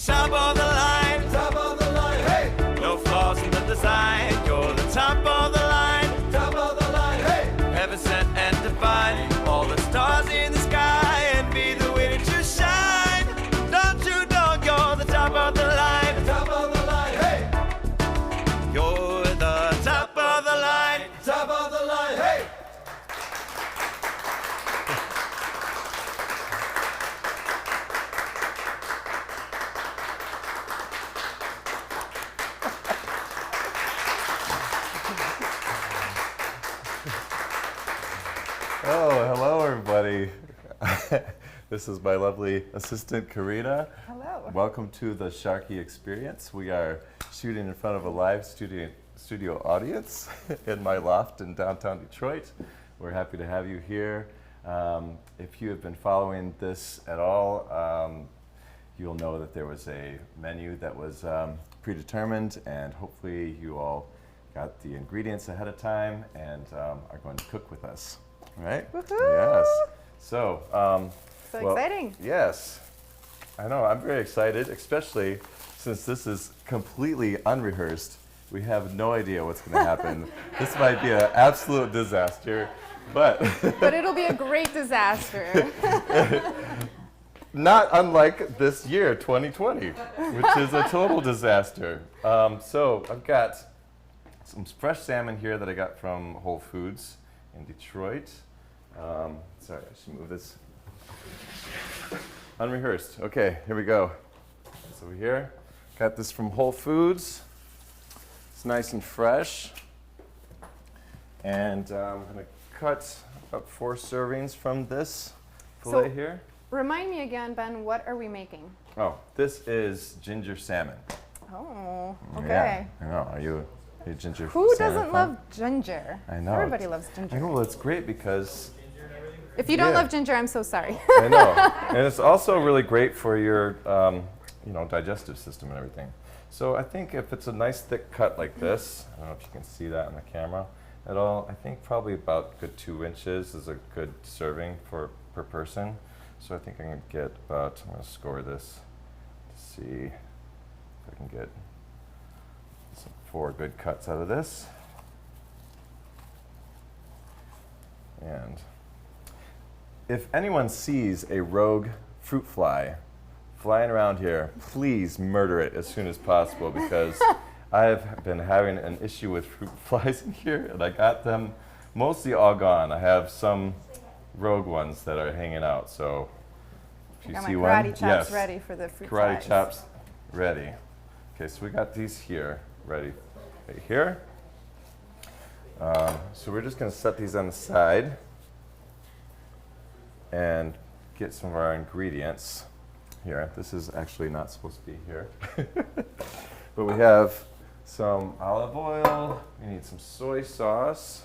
top of the line. Top of the line, hey! No flaws in the design. You're the top of the line. Top of the line, hey! Heaven sent and divine. All the stars in the sky and be the way to shine. Don't you know you're the top of the line? Top of the line, hey! You're the top of the line. Top of the line, hey! Oh, hello everybody. This is my lovely assistant, Karina. Hello. Welcome to the Sharkey experience. We are shooting in front of a live studio audience in my loft in downtown Detroit. We're happy to have you here. If you have been following this at all, you'll know that there was a menu that was predetermined, and hopefully you all got the ingredients ahead of time and are going to cook with us. Right? Woohoo! Yes. So, So well, exciting. Yes. I know. I'm very excited, especially since this is completely unrehearsed. We have no idea what's going to happen. This might be an absolute disaster, but But it'll be a great disaster. not unlike this year, 2020, which is a total disaster. So I've got some fresh salmon here that I got from Whole Foods in Detroit. Sorry, I should move this. Unrehearsed. Okay, here we go. So here, got this from Whole Foods. It's nice and fresh. And I'm going to cut up 4 servings from this fillet here. Remind me again, Ben, what are we making? Oh, this is ginger salmon. Oh, okay. Yeah, I know. Are you a ginger Who salmon doesn't fan? love ginger? I know. Everybody loves I ginger. know, well, it's great because If you don't Yeah. love ginger, I'm so sorry. I know, and it's also really great for your, digestive system and everything. So I think if it's a nice thick cut like this, I don't know if you can see that on the camera at all. I think probably about good 2 inches is a good serving per person. So I think I'm gonna get about. I'm gonna score this to see if I can get 4 good cuts out of this. And if anyone sees a rogue fruit fly flying around here, please murder it as soon as possible, because I've been having an issue with fruit flies in here, and I got them mostly all gone. I have some rogue ones that are hanging out, so if you Got see my one, karate chops yes, ready for the fruit karate flies. chops ready. Okay, so we got these here ready right here. So we're just going to set these on the side and get some of our ingredients here. This is actually not supposed to be here. But we have some olive oil, we need some soy sauce,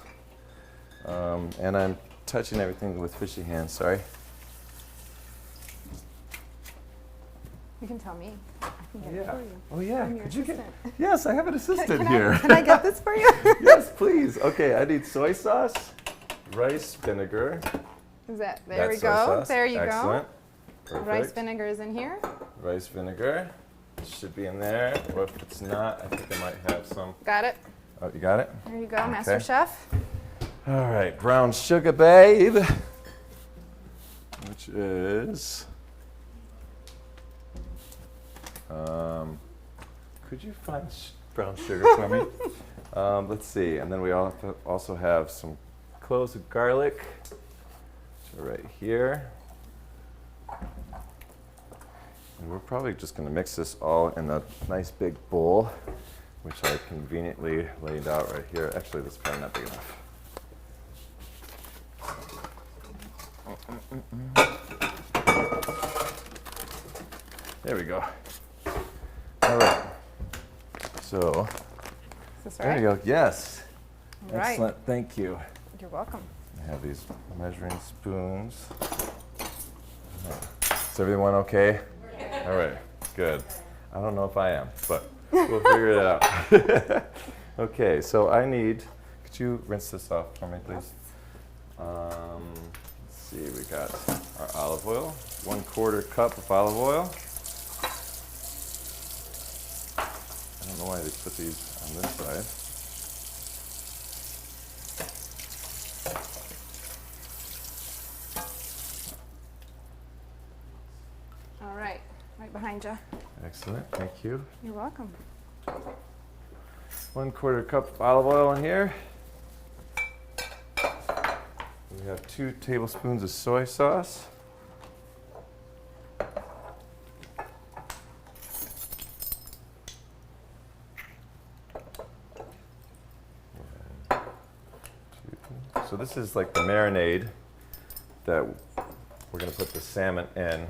and I'm touching everything with fishy hands, sorry. You can tell me. I can get it for you. Oh yeah. I'm your Could you get? assistant. Yes, I have an assistant Can here. I get this for you? Yes, please. Okay, I need soy sauce, rice vinegar. Is that, there That's we soy go. sauce. There you Excellent. go. Perfect. Rice vinegar is in here. Rice vinegar should be in there, or if it's not, I think I might have some. Got it. Oh, you got it? There you go, Master Okay. Chef. All right, brown sugar, babe, which is, could you find brown sugar for me? Let's see, and then we also have some cloves of garlic, which are right here. And we're probably just going to mix this all in a nice big bowl, which I conveniently laid out right here. Actually, this is probably not big enough. There we go. All right. So, Is this there right? you go. Yes. All right. Excellent. Thank you. You're welcome. I have these measuring spoons. Is everyone okay? All right. Good. I don't know if I am, but we'll figure it out. Okay, so I need, could you rinse this off for me, please? Let's see, we got our olive oil, 1/4 cup of olive oil. know why they put these on this side. All right, right behind you. Excellent, thank you. You're welcome. 1/4 cup of olive oil in here. We have 2 tablespoons of soy sauce. So this is like the marinade that we're going to put the salmon in.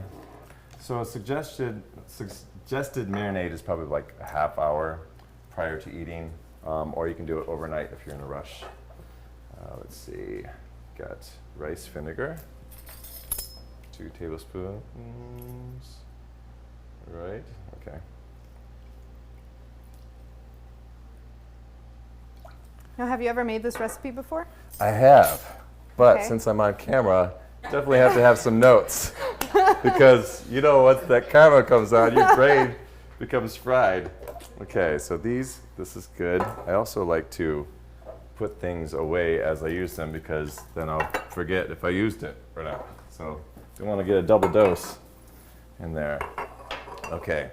So a suggested marinade is probably like a half hour prior to eating, or you can do it overnight if you're in a rush. Let's see, got rice vinegar, 2 tablespoons, right, okay. Now, have you ever made this recipe before? I have, but Okay. since I'm on camera, definitely have to have some notes because you know once that camera comes on, your brain becomes fried. Okay, so this is good. I also like to put things away as I use them because then I'll forget if I used it or not. So you want to get a double dose in there. Okay,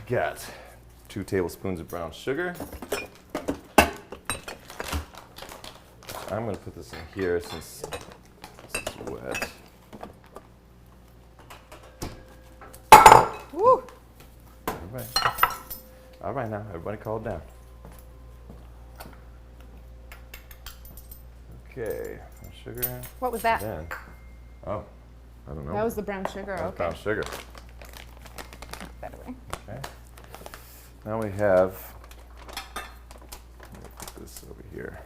got 2 tablespoons of brown sugar. I'm going to put this in here since this is wet. Woo! All right now, everybody calm down. Okay, sugar. What was that? Then, oh, I don't know. That was the brown sugar. That was Okay. brown sugar. That away. Okay. Now we have, let me put this over here.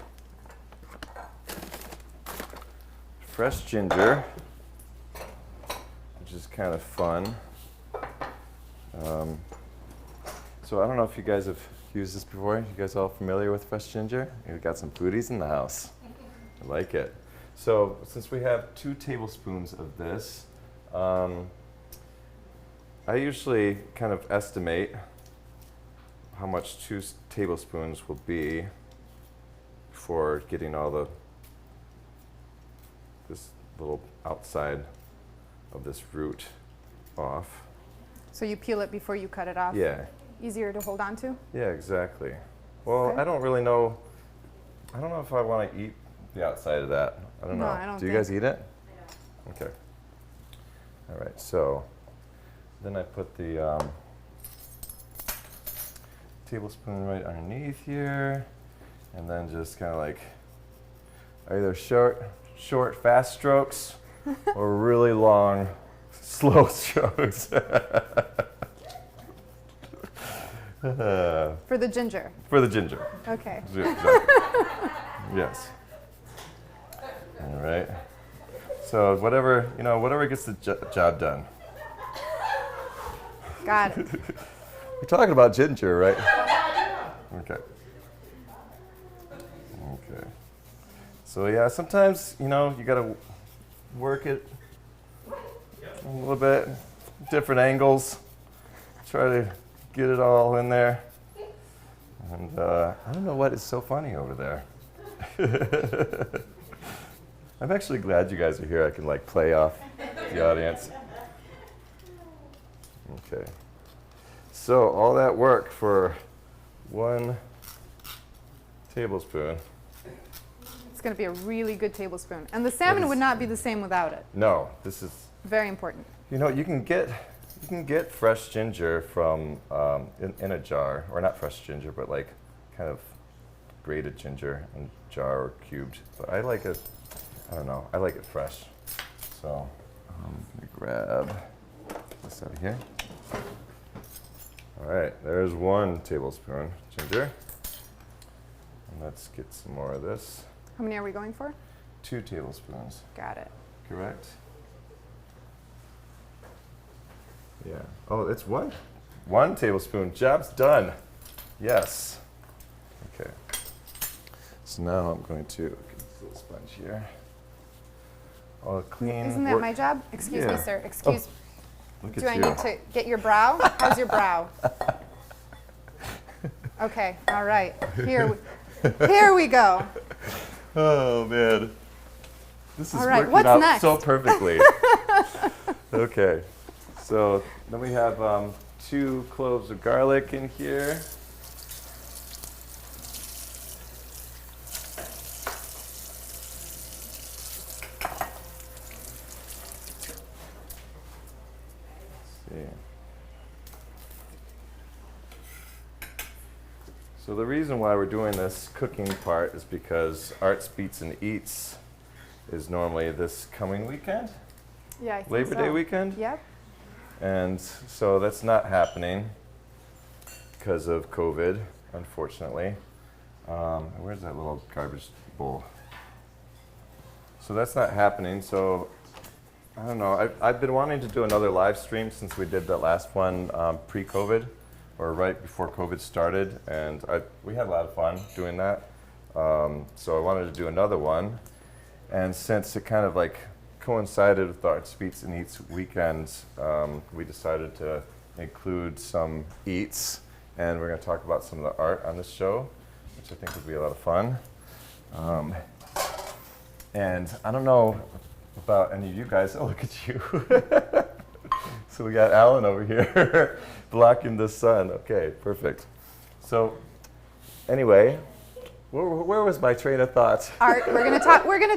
Fresh ginger, which is kind of fun. So I don't know if you guys have used this before. You guys all familiar with fresh ginger? We've got some foodies in the house. I like it. So since we have 2 tablespoons of this, I usually kind of estimate how much 2 tablespoons will be for getting all this little outside of this root off. So you peel it before you cut it off? Yeah. Easier to hold on to? Yeah, exactly. Well, Okay. I don't really know. I don't know if I want to eat the outside of that. I don't No, know. I don't Do you guys eat it? Okay. All right. So then I put the tablespoon right underneath here, and then just kind of like either short, fast strokes, or really long, slow strokes. For the ginger? For the ginger. Okay. Yeah, exactly. Yes. All right. So whatever gets the job done. Got it. We're talking about ginger, right? Okay. Okay. So yeah, sometimes you gotta work it a little bit, different angles, try to get it all in there. And I don't know what is so funny over there. I'm actually glad you guys are here. I can like play off the audience. Okay. So all that work for 1 tablespoon. It's going to be a really good tablespoon. And the salmon would not be the same without it. No, this is. Very important. You can get fresh ginger from in a jar, or not fresh ginger, but like kind of grated ginger in a jar or cubed. But I like it. I don't know. I like it fresh. So I'm gonna grab this out of here. All right, there's 1 tablespoon ginger. And let's get some more of this. How many are we going for? 2 tablespoons, Got it. correct? Yeah. Oh, it's 1 tablespoon. Job's done. Yes. Okay. So now I'm going to get this little sponge here. All clean. Isn't that my job? Excuse me, Yeah. sir. Excuse. Look Do at I you. need to get your brow? How's your brow? Okay, all right. Here we go. Oh man, this is All right, working what's out next? so perfectly. Okay, so then we have 2 cloves of garlic in here. Let's see. So the reason why we're doing this cooking part is because Arts Beats and Eats is normally this coming weekend, Yeah, I think Labor Day so. weekend. Yep. And so that's not happening because of COVID, unfortunately. Where's that little garbage bowl? So that's not happening. So I don't know. I've been wanting to do another live stream since we did that last one pre-COVID, or right before COVID started, and we had a lot of fun doing that. So I wanted to do another one, and since it kind of like coincided with the Arts Beats and Eats weekends, we decided to include some eats, and we're going to talk about some of the art on this show, which I think would be a lot of fun. And I don't know about any of you guys. Oh, look at you. So we got Alan over here blocking the sun. Okay, perfect. So anyway, where was my train of thought? Art. We're gonna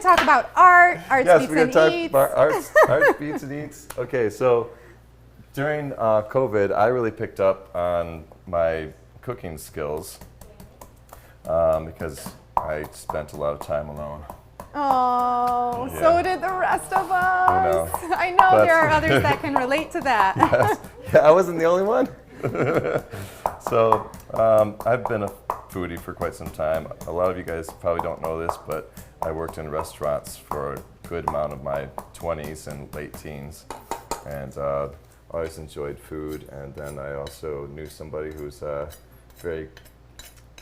talk about art. Arts Yes, Beats we're going and to talk Eats. about Arts Beats and Eats. Okay, so during COVID, I really picked up on my cooking skills because I spent a lot of time alone. Oh, Yeah. so did the rest of us. know. I know But- there are others that can relate to that. Yes. Yeah, I wasn't the only one. So I've been a foodie for quite some time. A lot of you guys probably don't know this, but I worked in restaurants for a good amount of my 20s and late teens, and always enjoyed food. And then I also knew somebody who's a very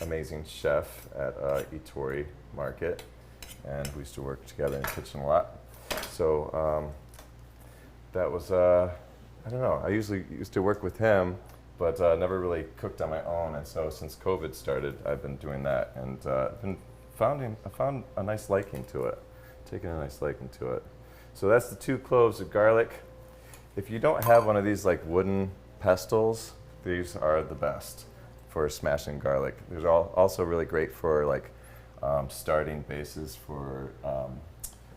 amazing chef at Itori Market, and we used to work together in the kitchen a lot. So that was, I don't know, I usually used to work with him, but never really cooked on my own. And so since COVID started, I've been doing that, and I found a nice liking to it, taken a nice liking to it. So that's the 2 cloves of garlic. If you don't have one of these like wooden pestles, these are the best for smashing garlic. They're also really great for like starting bases for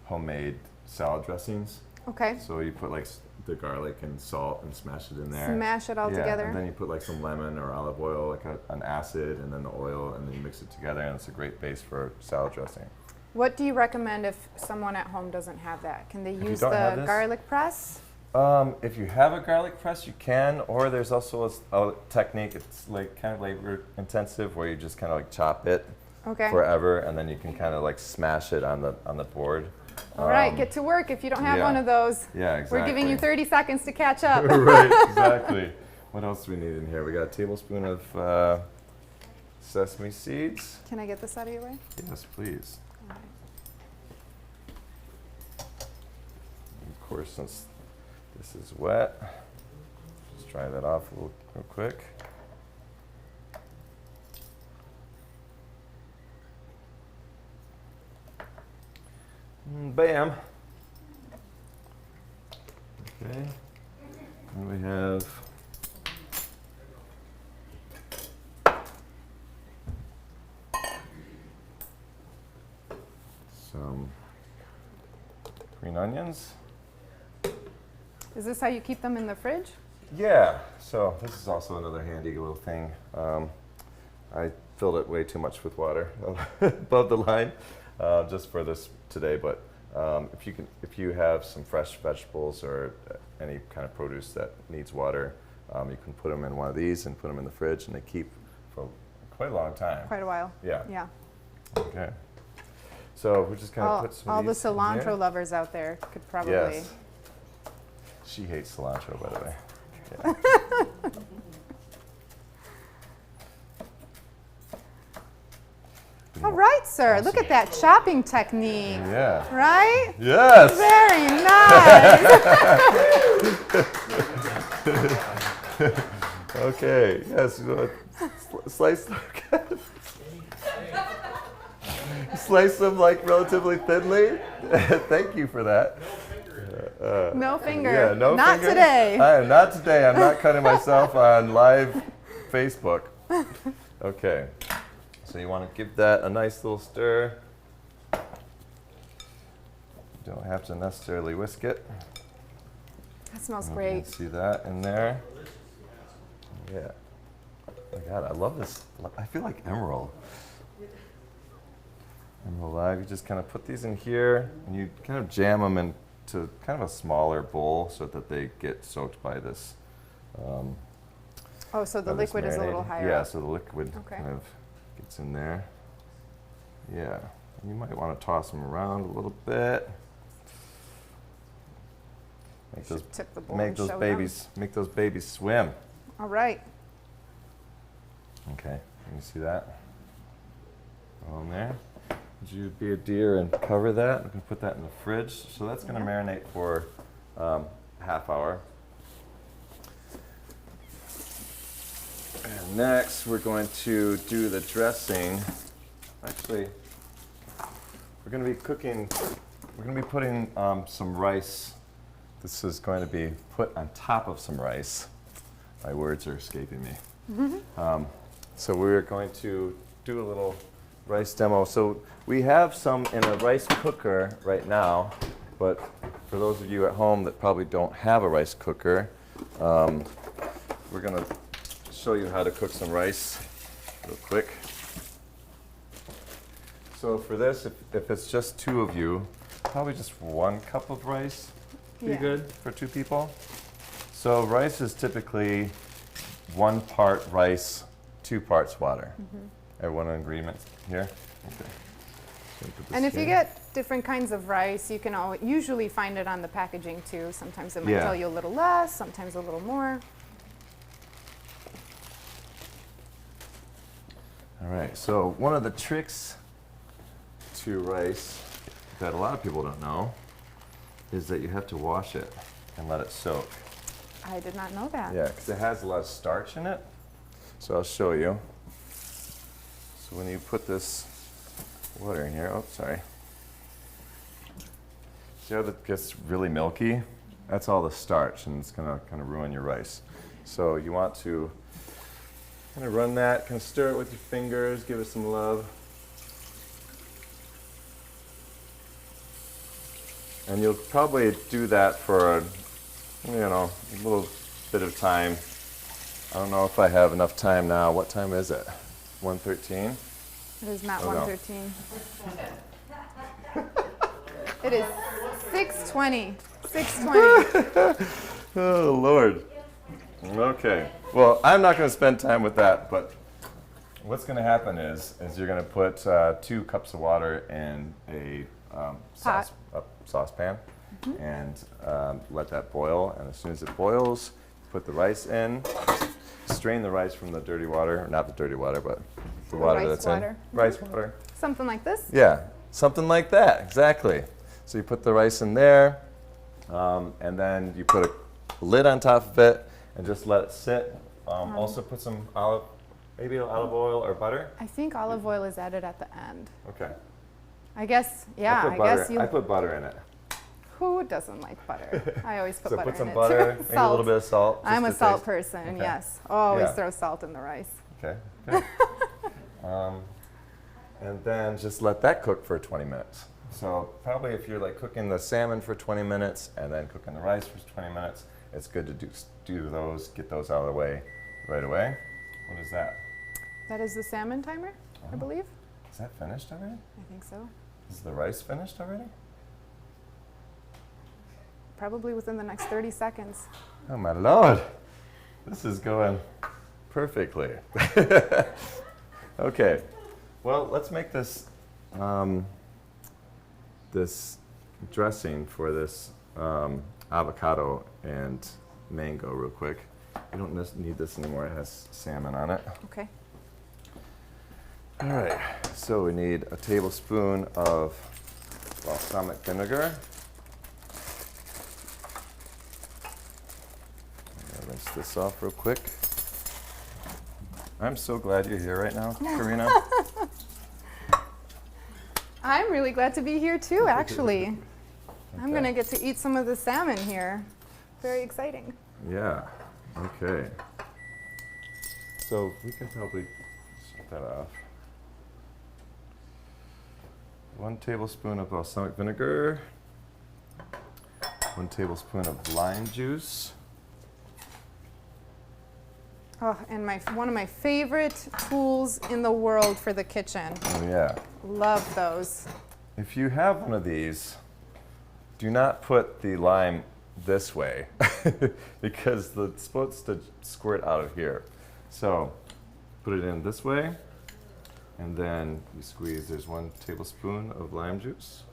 homemade salad dressings. Okay. So you put like the garlic and salt and smash it in there. Smash it all Yeah, together. and then you put like some lemon or olive oil, like an acid, and then the oil, and then you mix it together, and it's a great base for salad dressing. What do you recommend if someone at home doesn't have that? Can they you use don't have the this? garlic press? If you have a garlic press, you can, or there's also a technique, it's like kind of labor intensive, where you just kind of like chop it Okay. forever, and then you can kind of like smash it on the board. All right, get to work if you don't have yeah. one of those. Yeah, exactly. We're giving you 30 seconds to catch up. Right, exactly. What else do we need in here? We got a tablespoon of sesame seeds. Can I get this out of your way? Yes, please. All right. Of course, since this is wet, just dry that off real quick. Bam. Okay. And we have some green onions. Is this how you keep them in the fridge? Yeah, so this is also another handy little thing. I filled it way too much with water above the line just for this today, but if you have some fresh vegetables or any kind of produce that needs water, you can put them in one of these and put them in the fridge, and they keep for quite a long time. Quite a while. Yeah. Yeah. Okay. So we're just gonna put some All of the these in cilantro here. lovers out there could probably. Yes. She hates cilantro, by the way. Yeah. All right, sir. Look at that chopping technique. Yeah. Right? Yes. Very nice. Okay. Yes. slice them. Slice them like relatively thinly. Thank you for that. No finger. Yeah, no Not finger. today. I am not today. I'm not cutting myself on live Facebook. Okay. So you want to give that a nice little stir. You don't have to necessarily whisk it. That smells You great. can see that in there. Yeah. Oh my God, I love this. I feel like emerald. Emerald Live. You just kind of put these in here, and you kind of jam them into kind of a smaller bowl so that they get soaked by this. Oh, so the by this liquid is a little marinade. higher Yeah, up. so the liquid Okay. kind of gets in there. Yeah. And you might want to toss them around a little bit. Make those, Tip the bowl make and those show babies swim. them. All right. Okay, can you see that? On there. Would you be a dear and cover that? I'm going to put that in the fridge. So that's going to marinate for half hour. And next, we're going to do the dressing. Actually, we're going to be cooking. We're going to be putting some rice. This is going to be put on top of some rice. My words are escaping me. So we're going to do a little rice demo. So we have some in a rice cooker right now, but for those of you at home that probably don't have a rice cooker, we're going to show you how to cook some rice real quick. So for this, if it's just two of you, probably just 1 cup of rice be Yeah. good for 2 people. So rice is typically 1 part rice, 2 parts water. Everyone in agreement here? Okay. So put this And if you here. get different kinds of rice, you can usually find it on the packaging too. Sometimes it might Yeah. tell you a little less, sometimes a little more. All right, so one of the tricks to rice that a lot of people don't know is that you have to wash it and let it soak. I did not know that. Yeah, because it has a lot of starch in it. So I'll show you. So when you put this water in here, oh, sorry. See how that gets really milky? That's all the starch, and it's gonna kind of ruin your rice. So you want to kind of run that, kind of stir it with your fingers, give it some love. And you'll probably do that for a little bit of time. I don't know if I have enough time now. What time is it? 1:13? It is not Oh, no. 1:13. It is 6:20. 6:20. Oh, Lord. Okay. Well, I'm not going to spend time with that, but what's going to happen is you're going to put 2 cups of water in a saucepan and let that boil. And as soon as it boils, put the rice in. Strain the rice from the dirty water, not the dirty water, but the water rice that's water. in. Rice water. Something like this. Yeah, something like that, exactly. So you put the rice in there, and then you put a lid on top of it and just let it sit. Also put some maybe olive oil or butter. I think olive oil is added at the end. Okay. I guess, yeah, I guess you. I put butter in it. Who doesn't like butter? I always put So butter put some in butter, it. maybe a little bit of salt. I'm a just to salt taste. person, Okay. yes. Always Yeah. throw salt in the rice. Okay. Good. And then just let that cook for 20 minutes. So probably if you're like cooking the salmon for 20 minutes and then cooking the rice for 20 minutes, it's good to do those, get those out of the way right away. What is that? That is the salmon timer, I believe. Is that finished already? I think so. Is the rice finished already? Probably within the next 30 seconds. Oh my Lord, this is going perfectly. Okay, well, let's make this this dressing for this avocado and mango real quick. You don't need this anymore, it has salmon on it. Okay. All right, so we need a tablespoon of balsamic vinegar. Rinse this off real quick. I'm so glad you're here right now, Karina. I'm really glad to be here too, actually. I'm Okay. going to get to eat some of the salmon here. Very exciting. Yeah, okay. So we can probably shut that off. 1 tablespoon of balsamic vinegar. 1 tablespoon of lime juice. Oh, and one of my favorite tools in the world for the kitchen. Oh yeah. Love those. If you have one of these, do not put the lime this way because it's supposed to squirt out of here. So put it in this way, and then you squeeze. There's 1 tablespoon of lime juice.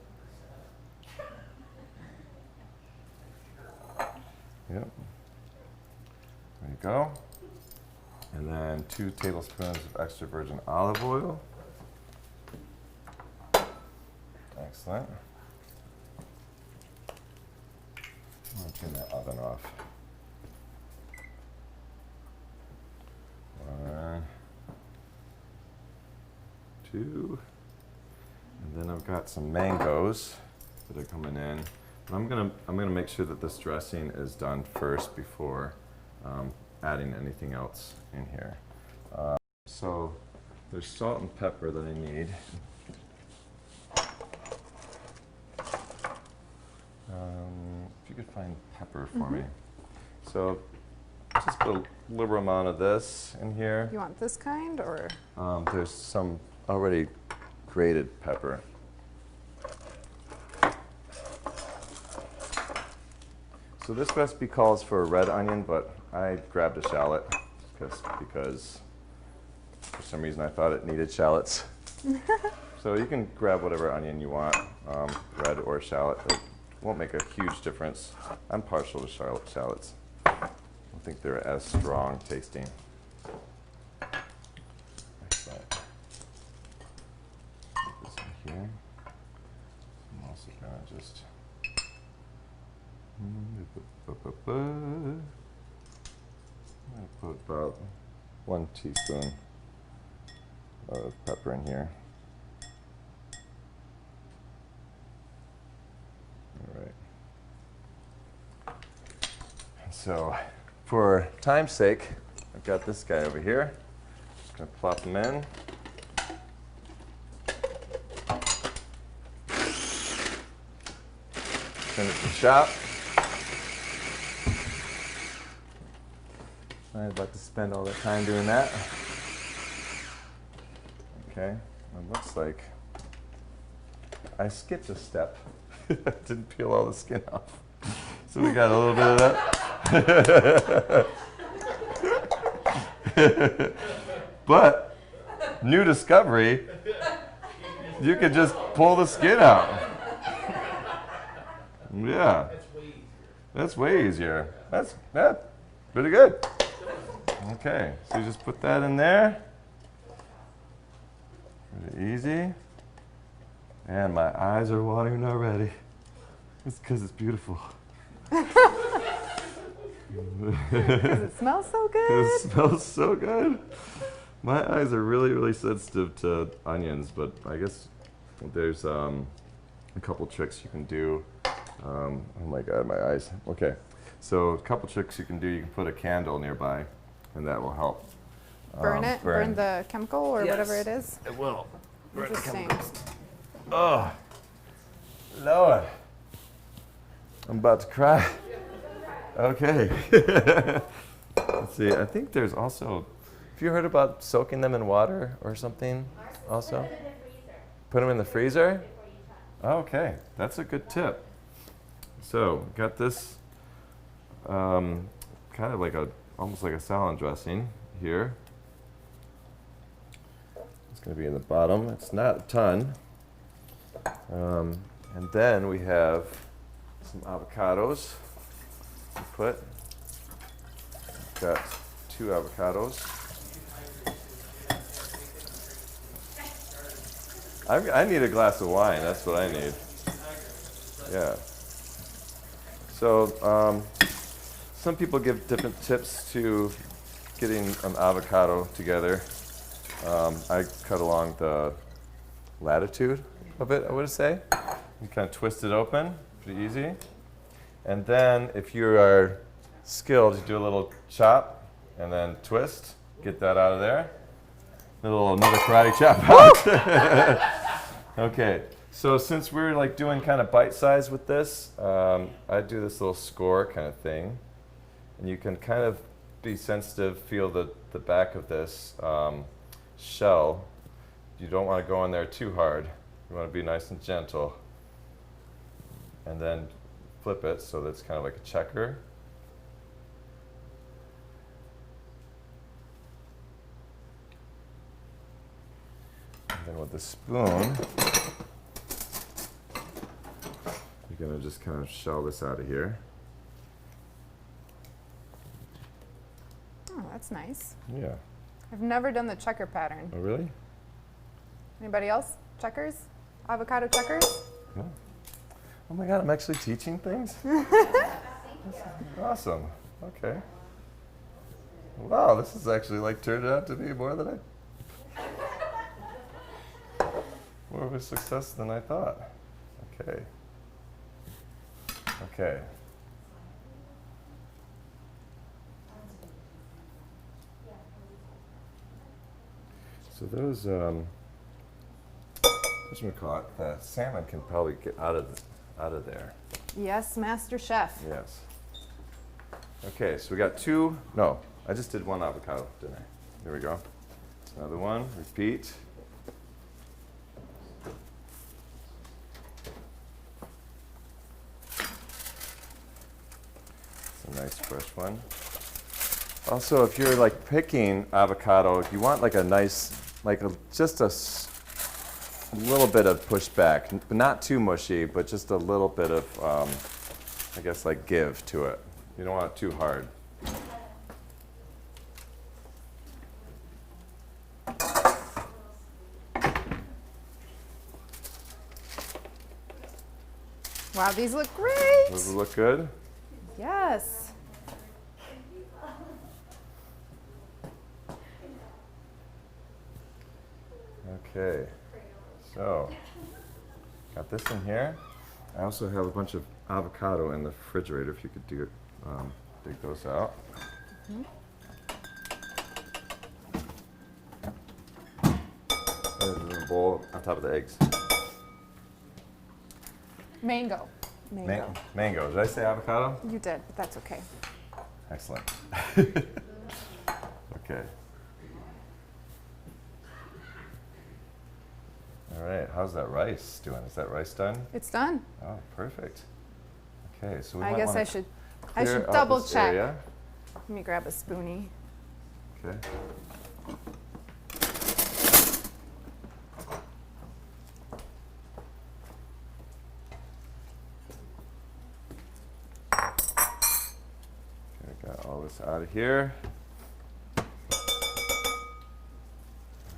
Yep. There you go. And then 2 tablespoons of extra virgin olive oil. Excellent. I'll turn that oven off. 1, 2, and then I've got some mangoes that are coming in. But I'm gonna make sure that this dressing is done first before adding anything else in here. So there's salt and pepper that I need. If you could find pepper for me. So just put a liberal amount of this in here. You want this kind or? There's some already grated pepper. So this recipe calls for a red onion, but I grabbed a shallot because for some reason I thought it needed shallots. So you can grab whatever onion you want, red or shallot. It won't make a huge difference. I'm partial to shallots. I don't think they're as strong tasting. Excellent. Put this in here. I'm also gonna just put about 1 teaspoon of pepper in here. All right. So, for time's sake, I've got this guy over here. Just gonna plop him in. Finish the chop. I'd like to spend all the time doing that. Okay, it looks like I skipped a step. I didn't peel all the skin off. So we got a little bit of that. But, new discovery, you could just pull the skin out. Yeah. That's way easier. That's pretty good. Okay, so you just put that in there. Pretty easy. And my eyes are watering already. It's because it's beautiful. It smells so good. It smells so good. My eyes are really, really sensitive to onions, but I guess there's a couple tricks you can do. Oh my God, my eyes. Okay, so a couple tricks you can do. You can put a candle nearby, and that will help. Burn it? Burn the chemical or whatever it is? It will. Interesting. Oh, Lord. I'm about to cry. Okay. Let's see, I think there's also, have you heard about soaking them in water or something also? Put them in the freezer? Okay, that's a good tip. So, got this kind of like almost like a salad dressing here. It's going to be in the bottom. It's not a ton. And then we have some avocados to put. Got 2 avocados. I need a glass of wine. That's what I need. Yeah. So some people give different tips to getting an avocado together. I cut along the latitude of it, I would say. You kind of twist it open, pretty easy. And then if you are skilled, you do a little chop and then twist, get that out of there. Another karate chop. Okay, so since we're like doing kind of bite size with this, I do this little score kind of thing. And you can kind of be sensitive, feel the back of this shell. You don't want to go in there too hard. You want to be nice and gentle. And then flip it so that it's kind of like a checker. And then with the spoon, you're going to just kind of shell this out of here. Oh, that's nice. Yeah. I've never done the checker pattern. Oh, really? Anybody else? Checkers? Avocado checkers? Yeah. Oh my God, I'm actually teaching things? Awesome. Okay. Wow, this has actually like turned out to be more of a success than I thought. Okay. Okay. So those, whatchamacallit, the salmon can probably get out of there. Yes, Master Chef. Yes. Okay, so we got I just did one avocado, didn't I? There we go. Another one, repeat. It's a nice fresh one. Also, if you're like picking avocado, if you want like a nice, just a little bit of pushback, but not too mushy, but just a little bit of, I guess, like give to it. You don't want it too hard. Wow, these look great. Does it look good? Yes. Okay, so got this in here. I also have a bunch of avocado in the refrigerator if you could dig those out. Mm-hmm. There's a little bowl on top of the eggs. Mango. Mango. Did I say avocado? You did, but that's okay. Excellent. Okay. All right, how's that rice doing? Is that rice done? It's done. Oh, perfect. Okay, so we I might guess wanna I should clear out double this check. area. Let me grab a spoonie. Okay. Okay, got all this out of here. All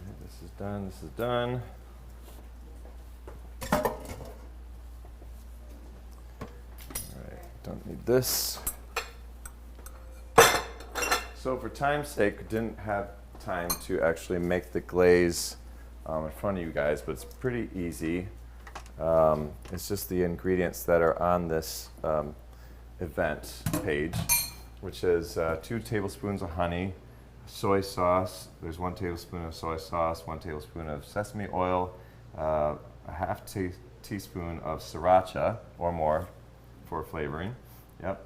right, this is done, this is done. Don't need this. So for time's sake, didn't have time to actually make the glaze in front of you guys, but it's pretty easy. It's just the ingredients that are on this event page, which is 2 tablespoons of honey, soy sauce, there's 1 tablespoon of soy sauce, 1 tablespoon of sesame oil, a half teaspoon of sriracha or more for flavoring. Yep.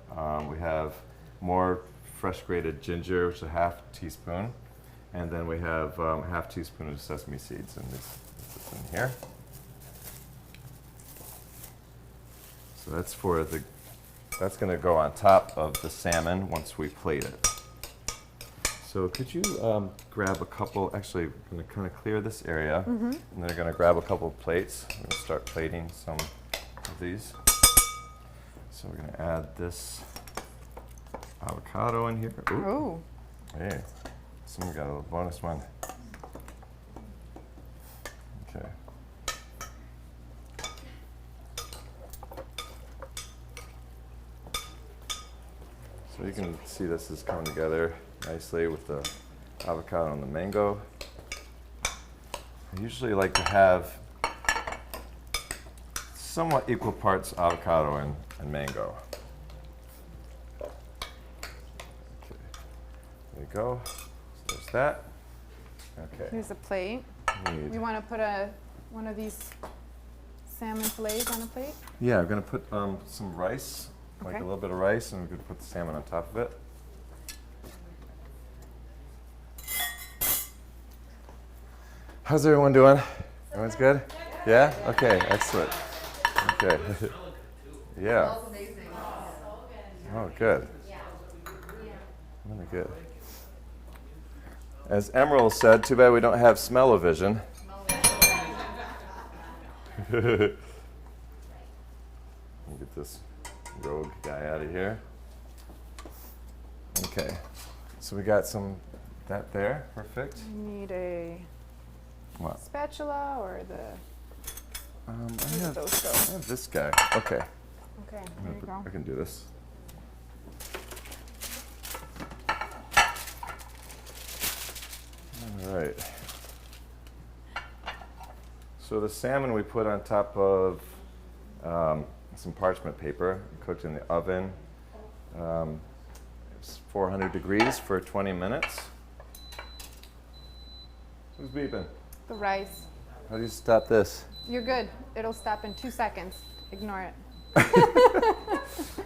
We have more fresh grated ginger, which is a half teaspoon, and then we have a half teaspoon of sesame seeds, and this is in here. So that's that's going to go on top of the salmon once we plate it. So could you grab a couple? Actually, I'm going to kind of clear this area, and then I'm going to grab a couple of plates. I'm going to start plating some of these. So we're going to add this avocado in here. Ooh. Oh. Hey, someone got a little bonus one. Okay. So you can see this is coming together nicely with the avocado and the mango. I usually like to have somewhat equal parts avocado and mango. Okay, there you go. So there's that. Okay. Here's a plate. We want to put one of these salmon fillets on a plate. Yeah, I'm gonna put some rice, like Okay. a little bit of rice, and we're gonna put the salmon on top of it. How's everyone doing? Everyone's good? Yeah? Okay, excellent. Okay. Yeah. Oh, good. Really good. As Emerald said, too bad we don't have smell-o-vision. Get this rogue guy out of here. Okay, so we got that there, perfect. We need a What? spatula or the. I Where did those go? have this guy. Okay, Okay, there you go. I can do this. All right. So the salmon we put on top of some parchment paper, cooked in the oven. It's 400 degrees for 20 minutes. Who's beeping? The rice. How do you stop this? You're good. It'll stop in 2 seconds. Ignore it.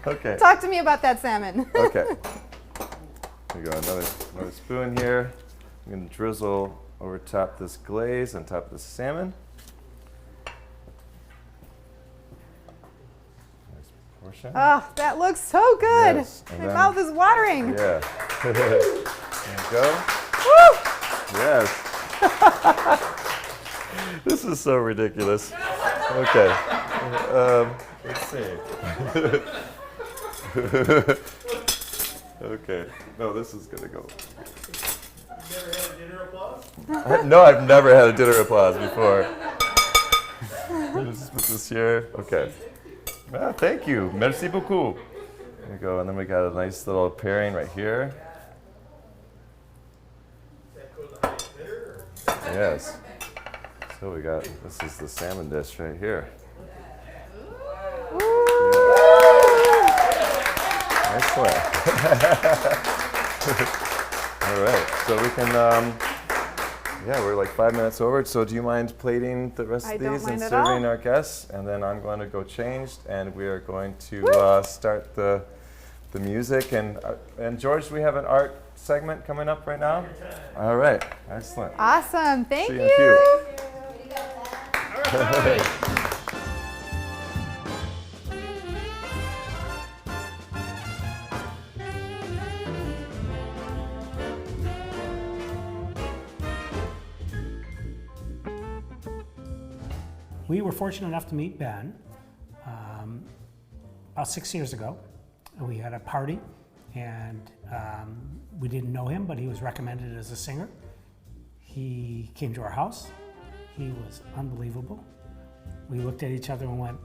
Okay. Talk to me about that salmon. Okay. There you go. Another spoon here. I'm going to drizzle over top this glaze on top of the salmon. Nice portion. Oh, that looks so good. Yes, and My then- mouth is watering. Yeah. There you go. Woo! Yes. This is so ridiculous. Okay. Let's see. Okay. No, this is going to go. Never had a dinner applause? No, I've never had a dinner applause before. Just put this here. Okay. Ah, thank you. Merci beaucoup. There you go. And then we got a nice little pairing right here. That go to the highest bidder? Yes. So we got, this is the salmon dish right here. Excellent. All right. So we can, yeah, we're like 5 minutes over. So do you mind plating the rest I of don't these and mind at serving all. our guests? And then I'm going to go changed, and we are going to start the music. And George, do we have an art segment coming up right now? All right. Excellent. Awesome. Thank See you in a few. We were fortunate enough to meet Ben about 6 years ago. We had a party, and we didn't know him, but he was recommended as a singer. He came to our house. He was unbelievable. We looked at each other and went,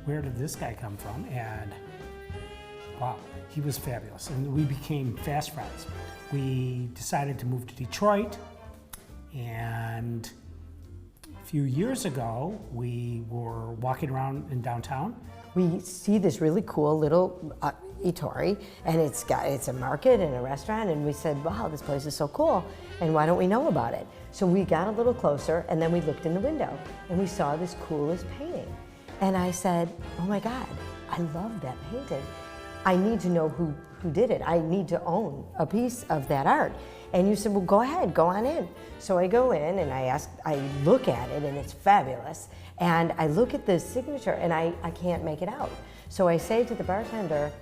where did this guy come from? And wow, he was fabulous. And we became fast friends. We decided to move to Detroit, and a few years ago, we were walking around in downtown. We see this really cool little eatery, and it's a market and a restaurant, and we said, wow, this place is so cool, and why don't we know about it? So we got a little closer, and then we looked in the window, and we saw this coolest painting. And I said, oh my God, I love that painting. I need to know who did it. I need to own a piece of that art. And you said, well, go ahead, go on in. So I go in and I look at it, and it's fabulous. And I look at the signature, and I can't make it out. So I say to the bartender,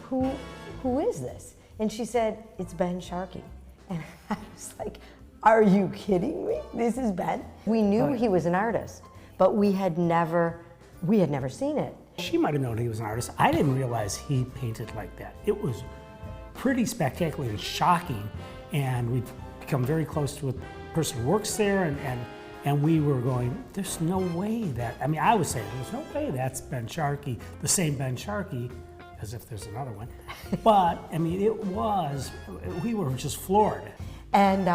who is this? And she said, it's Ben Sharkey. And I was like, are you kidding me? This is Ben? We knew he was an artist, but we had never seen it. She might have known he was an artist. I didn't realize he painted like that. It was pretty spectacular and shocking, and we've become very close to a person who works there, and we were going, there's no way that, I mean, I was saying, there's no way that's Ben Sharkey, the same Ben Sharkey as if there's another one. But, I mean, we were just floored. And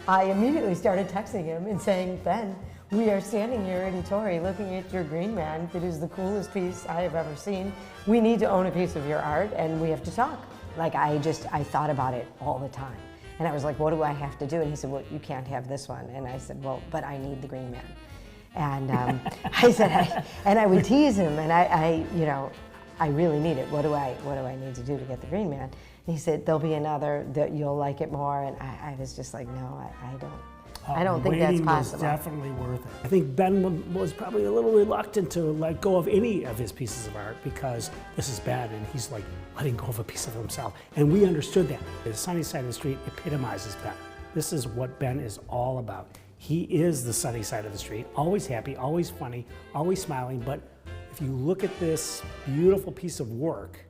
I immediately started texting him and saying, Ben, we are standing here at Ettore looking at your Green Man. It is the coolest piece I have ever seen. We need to own a piece of your art and we have to talk. Like I thought about it all the time. And I was like, what do I have to do? And he said, well, you can't have this one. And I said, well, but I need the Green Man. And I said, and I would tease him, and I really need it. What do I need to do to get the Green Man? And he said, there'll be another, that you'll like it more. And I was just like, no, I don't think that's possible. Was definitely worth it. I think Ben was probably a little reluctant to let go of any of his pieces of art because this is Ben, and he's like letting go of a piece of himself. And we understood that. The sunny side of the street epitomizes Ben. This is what Ben is all about. He is the sunny side of the street, always happy, always funny, always smiling. But if you look at this beautiful piece of work,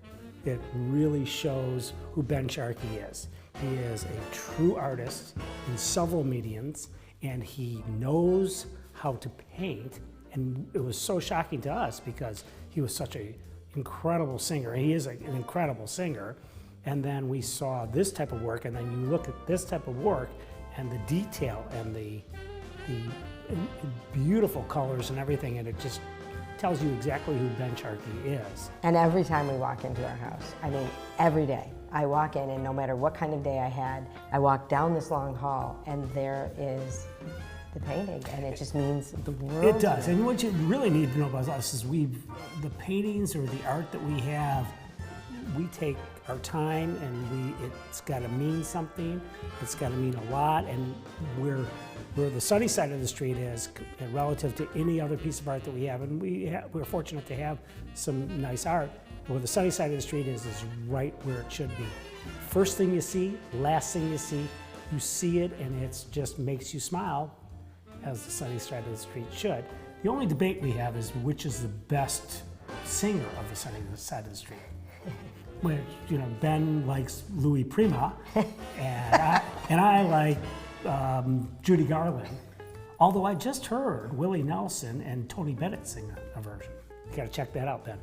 it really shows who Ben Sharkey is. He is a true artist in several mediums, and he knows how to paint. And it was so shocking to us because he was such an incredible singer. He is an incredible singer. And then we saw this type of work, and then you look at this type of work and the detail and the beautiful colors and everything, and it just tells you exactly who Ben Sharkey is. And every time we walk into our house, I mean, every day, I walk in, and no matter what kind of day I had, I walk down this long hall, and there is the painting, and it just means the world. It does, and what you really need to know about us is the paintings or the art that we have, we take our time, and it's got to mean something. It's got to mean a lot, and where the sunny side of the street is relative to any other piece of art that we have, and we're fortunate to have some nice art. Where the sunny side of the street is right where it should be. First thing you see, last thing you see it, and it just makes you smile, as the sunny side of the street should. The only debate we have is which is the best singer of the sunny side of the street. Which, Ben likes Louis Prima, and I like Judy Garland. Although I just heard Willie Nelson and Tony Bennett sing a version. You gotta check that out, Ben.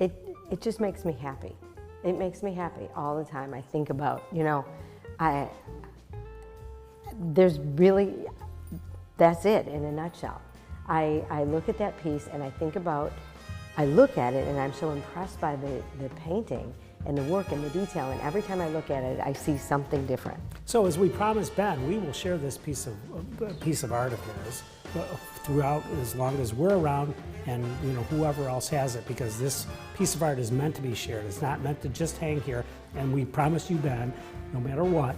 It just makes me happy. It makes me happy all the time. I think about, that's it in a nutshell. I look at that piece and I look at it and I'm so impressed by the painting and the work and the detail, and every time I look at it, I see something different. So as we promised Ben, we will share this piece of art of his throughout as long as we're around, and whoever else has it, because this piece of art is meant to be shared. It's not meant to just hang here. And we promise you, Ben, no matter what,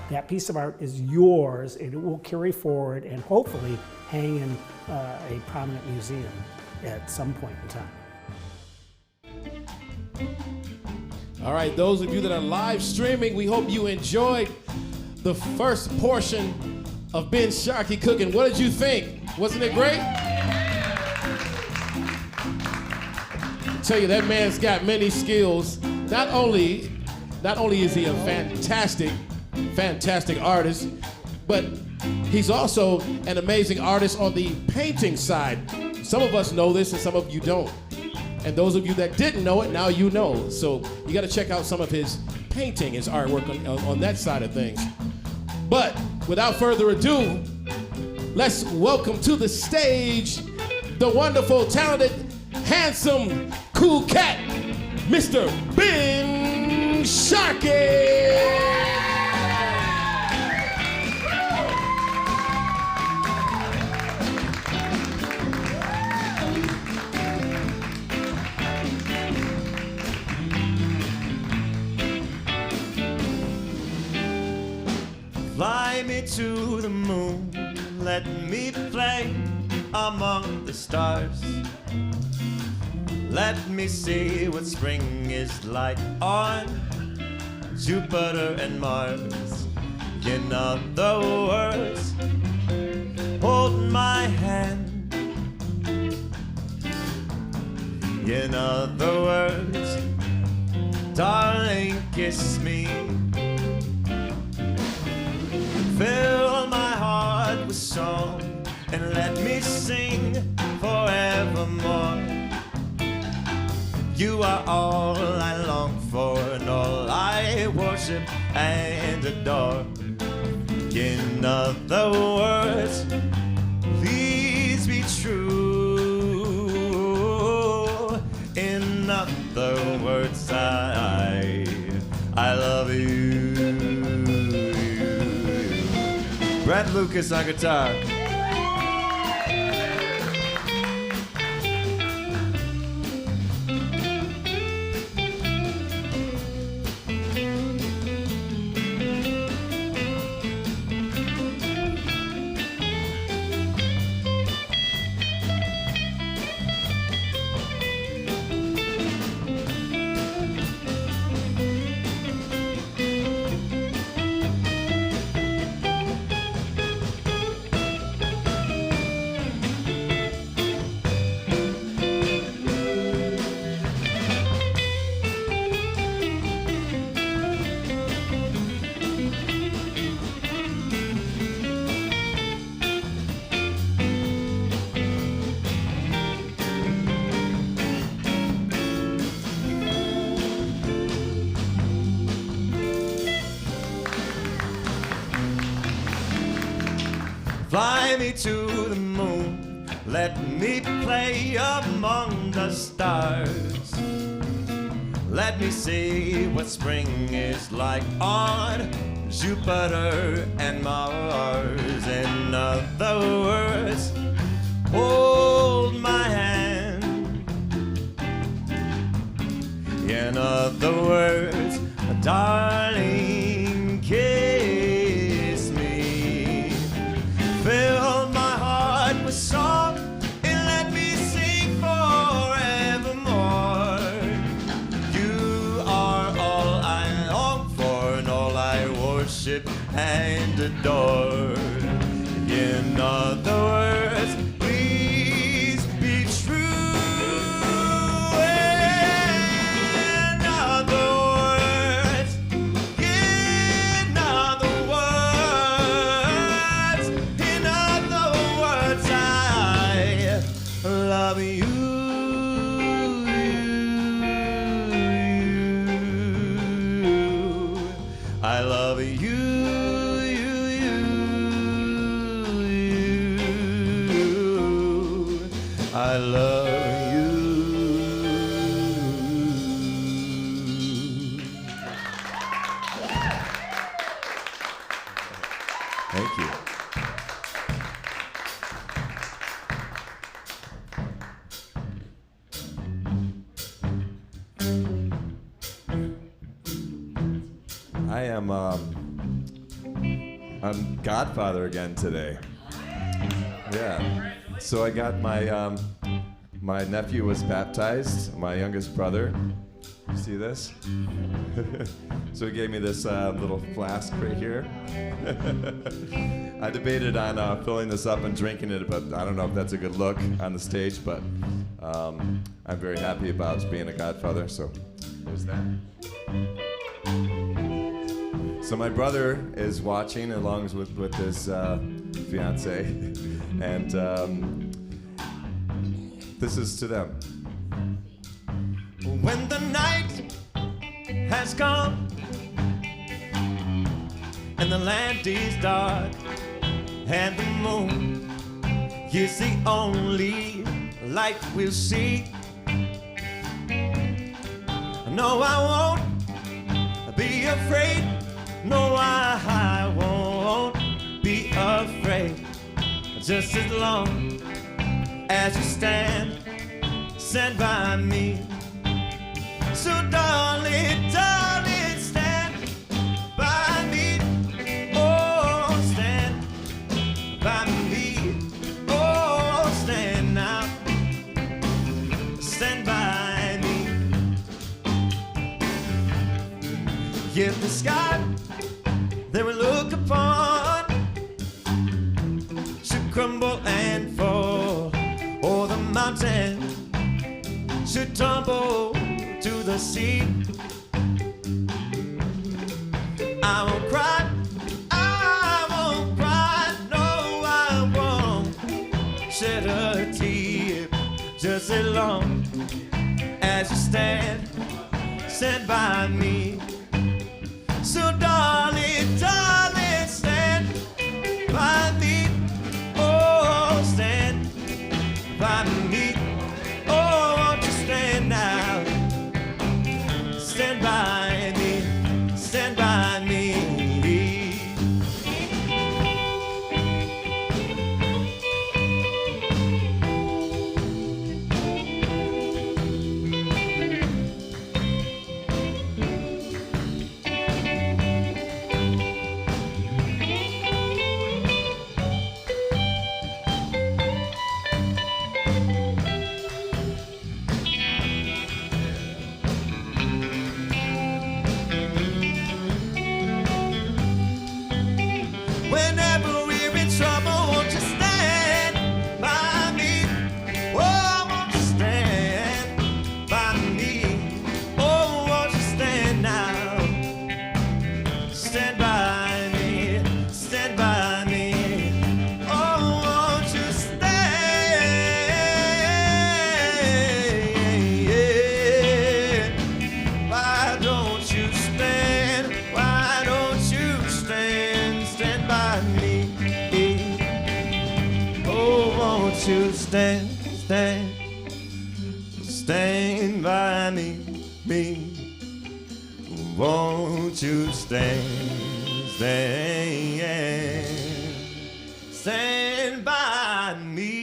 that piece of art is yours, and it will carry forward and hopefully hang in a prominent museum at some point in time. All right, those of you that are live streaming, we hope you enjoyed the first portion of Ben Sharkey cooking. What did you think? Wasn't it great? I tell you, that man's got many skills. Not only is he a fantastic artist, but he's also an amazing artist on the painting side. Some of us know this and some of you don't. And those of you that didn't know it, now you know. So you got to check out some of his painting, his artwork on that side of things. But without further ado, let's welcome to the stage the wonderful, talented, handsome, cool cat, Mr. Ben Sharkey. Fly me to the moon, let me play among the stars. Let me see what spring is like on Jupiter and Mars. In other words, hold my hand. In other words, darling, kiss me. Fill my heart with song and let me sing forevermore. You are all I long for and all I worship and adore. In other words, please be true. In other words, I love you. Brad Lucas on guitar. Fly me to the moon, let me play among the stars. Let me see what spring is like on Jupiter and Mars. In other words, hold my hand. In other words, darling, kiss me. Fill my heart with song and let me sing forevermore. You are all I long for and all I worship and adore. In other words, please be true. In other words, in other words, in other words, I love you. I love you. I love you. Thank you. I'm godfather again today. Yeah. So I got my my nephew was baptized, my youngest brother. You see this? So he gave me this little flask right here. I debated on filling this up and drinking it, but I don't know if that's a good look on the stage, but I'm very happy about being a godfather, so there's that. So my brother is watching along with his fiance, and this is to them. When the night has come and the land is dark and the moon is the only light we'll see, no, I won't be afraid. No, I won't be afraid. Just as long as you stand by me. So darling, darling, stand by me. Oh, stand by me. Oh, stand now. Stand by me. If the sky that we look upon should crumble and fall, or the mountain should tumble to the sea, I won't cry, no, I won't shed a tear, just as long as you stand by me. So darling, darling, stand by me. Oh, stand by me. Oh, won't you stand now? Stand by me, stand by me. Whenever we're in trouble, won't you stand by me? Oh, won't you stand by me? Oh, won't you stand now? Stand by me, stand by me. Oh, won't you stand? Why don't you stand? Why don't you stand? Stand by me. Oh, won't you stand, stand, stand by me, me. Won't you stand, stand, stand by me.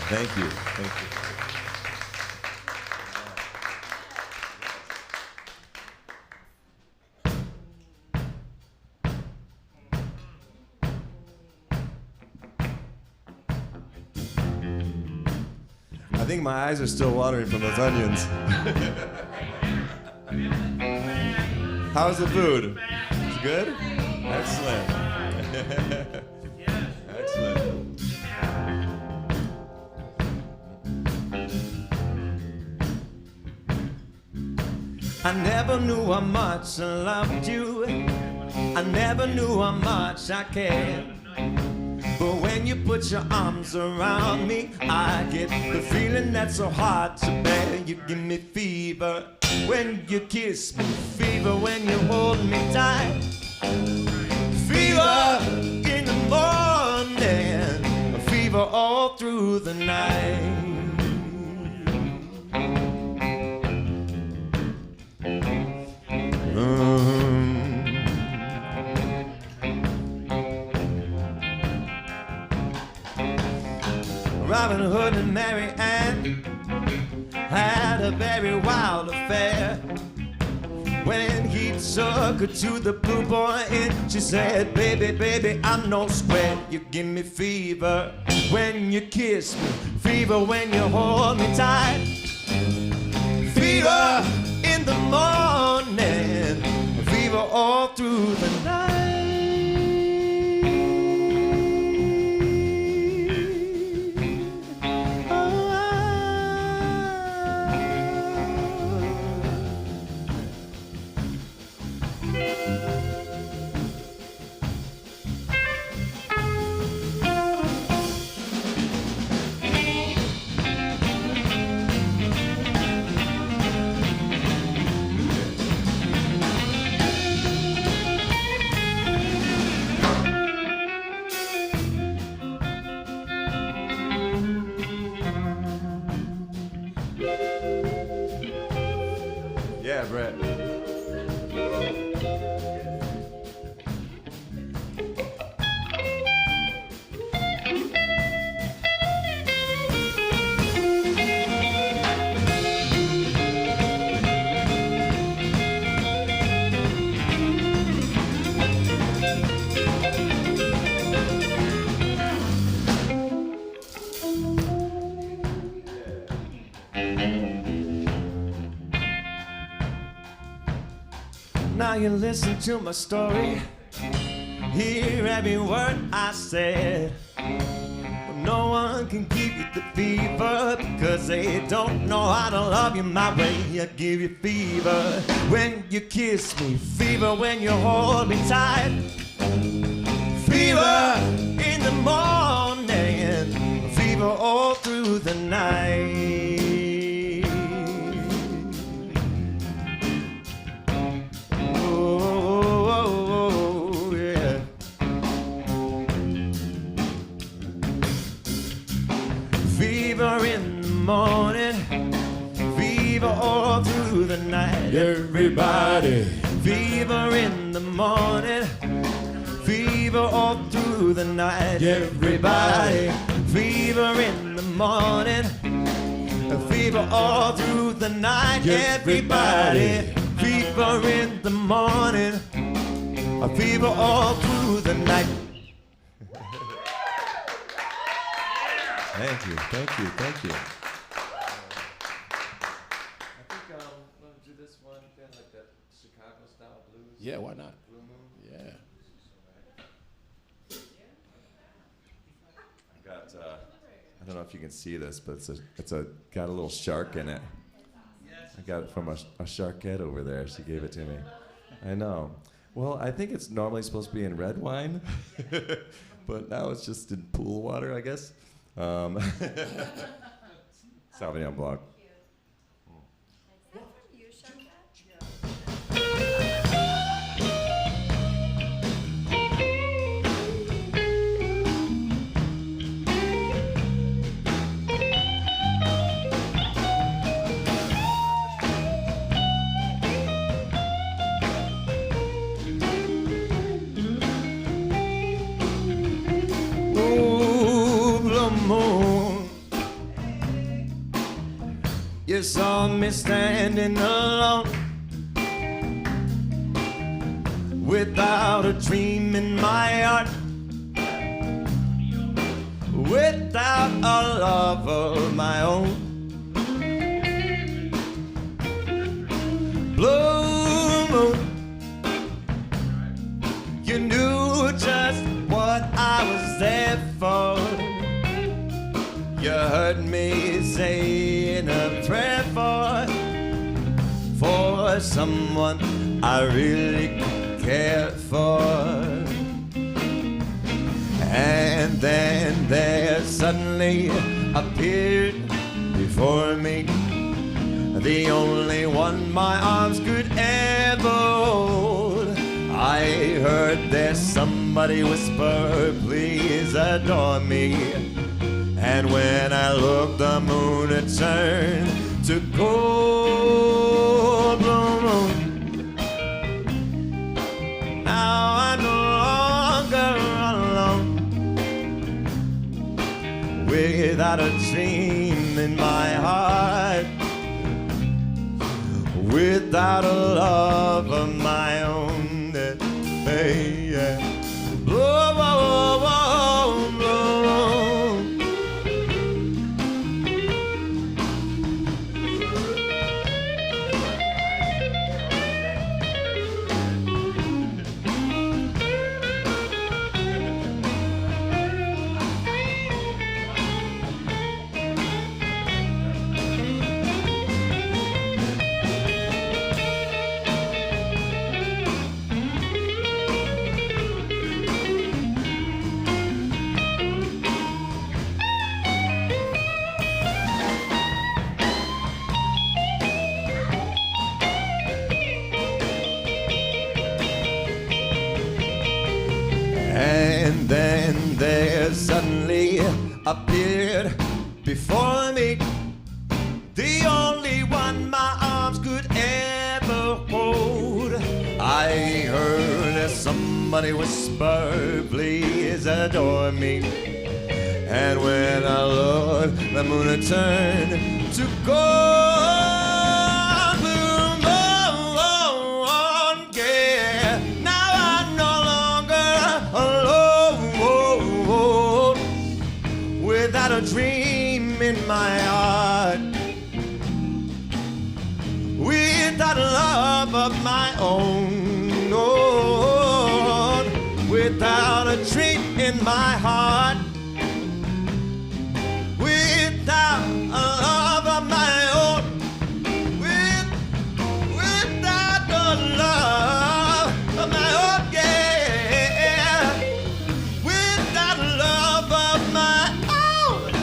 Thank you. Thank you. I think my eyes are still watering from those onions. How's the food? It's good? Excellent. Excellent. I never knew how much I loved you. I never knew how much I cared. But when you put your arms around me, I get the feeling that's so hard to bear. You give me fever when you kiss me, fever when you hold me tight, fever in the morning, fever all through the night. Robin Hood and Mary Ann had a very wild affair. When he took her to the Blue Boy Inn, she said, baby, baby, I'm no square. You give me fever when you kiss me, fever when you hold me tight, fever in the morning, fever all through the night. Yeah, Brett. Now you listen to my story, hear every word I said. No one can give you the fever because they don't know how to love you my way. I give you fever when you kiss me, fever when you hold me tight, fever in the morning, fever all through the night. Oh, yeah. Fever in the morning, fever all through the night. Everybody. Fever in the morning, fever all through the night. Everybody, fever in the morning, a fever all through the night. Everybody, fever in the morning, a fever all through the night. Thank you, thank you, thank you. I think I'm gonna do this one again, like that Chicago style blues. Yeah, why not? Blue Moon. Yeah. I got, I don't know if you can see this, but it's got a little shark in it. I got it from a sharkette over there. She gave it to me. I know. Well, I think it's normally supposed to be in red wine, but now it's just in pool water, I guess. Salmon blog. You saw me standing alone, without a dream in my heart, without a love of my own. Blue moon, you knew just what I was there for. You heard me saying a prayer for someone I really care for. And then there suddenly appeared before me the only one my arms could ever hold. I heard there's somebody whisper, please adore me. And when I looked, the moon had turned to gold. Blue moon. Now I'm no longer alone, without a dream in my heart, without a love of my own. Hey, yeah. Blue, blue, blue, blue. And then there suddenly appeared before me the only one my arms could ever hold. I heard somebody whisper, please adore me. And when I looked, the moon had turned to gold. Blue moon, yeah. Now I'm no longer alone, without a dream in my heart, without a love of my own, oh, without a dream in my heart, without a love of my own, without the love of my own, yeah, without love of my own,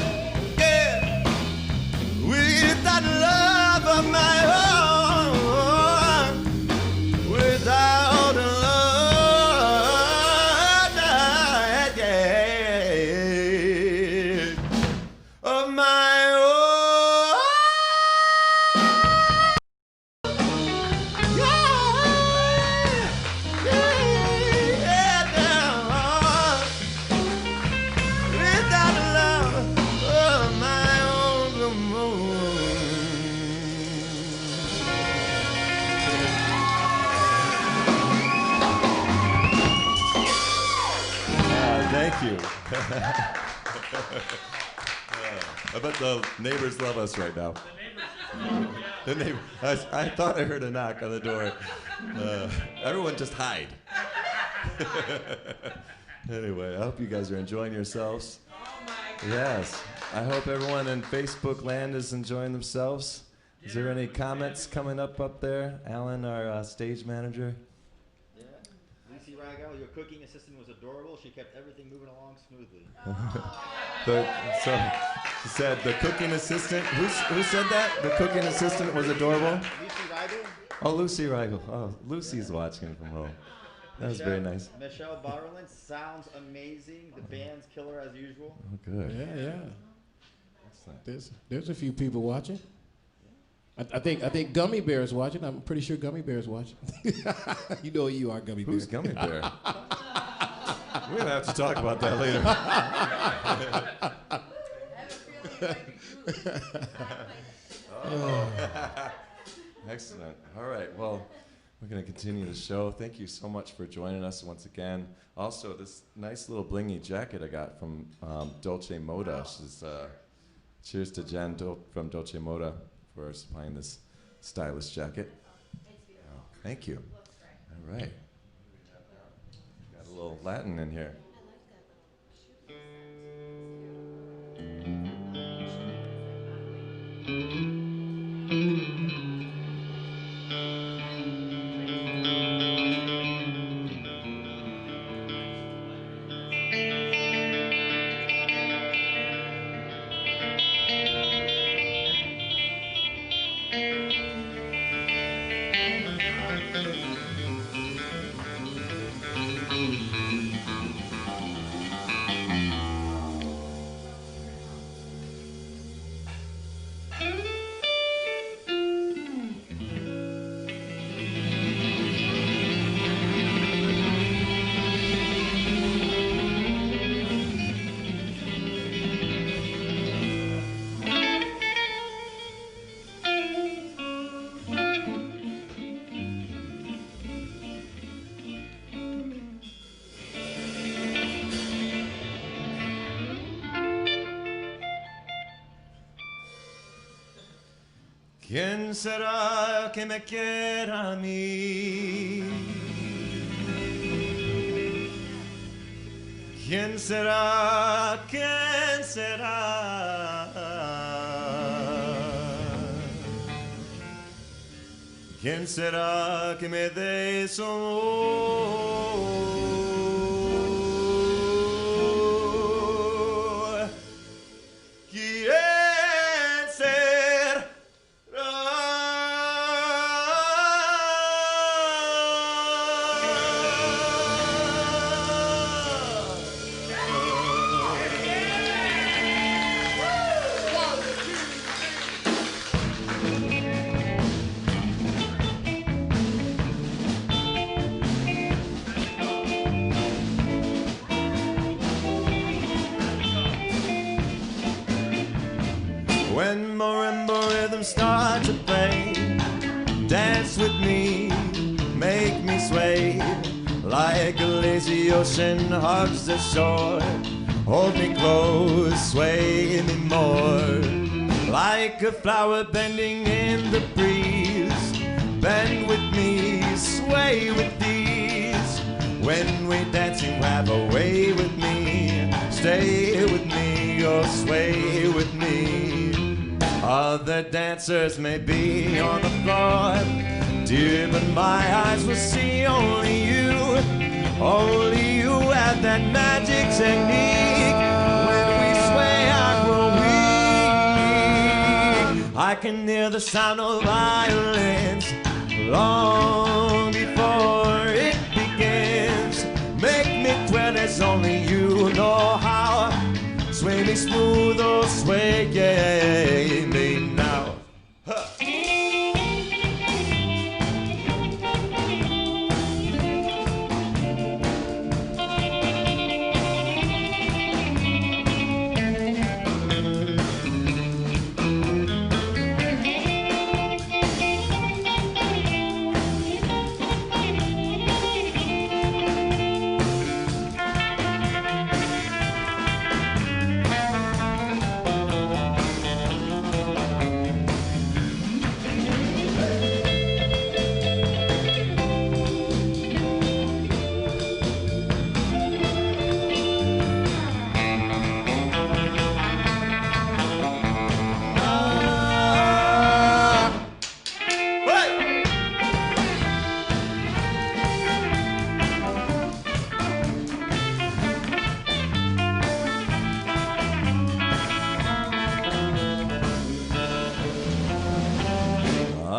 I bet the neighbors love us right now. The neighbor, I thought I heard a knock on the door. Everyone just hide. Anyway, I hope you guys are enjoying yourselves. Yes. I hope everyone in Facebook land is enjoying themselves. Is there any comments coming up there? Alan, our stage manager. Yeah. Lucy Rago, your cooking assistant was adorable. She kept everything moving along smoothly. So she said the cooking assistant. Who said that? The cooking assistant was adorable. Lucy Rago. Oh, Lucy Rigel. Oh, Lucy's watching from home. That was very nice. Michelle Barlin sounds amazing. The band's killer as usual. Oh, good. Yeah. Excellent. There's a few people watching. I think Gummy Bear is watching. I'm pretty sure Gummy Bear is watching. You know who you are, Gummy Bear. Who's Gummy Bear? We're gonna have to talk about that later. Oh. Excellent. All right. Well, we're going to continue the show. Thank you so much for joining us once again. Also, this nice little blingy jacket I got from Dolce Moda. Cheers to Jen from Dolce Moda for supplying this stylish jacket. Thank you. All right. Got a little Latin in here. ¿Quién será que me quiera a mí? ¿Quién será? ¿Quién será? ¿Quién será que me dé su amor? ¿Quién será? When marimba rhythms start to play, dance with me, make me sway, like a lazy ocean hugs the shore. Hold me close, sway me more, like a flower bending in the breeze. Bend with me, sway with ease. When we dance, you have a way with me. Stay with me, or sway with me. Other dancers may be on the floor, dear, but my eyes will see only you. Only you have that magic technique. When we sway, I grow weak. I can hear the sound of violins long before it begins. Make me twirl as only you know how. Sway me smooth or sway me now. Huh.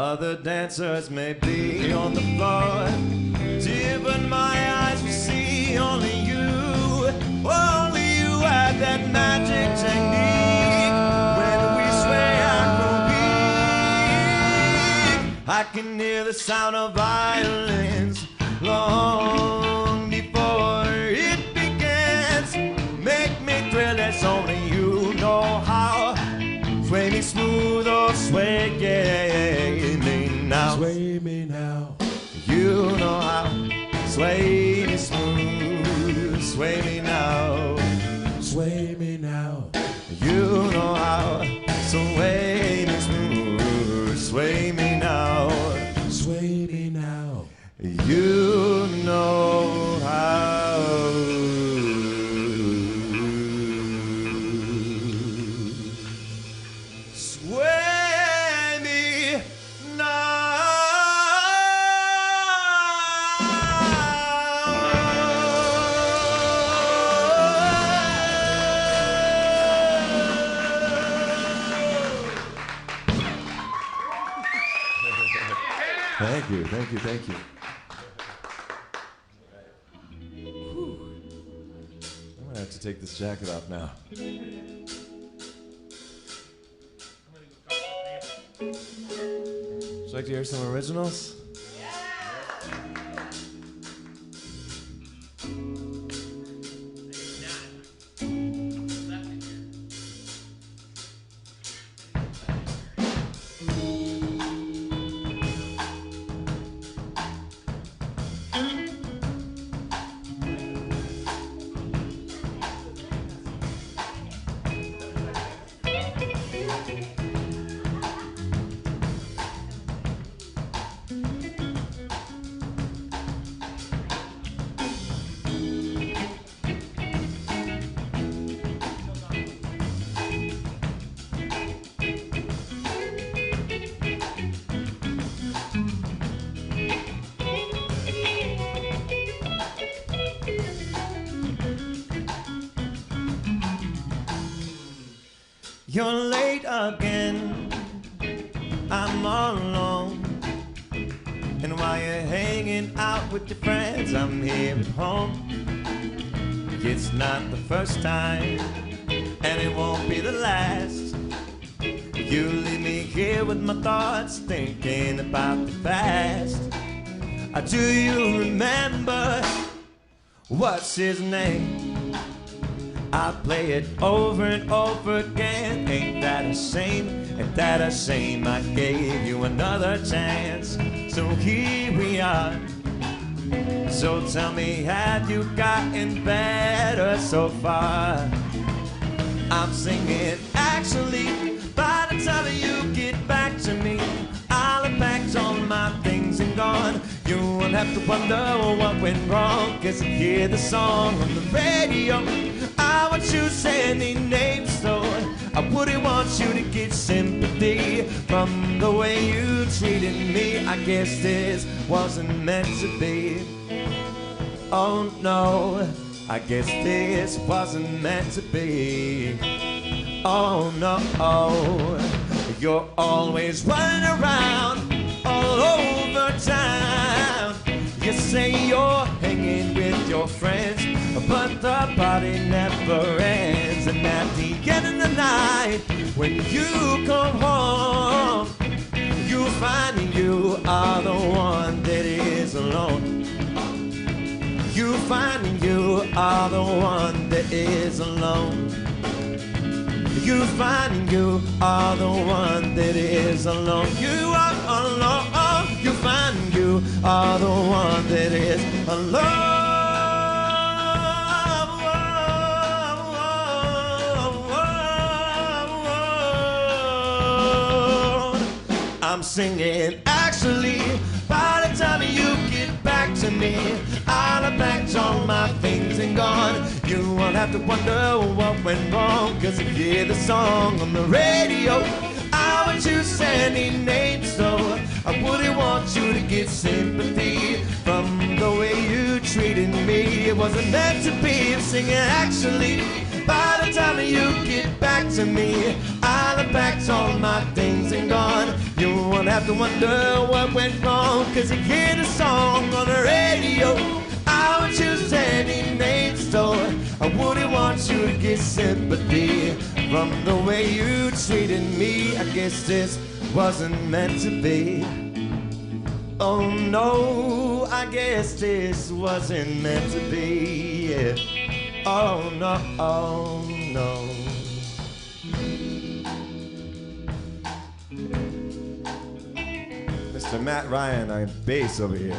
Other dancers may be on the floor, dear, but my eyes will see only you. Only you have that magic technique. When we sway Afrobeat, I can hear the sound of violins long before it begins. Make me thrill as only you know how. Sway me smooth or sway me now. Sway me now. You know how. Sway me smooth, sway me now. Sway me now. You know how. Sway me smooth, sway me now. Sway me now. You know how. Sway me Thank you, thank you, thank you. I'm gonna have to take this jacket off now. Would you like to hear some originals? You're late again, I'm all alone. And while you're hanging out with your friends, I'm here at home. It's not the first time, and it won't be the last. You leave me here with my thoughts, thinking about the past. Do you remember, what's his name? I play it over and over again. Ain't that a shame? Ain't that a shame? I gave you another chance, so here we are. So tell me, have you gotten better so far? I'm singing, actually, by the time you get back to me, I'll have packed all my things and gone. You won't have to wonder what went wrong, 'cause you hear the song on the radio. I want you sending names, so I wouldn't want you to get sympathy from the way you treated me. I guess this wasn't meant to be. Oh no, I guess this wasn't meant to be. Oh no, you're always running around all over town. You say you're hanging with your friends, but the party never ends. And at the end of the night, when you come home, you find you are the one that is alone. You find you are the one that is alone. You find you are the one that is alone. You are alone. You find you are the one that is alone. I'm singing, actually, by the time you get back to me, I'll have packed all my things and gone. You won't have to wonder what went wrong, 'cause you hear the song on the radio. I want you sending names, so I wouldn't want you to get sympathy from the way you treated me. It wasn't meant to be. I'm singing, actually, by the time you get back to me, I'll have packed all my things and gone. You won't have to wonder what went wrong, 'cause you hear the song on the radio. I would choose any name store. I wouldn't want you to get sympathy from the way you treated me. I guess this wasn't meant to be. Oh no, I guess this wasn't meant to be. Yeah. Oh no, oh no. Mr. Matt Ryan on bass over here.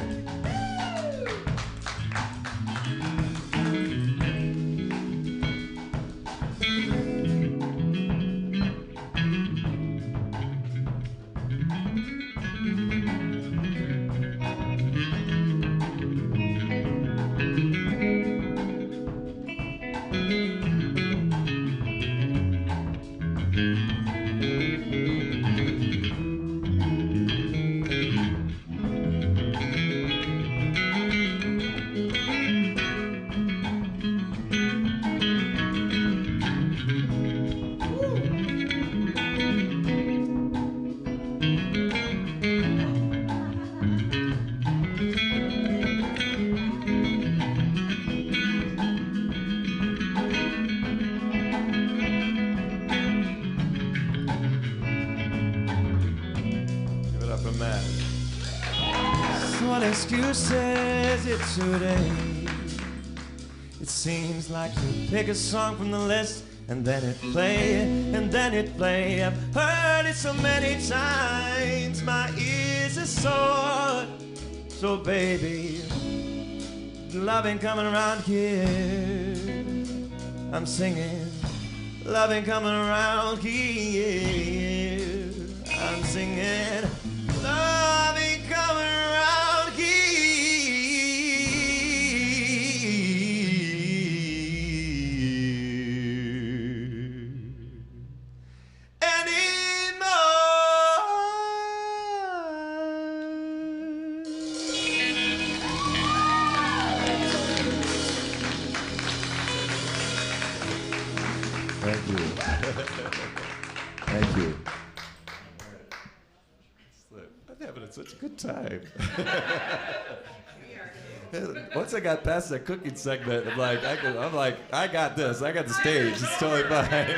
What excuse is it today? It seems like you pick a song from the list and then it play, and then it play. I've heard it so many times, my ears are sore. So baby, love ain't coming around here. I'm singing, love ain't coming around here. I'm singing, love ain't coming around Thank you. Thank you. I'm having such a good time. Once I got past that cooking segment, I'm like, I got this. I got the stage. It's totally fine.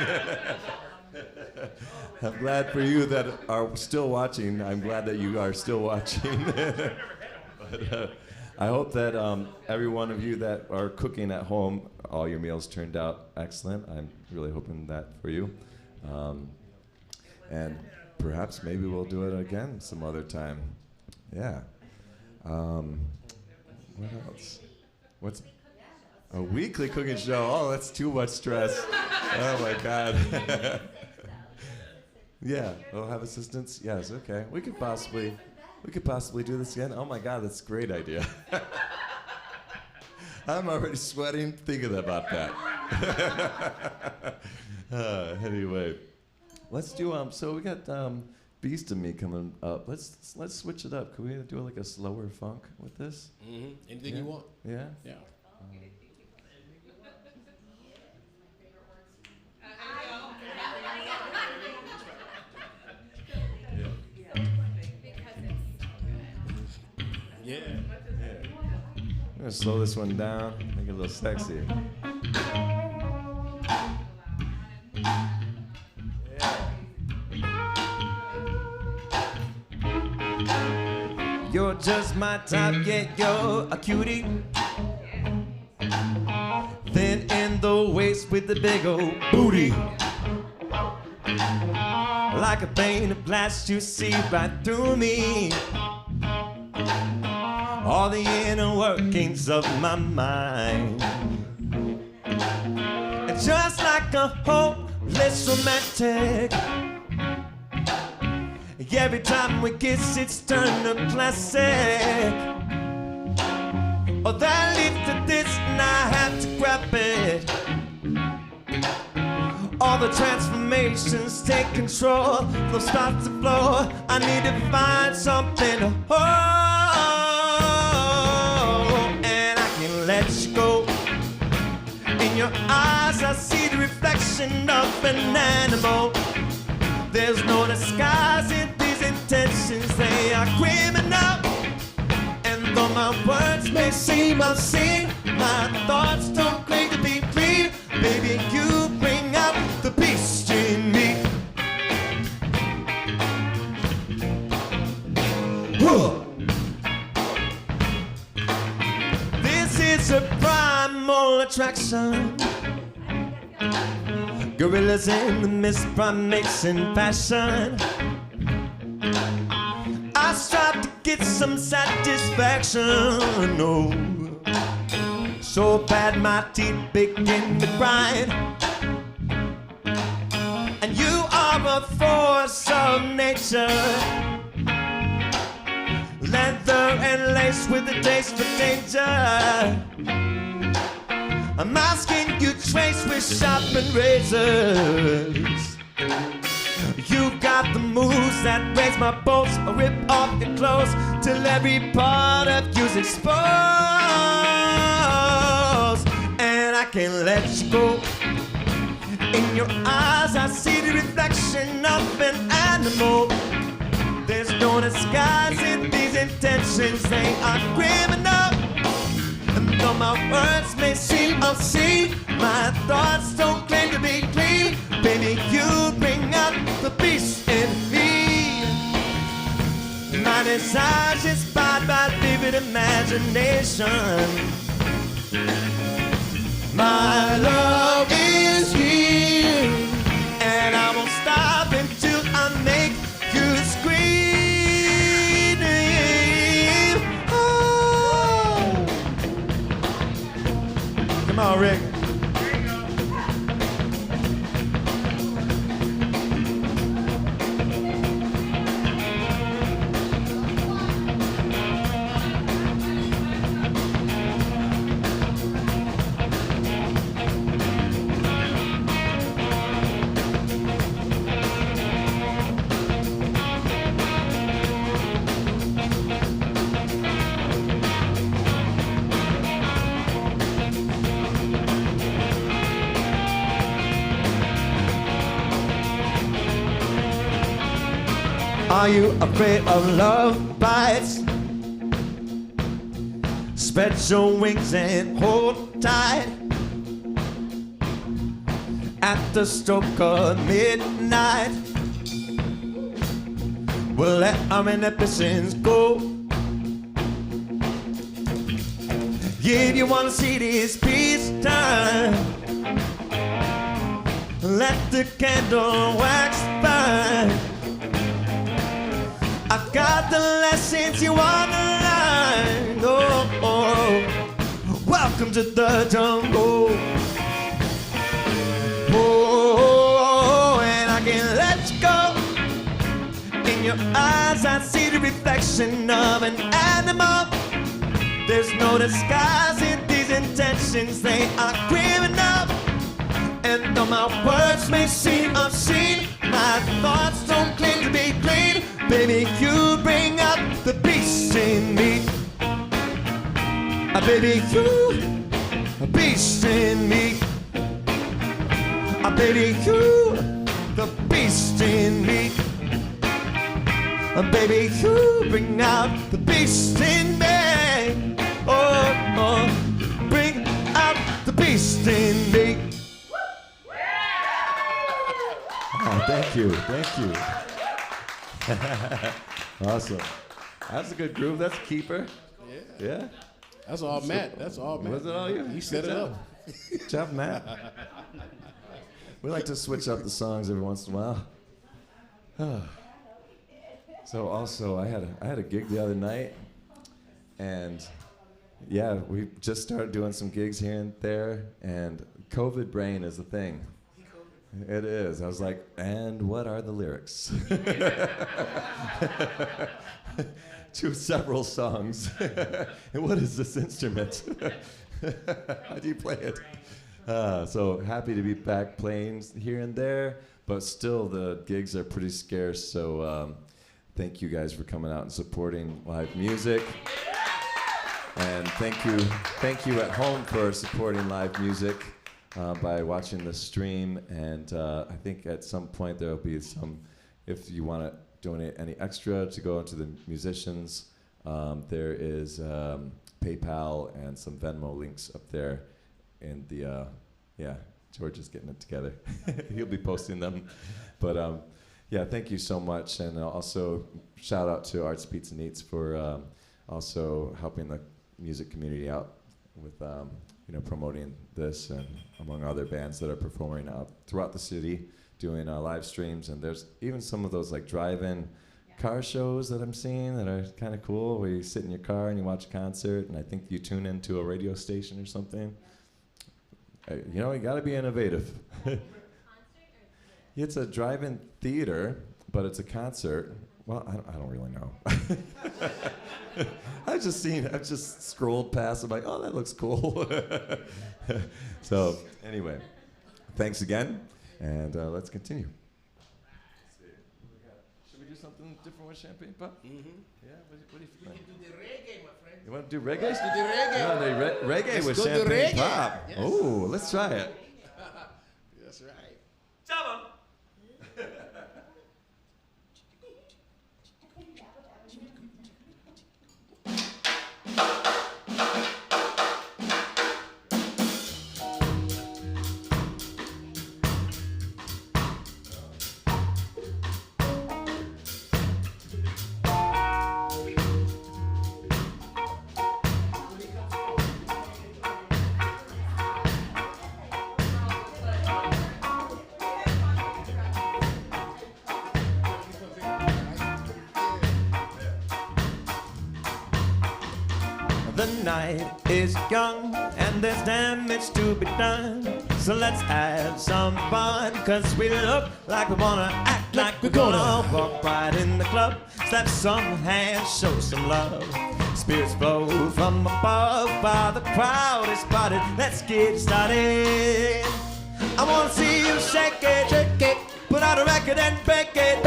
I'm glad for you that are still watching. I'm glad that you are still watching. But, I hope that every one of you that are cooking at home, all your meals turned out excellent. I'm really hoping that for you. And perhaps maybe we'll do it again some other time. Yeah. What else? What's a weekly cooking show? Oh, that's too much stress. Oh my God. Yeah, we'll have assistants. Yes, okay. We could possibly do this again. Oh my God, that's a great idea. I'm already sweating thinking about that. Anyway, let's do so we got Beast of Me coming up. Let's switch it up. Can we do like a slower funk with this? Mm-hmm. Anything you want. Yeah. Yeah. Yeah. I'm gonna slow this one down, make it a little sexy. You're just my type, yeah, you're a cutie. Thin in the waist with the big old booty. Like a pane of glass, you see right through me. All the inner workings of my mind. And just like a hopeless romantic, every time we kiss it's turned to classic. Oh, that leads to this and I have to grab it. All the transformations take control from start to floor. I need to find something to hold. Let you go. In your eyes I see the reflection of an animal. There's no disguising these intentions. intentions, they are criminal. And though my words may seem obscene, my thoughts don't claim to be clean. Baby, you bring out the beast in me. This is a primal attraction. Gorillas in the mist, primates in fashion. I strive to get some satisfaction. No, so bad my teeth begin to grind. And you are a force of nature, leather and lace with a taste for danger. My skin you trace with sharpened razors. You got the moves that raise my bolts, or rip off your clothes till every part of you's exposed. And I can't let you go. In your eyes I see the reflection of an animal. There's no disguising these intentions, they are criminal. And though my words may seem obscene, my thoughts don't claim to be clean. Baby, you bring out the beast in me. My desire's inspired by vivid imagination. My love is here, and I won't stop until I make you scream. Oh. Come on, Rick. Are you afraid of love bites? Spread your wings and hold tight. At the stroke of midnight, we'll let our inhibitions go. If you wanna see this peace time, let the candle wax burn. I've got the lessons you wanna learn. Oh, oh. Welcome to the jungle. Oh, and I can't let you go. In your eyes I see the reflection of an animal. There's no disguising these intentions, they are criminal. And though my words may seem obscene, my thoughts don't claim to be clean. Baby, you bring out the beast in me. Baby, you, a beast in me. Baby, you, the beast in me. Baby, you bring out the beast in me. Oh, oh, bring out the beast in me. Oh, thank you, thank you. Awesome. That's a good groove. That's a keeper. Yeah. Yeah. That's all Matt. That's all Matt. Was it all you? He set it up. Good job, Matt. We like to switch up the songs every once in a while. So also, I had a gig the other night, and yeah, we just started doing some gigs here and there, and COVID brain is a thing. It is. I was like, and what are the lyrics? To several songs. And what is this instrument? How do you play it? So happy to be back playing here and there, but still the gigs are pretty scarce, so thank you guys for coming out and supporting live music. And thank you at home for supporting live music by watching the stream. And I think at some point there'll be some, if you want to donate any extra to go into the musicians, there is PayPal and some Venmo links up there in the, George is getting it together. He'll be posting them. But yeah, thank you so much. And also shout out to Arts Pizza and Eats for also helping the music community out with promoting this, and among other bands that are performing out throughout the city, doing live streams. And there's even some of those like drive-in car shows that I'm seeing that are kind of cool, where you sit in your car and you watch a concert, and I think you tune into a radio station or something. You gotta be innovative. It's a drive-in theater, but it's a concert. Well, I don't really know. I've just scrolled past. I'm like, oh, that looks cool. So anyway, thanks again, and let's continue. Should we do something different with Champagne Pop? Mm-hmm. Yeah. What do you think? You can do the reggae, my friend. You want to do reggae? Let's do the reggae. You want to do reggae with go do Champagne reggae. Pop? Yes. Oh, let's try it. That's right. Salmon. The night is young and there's damage to be done. So let's have some fun, cause we look like we wanna act like we're gonna walk right in the club, slap some hands, show some love. Spirits flow from above while the crowd is spotted. Let's get started. I wanna see you shake it, put out a record and break it.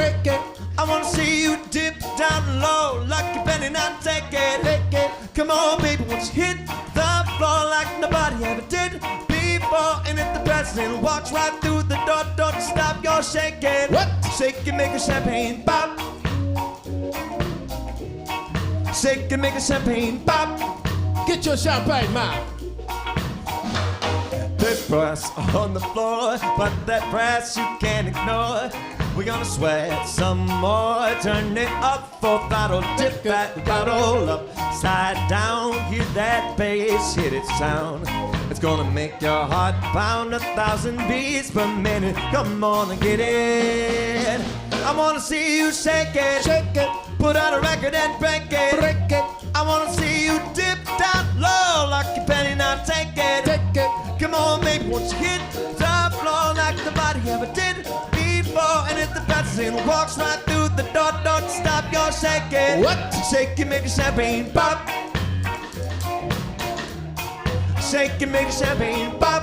I wanna see you dip down low like you're bending and take it. Come on, baby, once you hit the floor like nobody ever did before. And if the president walks right through the door, don't stop your shaking. What? Shake and make a champagne pop. Shake and make a champagne pop. Get your champagne, man. There's brass on the floor, but that brass you can't ignore. We're gonna sweat some more. Turn it up for throttle, dip that bottle up, slide down, hear that bass, hit its sound. It's gonna make your heart pound 1,000 beats per minute. Come on and get it. I wanna see you shake it, put out a record and break it. I wanna see you dip down low like you penny, now take it. Come on, baby, once you hit the floor like nobody ever did before. And if the president walks right through the door, don't stop your shaking. What? Shake and make a champagne pop. Shake and make a champagne pop.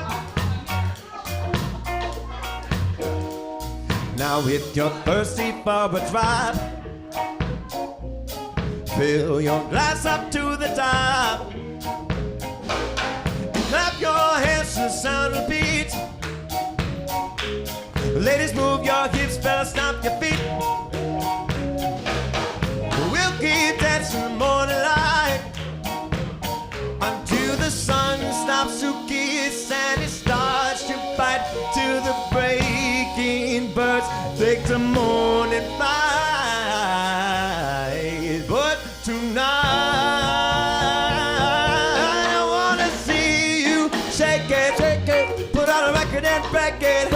Now if you're thirsty for a drop, fill your glass up to the top. Clap your hands to the sound of the beat. Ladies, move your hips, fellas, stomp your feet. We'll keep dancing the morning light until the sun stops to kiss and it starts to bite. Till the breaking birds take the morning flight. But tonight put out a record and break it.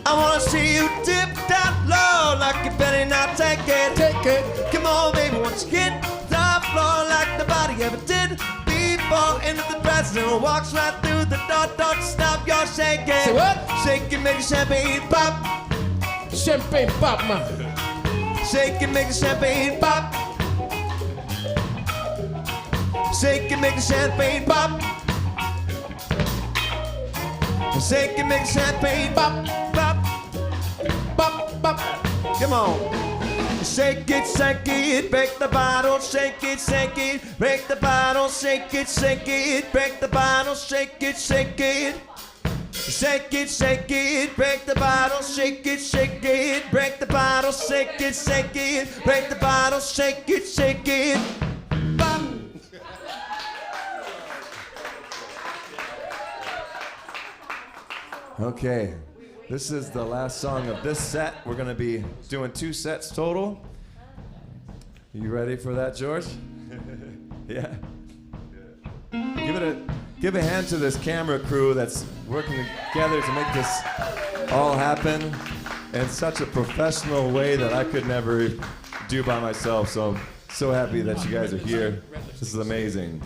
I wanna see you dip down low like you better not take it. Come on, baby, once you hit the floor like nobody ever did before. And if the president walks right through the door, don't stop your shaking. Say what? Shake and make a champagne pop. Champagne pop, man. Shake and make a champagne pop. Shake and make a champagne pop. Shake and make champagne pop, pop, pop, pop. Come on. Shake it, break the bottle. Shake it, break the bottle. Shake it, break the bottle. Shake it. Shake it, break the bottle, shake it, break the bottle, shake it, break the bottle, shake it. Bam! Okay, this is the last song of this set. We're gonna be doing 2 sets total. You ready for that, George? Yeah. Give a hand to this camera crew that's working together to make this all happen in such a professional way that I could never do by myself. So I'm so happy that you guys are here. This is amazing.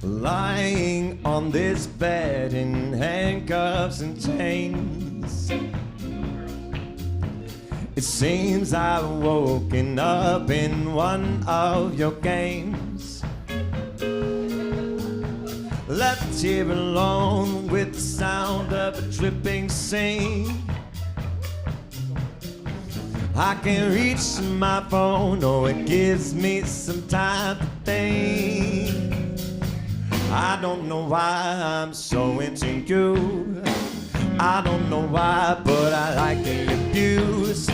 Lying on this bed in handcuffs and chains, it seems I've woken up in one of your games. Left here alone with the sound of a dripping scene. I can reach my phone, oh, it gives me some time to think. I don't know why I'm so into you. I don't know why, but I like the abuse.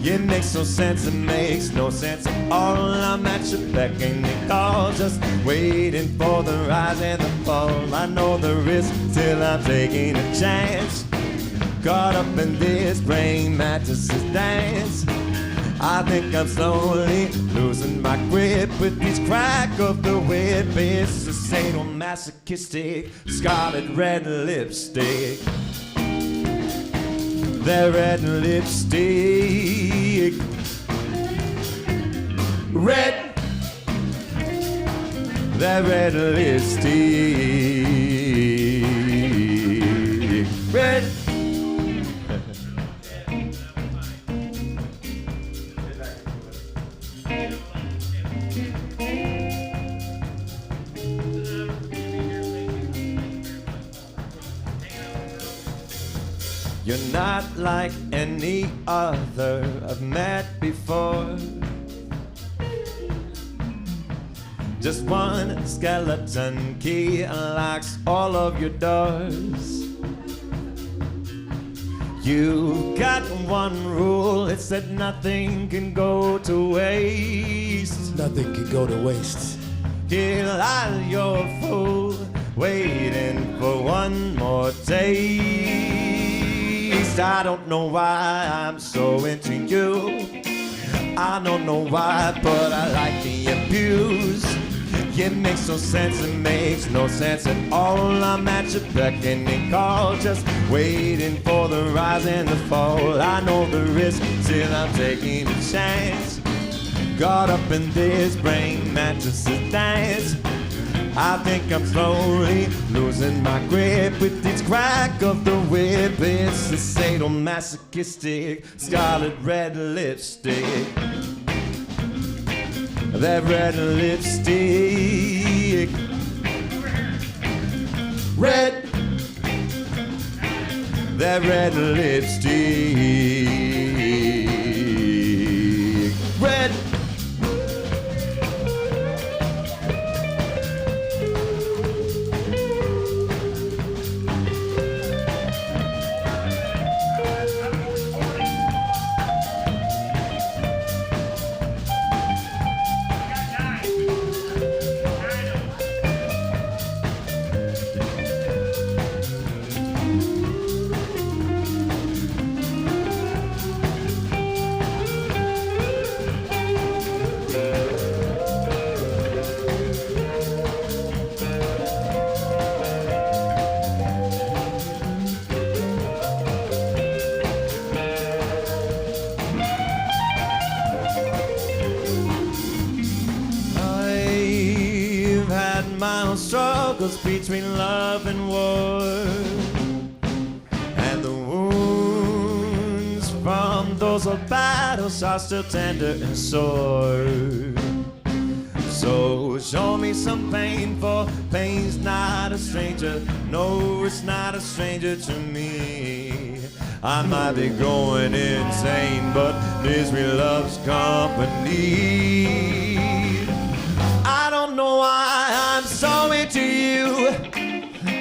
It makes no sense, it makes no sense at all. I'm at your beck and call, just waiting for the rise and the fall. I know the risk till I'm taking a chance. Caught up in this brain mattresses dance. I think I'm slowly losing my grip with this crack of the whip. It's a sadomasochistic scarlet red lipstick. That red lipstick. Red. That red lipstick. Red. You're not like any other I've met before. Just one skeleton key unlocks all of your doors. You've got one rule, it's that nothing can go to waste. Nothing can go to waste. Here lies your fool, waiting for one more taste. I don't know why I'm so into you. I don't know why, but I like the abuse. It makes no sense, it makes no sense at all. I'm at your beck and call, just waiting for the rise and the fall. I know the risk till I'm taking a chance. Caught up in this brain mattresses dance. I think I'm slowly losing my grip with this crack of the whip. It's the sadomasochistic scarlet red lipstick. That red lipstick. Red. That red lipstick. Red. struggles between love and war, and the wounds from those old battles are still tender and sore. So show me some pain, for pain's not a stranger. No, it's not a stranger to me. I might be going insane, but misery loves company. I don't know why I'm so into you.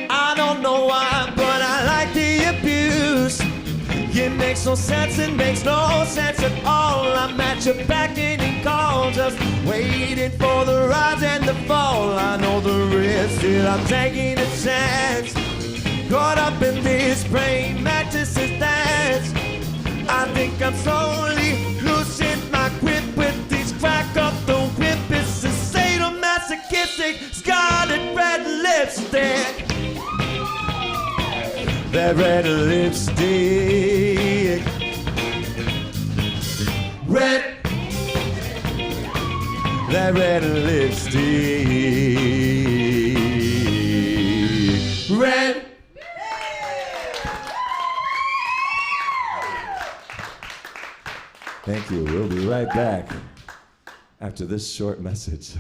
I don't know why, but I like the abuse. It makes no sense, it makes no sense at all. I'm at your back and you call, just waiting for the rise and the fall. I know the risk, still I'm taking a chance. Caught up in this praying mantis's dance. I think I'm slowly losing my grip with these crack up the whip. It's a sadomasochistic scarlet red lipstick. That red lipstick. Red. That red lipstick. Red. Thank you. We'll be right back after this short message.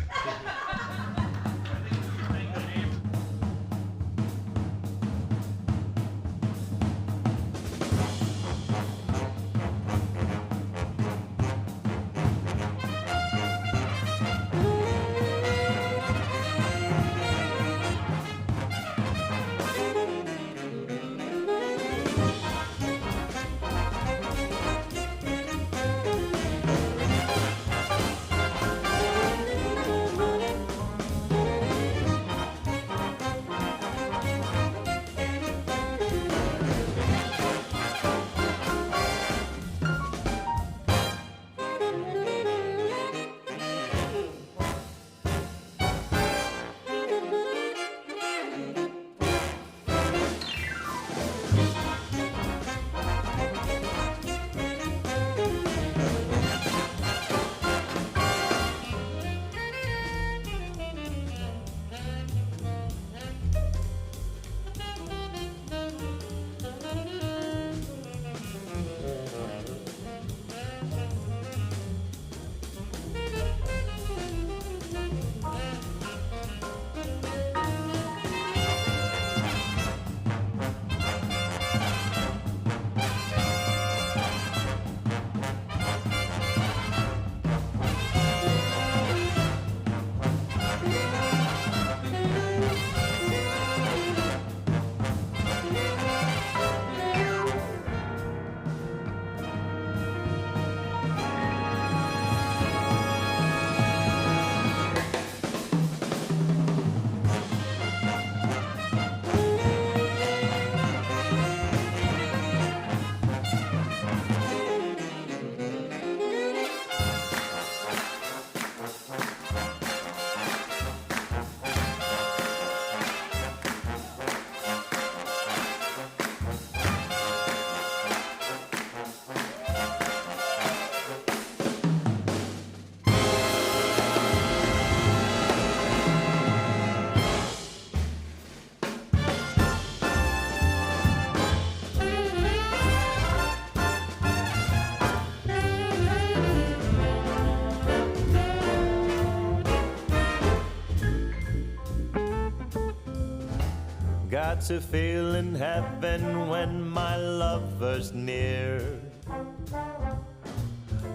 Got to feel in heaven when my lover's near.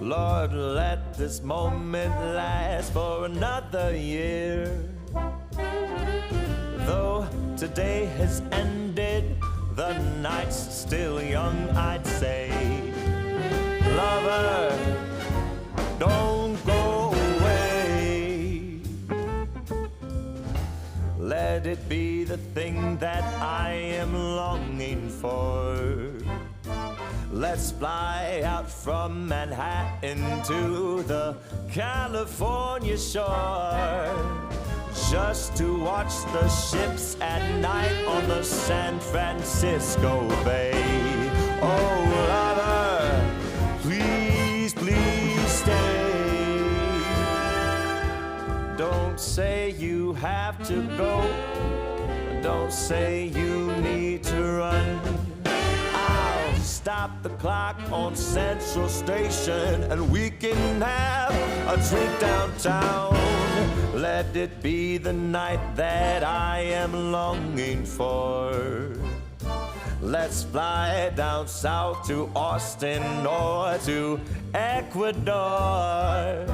Lord, let this moment last for another year. Though today has ended, the night's still young, I'd say. Lover, don't go away. Let it be the thing that I am longing for. Let's fly out from Manhattan to the California shore, just to watch the ships at night on the San Francisco Bay. Oh, lover, please, please stay. Don't say you have to go. Don't say you need to run. I'll stop the clock on Central Station and we can have a drink downtown. Let it be the night that I am longing for. Let's fly down south to Austin or to Ecuador,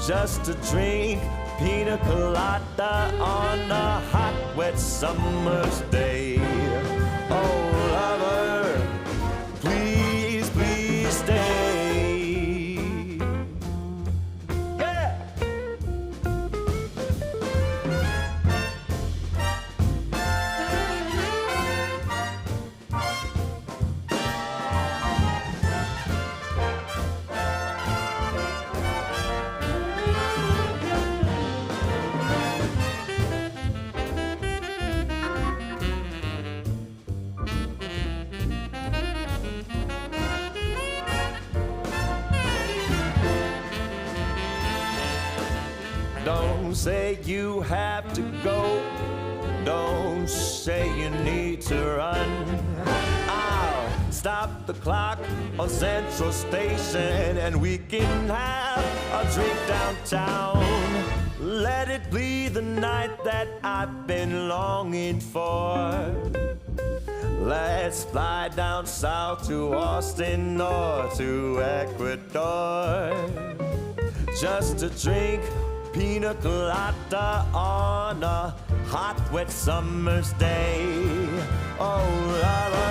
just to drink pina colada on a hot, wet summer's day. Oh, lover, please, please stay. Yeah! Don't say you have to go. Don't say you need to run. I'll stop the clock on Central Station and we can have a drink downtown. Let it be the night that I've been longing for. Let's fly down south to Austin or to Ecuador, just to drink pina colada on a hot, wet summer's day. Oh, lover.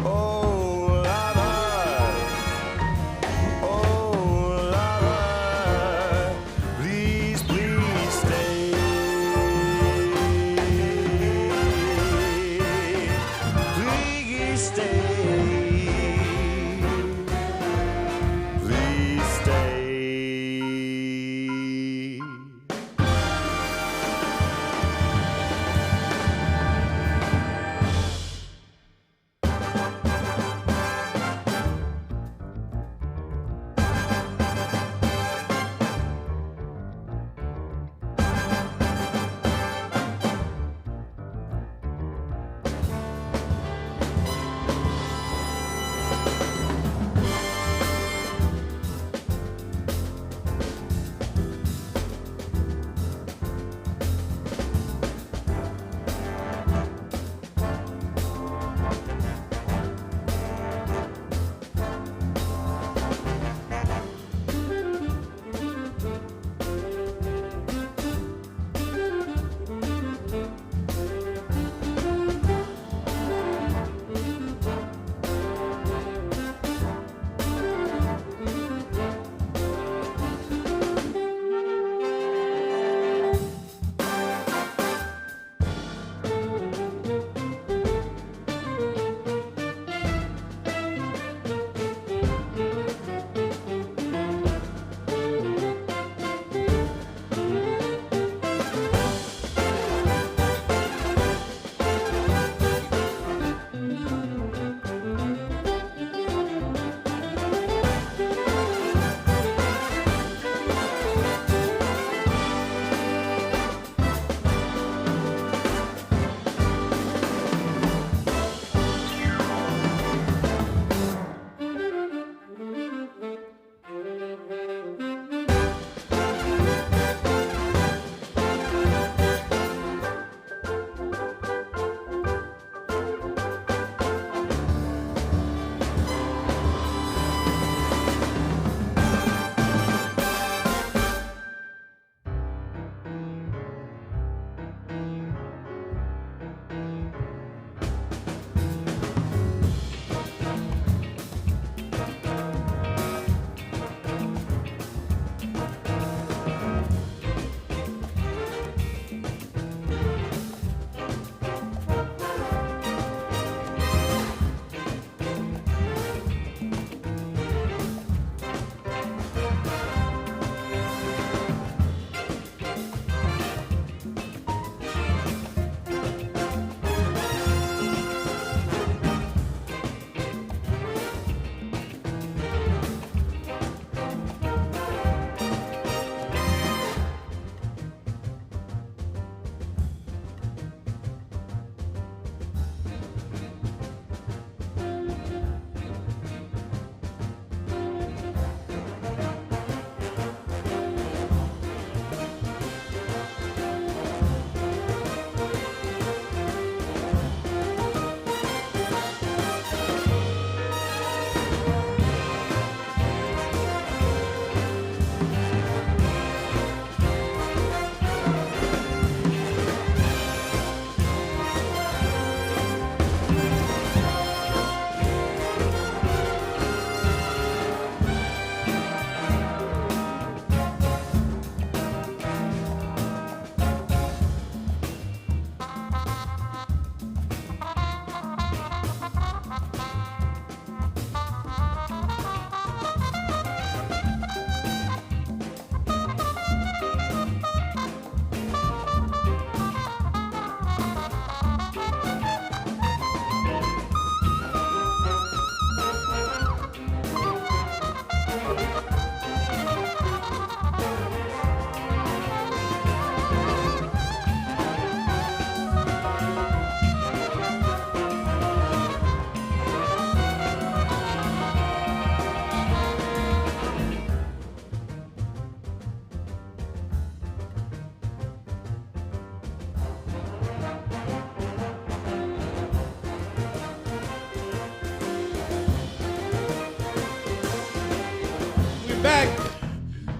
Oh, lover. Oh, lover. Please, please stay. Please stay. Please stay.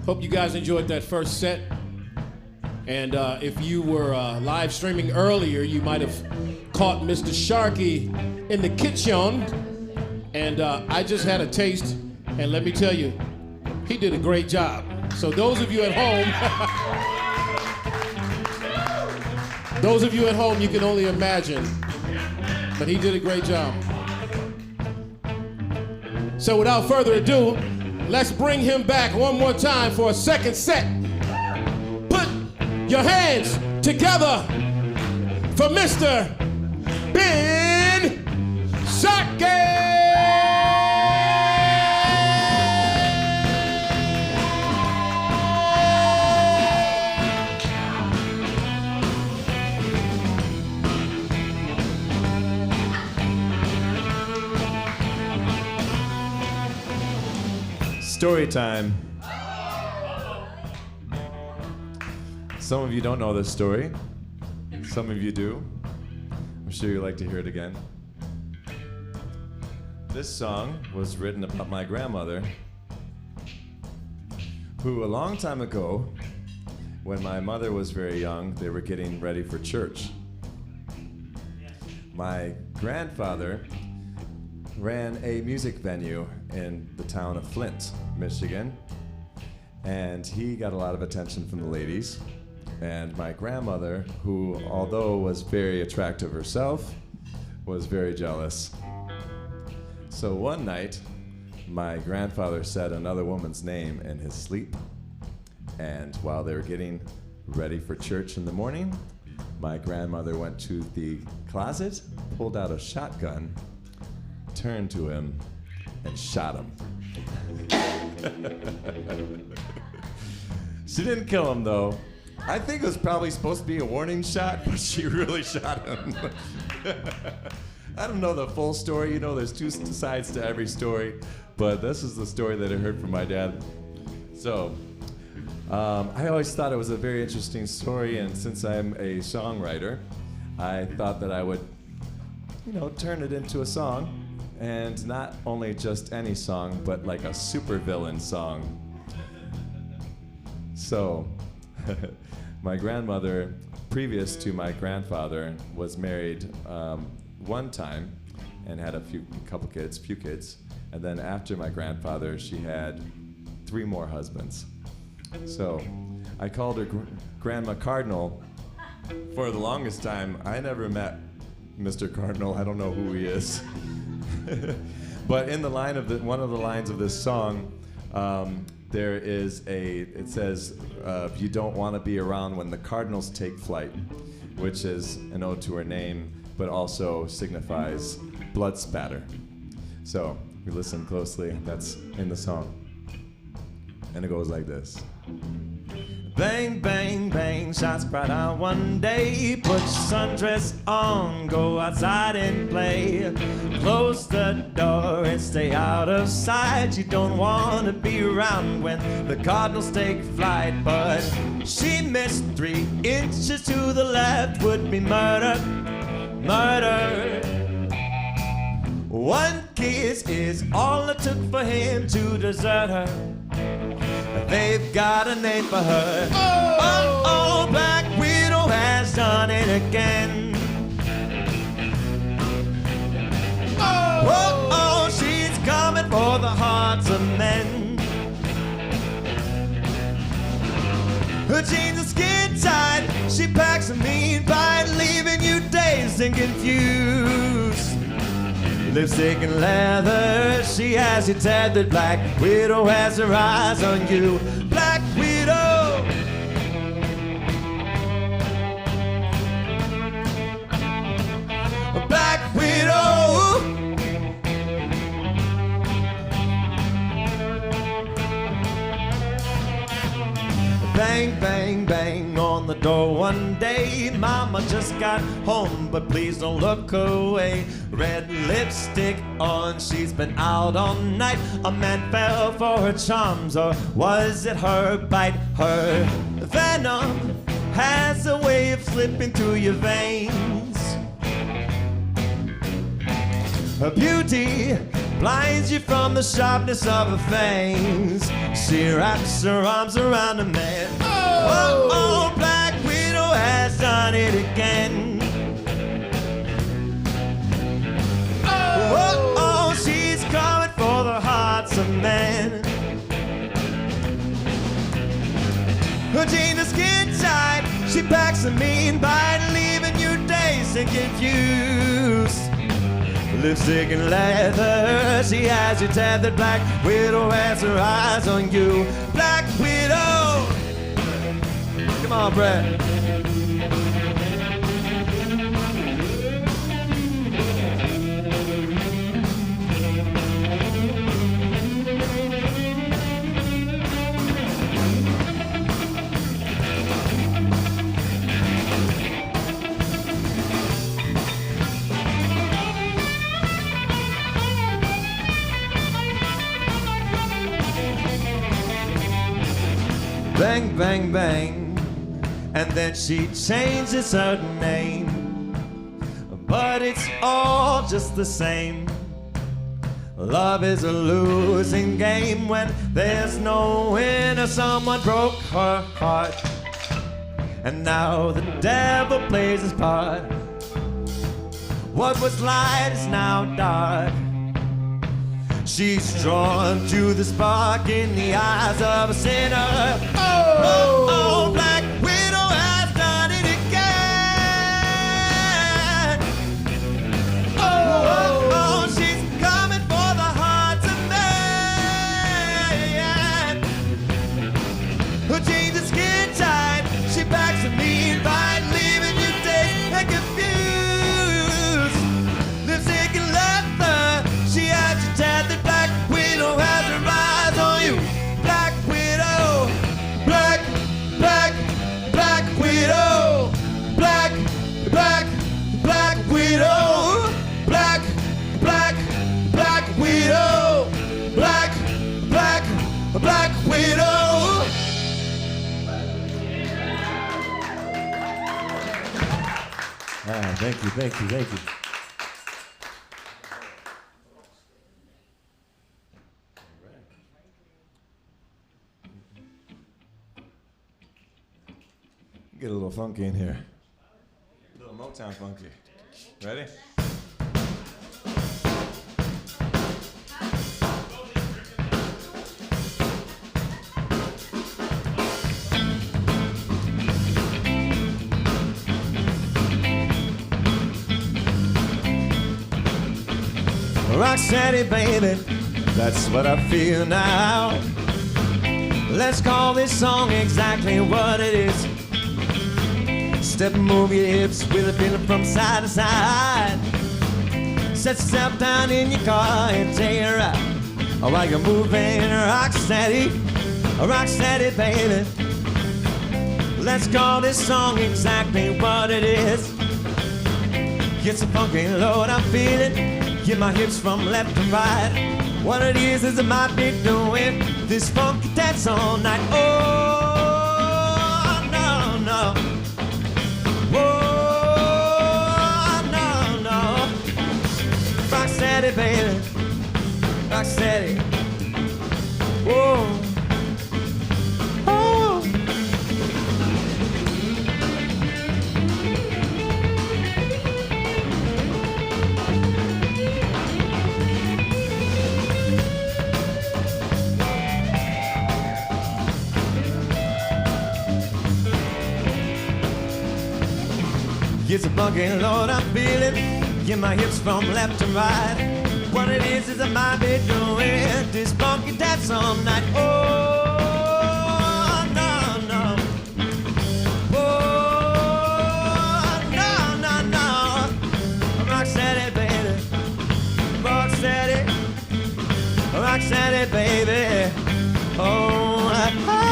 Hope you guys enjoyed that first set. And if you were live streaming earlier, you might have caught Mr. Sharkey in the kitchen. And I just had a taste, and let me tell you, he did a great job. So those of you at home, you can only imagine, but he did a great job. So without further ado, let's bring him back one more time for a second set. Put your hands together for Mr. Ben Sharkey! Story time. Some of you don't know this story. Some of you do. I'm sure you'd like to hear it again. This song was written about my grandmother, who a long time ago, when my mother was very young, they were getting ready for church. My grandfather ran a music venue in the town of Flint, Michigan, and he got a lot of attention from the ladies. And my grandmother, who although was very attractive herself, was very jealous. So one night, my grandfather said another woman's name in his sleep, and while they were getting ready for church in the morning, my grandmother went to the closet, pulled out a shotgun, turned to him, and shot him. She didn't kill him though. I think it was probably supposed to be a warning shot, but she really shot him. I don't know the full story. You know, there's two sides to every story, but this is the story that I heard from my dad. So, I always thought it was a very interesting story, and since I'm a songwriter, I thought that I would, turn it into a song, and not only just any song, but like a supervillain song. So, my grandmother, previous to my grandfather, was married one time and had a few kids, and then after my grandfather, she had 3 more husbands. So, I called her Grandma Cardinal. For the longest time, I never met Mr. Cardinal. I don't know who he is. But in the line of one of the lines of this song, it says, you don't want to be around when the cardinals take flight, which is an ode to her name, but also signifies blood spatter. So we listen closely, that's in the song. And it goes like this. Bang, bang, bang, shots spread out one day. Put your sundress on, go outside and play. Close the door and stay out of sight. You don't want to be around when the cardinals take flight. But she missed 3 inches to the left, would be murder, murder. 1 kiss is all it took for him to desert her. They've got a name for her. Oh, Black Widow has done it again. Oh, she's coming for the hearts of men. Her jeans are skin tight. She packs a mean bite, leaving you dazed and confused. Lipstick and leather, she has you tethered. Black Widow has her eyes on you. Black Widow. Black Widow. Bang, bang, bang on the door one day. Mama just got home, but please don't look away. Red lipstick on, she's been out all night. A man fell for her charms, or was it her bite? Her venom has a way of slipping through your veins. Her beauty blinds you from the sharpness of her fangs. She wraps her arms around a man. Oh, oh, Black Widow has done it again. Oh, oh, she's coming for the hearts of men. Her jeans are skin tight, she packs a mean bite, leaving you dazed and confused. Lipstick and leather, she has you tethered. Black Widow has her eyes on you. Black Widow! Come on, Brad. Bang, bang, bang, and then she changes her name. But it's all just the same. Love is a losing game when there's no winner. Someone broke her heart, and now the devil plays his part. What was light is now dark. She's drawn to the spark in the eyes of a sinner. Oh, oh, oh, Black Widow has done it again. Oh, oh, oh, she's coming for the hearts of men. Her jeans are skin tight, she packs a mean bite, leaving you dazed and confused. Lipstick and leather, she has you tethered. Black Widow has her eyes on you. Black Widow, Black, Black, Black Widow, Black, Black, Black Widow, Black, Black, Black Widow, Black, Black, Black Widow. Ah, thank you, thank you, thank you. Get a little funky in here. A little Motown funky. Ready? Rocksteady, baby, that's what I feel now. Let's call this song exactly what it is. Step and move your hips with a feeling from side to side. Set yourself down in your car and take a ride. While you're moving, Rocksteady, Rocksteady, baby. Let's call this song exactly what it is. Get some funky load, I'm feeling. Get my hips from left to right. What it is I might be doing this funky dance all night. Oh, no, no. Oh, no, no. Rocksteady, baby. Rocksteady. Whoa. Oh. It's a funky load I'm feeling. Get my hips from left to right. What it is I might be doing this funky dance all night. Oh, no, no. Oh, no, no, no. Rocksteady, baby. Rocksteady. Rocksteady, baby. Oh, oh.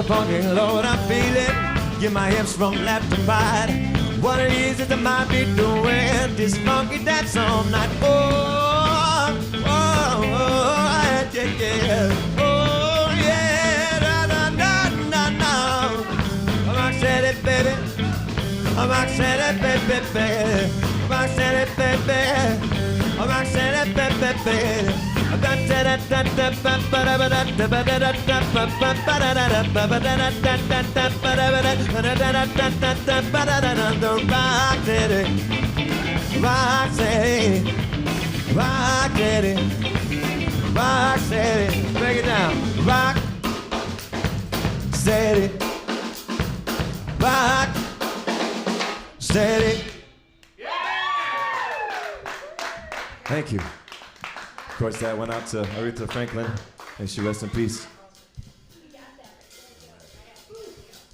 funky load I'm feeling. Get my hips from left to right. What it is that I might be doing this funky dance all night. Oh, oh, oh, yeah, yeah. Oh, yeah, na, na, na, na, na. Rocksteady, baby. Rocksteady, baby, baby. Rocksteady, baby. Rocksteady, baby, baby. Rock steady, break it down. Rock steady, rock steady. Thank you. Of course, that went out to Aretha Franklin. May she rest in peace.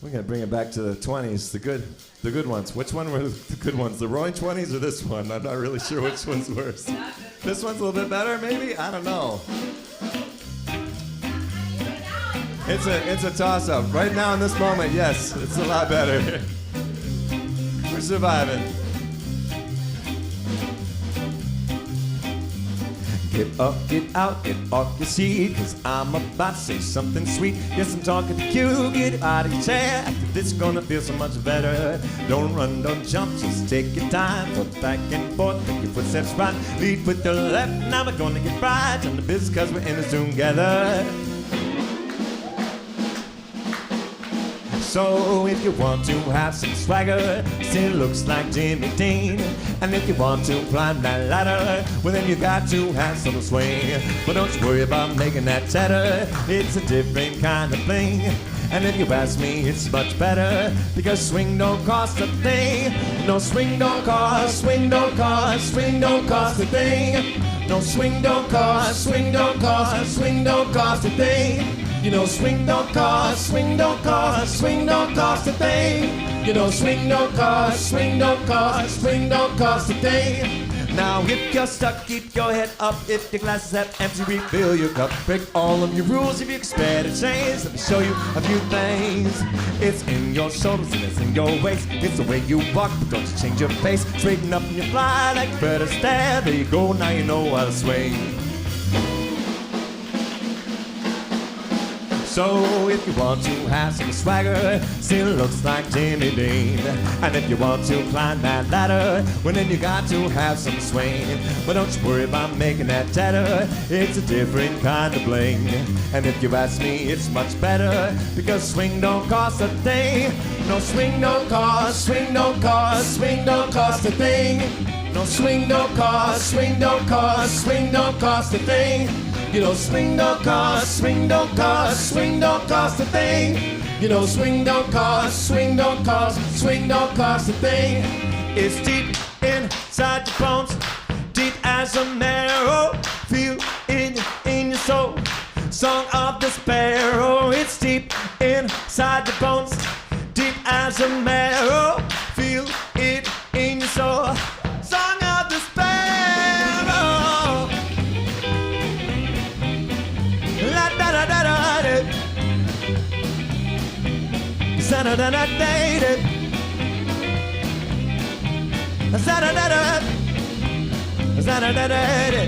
We're gonna bring it back to the 20s, the good ones. Which one were the good ones? The Roaring 20s or this one? I'm not really sure which one's worse. This one's a little bit better, maybe? I don't know. It's a toss-up. Right now in this moment, yes, it's a lot better. We're surviving. Get up, get out, get off your seat, 'cause I'm about to say something sweet. Yes, I'm talking to you, get out of your chair. After this, gonna feel so much better. Don't run, don't jump, just take your time. Go back and forth, take your footsteps right. Lead with the left, now we're gonna get right. On the biz, 'cause we're in this together. So if you want to have some swagger, still looks like Jimmy Dean. And if you want to climb that ladder, well then you got to have some swing. But don't you worry about making that chatter, it's a different kind of fling. And if you ask me, it's much better, because swing don't cost a thing. No, swing don't cost, swing don't cost, swing don't cost a thing. No, swing don't cost, swing don't cost, swing don't cost a thing. You know, swing don't cost, swing don't cost, swing don't cost a thing. You know, swing don't cost, swing don't cost, swing don't cost a thing. Now if you're stuck, keep your head up. If your glass is half empty, refill your cup. Break all of your rules if you expect a change. Let me show you a few things. It's in your shoulders and it's in your waist. It's the way you walk, but don't you change your pace. Straighten up and you fly like Fred Astaire. There you go, now you know how to swing. So if you want to have some swagger, still looks like Jimmy Dean. And if you want to climb that ladder, well then you got to have some swing. But don't you worry about making that chatter, it's a different kind of bling. And if you ask me, it's much better, because swing don't cost a thing. No, swing don't cost, swing don't cost, swing don't cost a thing. No, swing don't cost, swing don't cost, swing don't cost a thing. You know, swing don't cost, swing don't cost, swing don't cost a thing. You know, swing don't cost, swing don't cost, swing don't cost a thing. It's deep inside your bones, deep as a marrow. Feel it in your soul, song of the sparrow. It's deep inside your bones, deep as a marrow. Feel it in your soul, song of the sparrow. La da da da da da. Sa da da da da da. Sa da da da. Sa da da da da.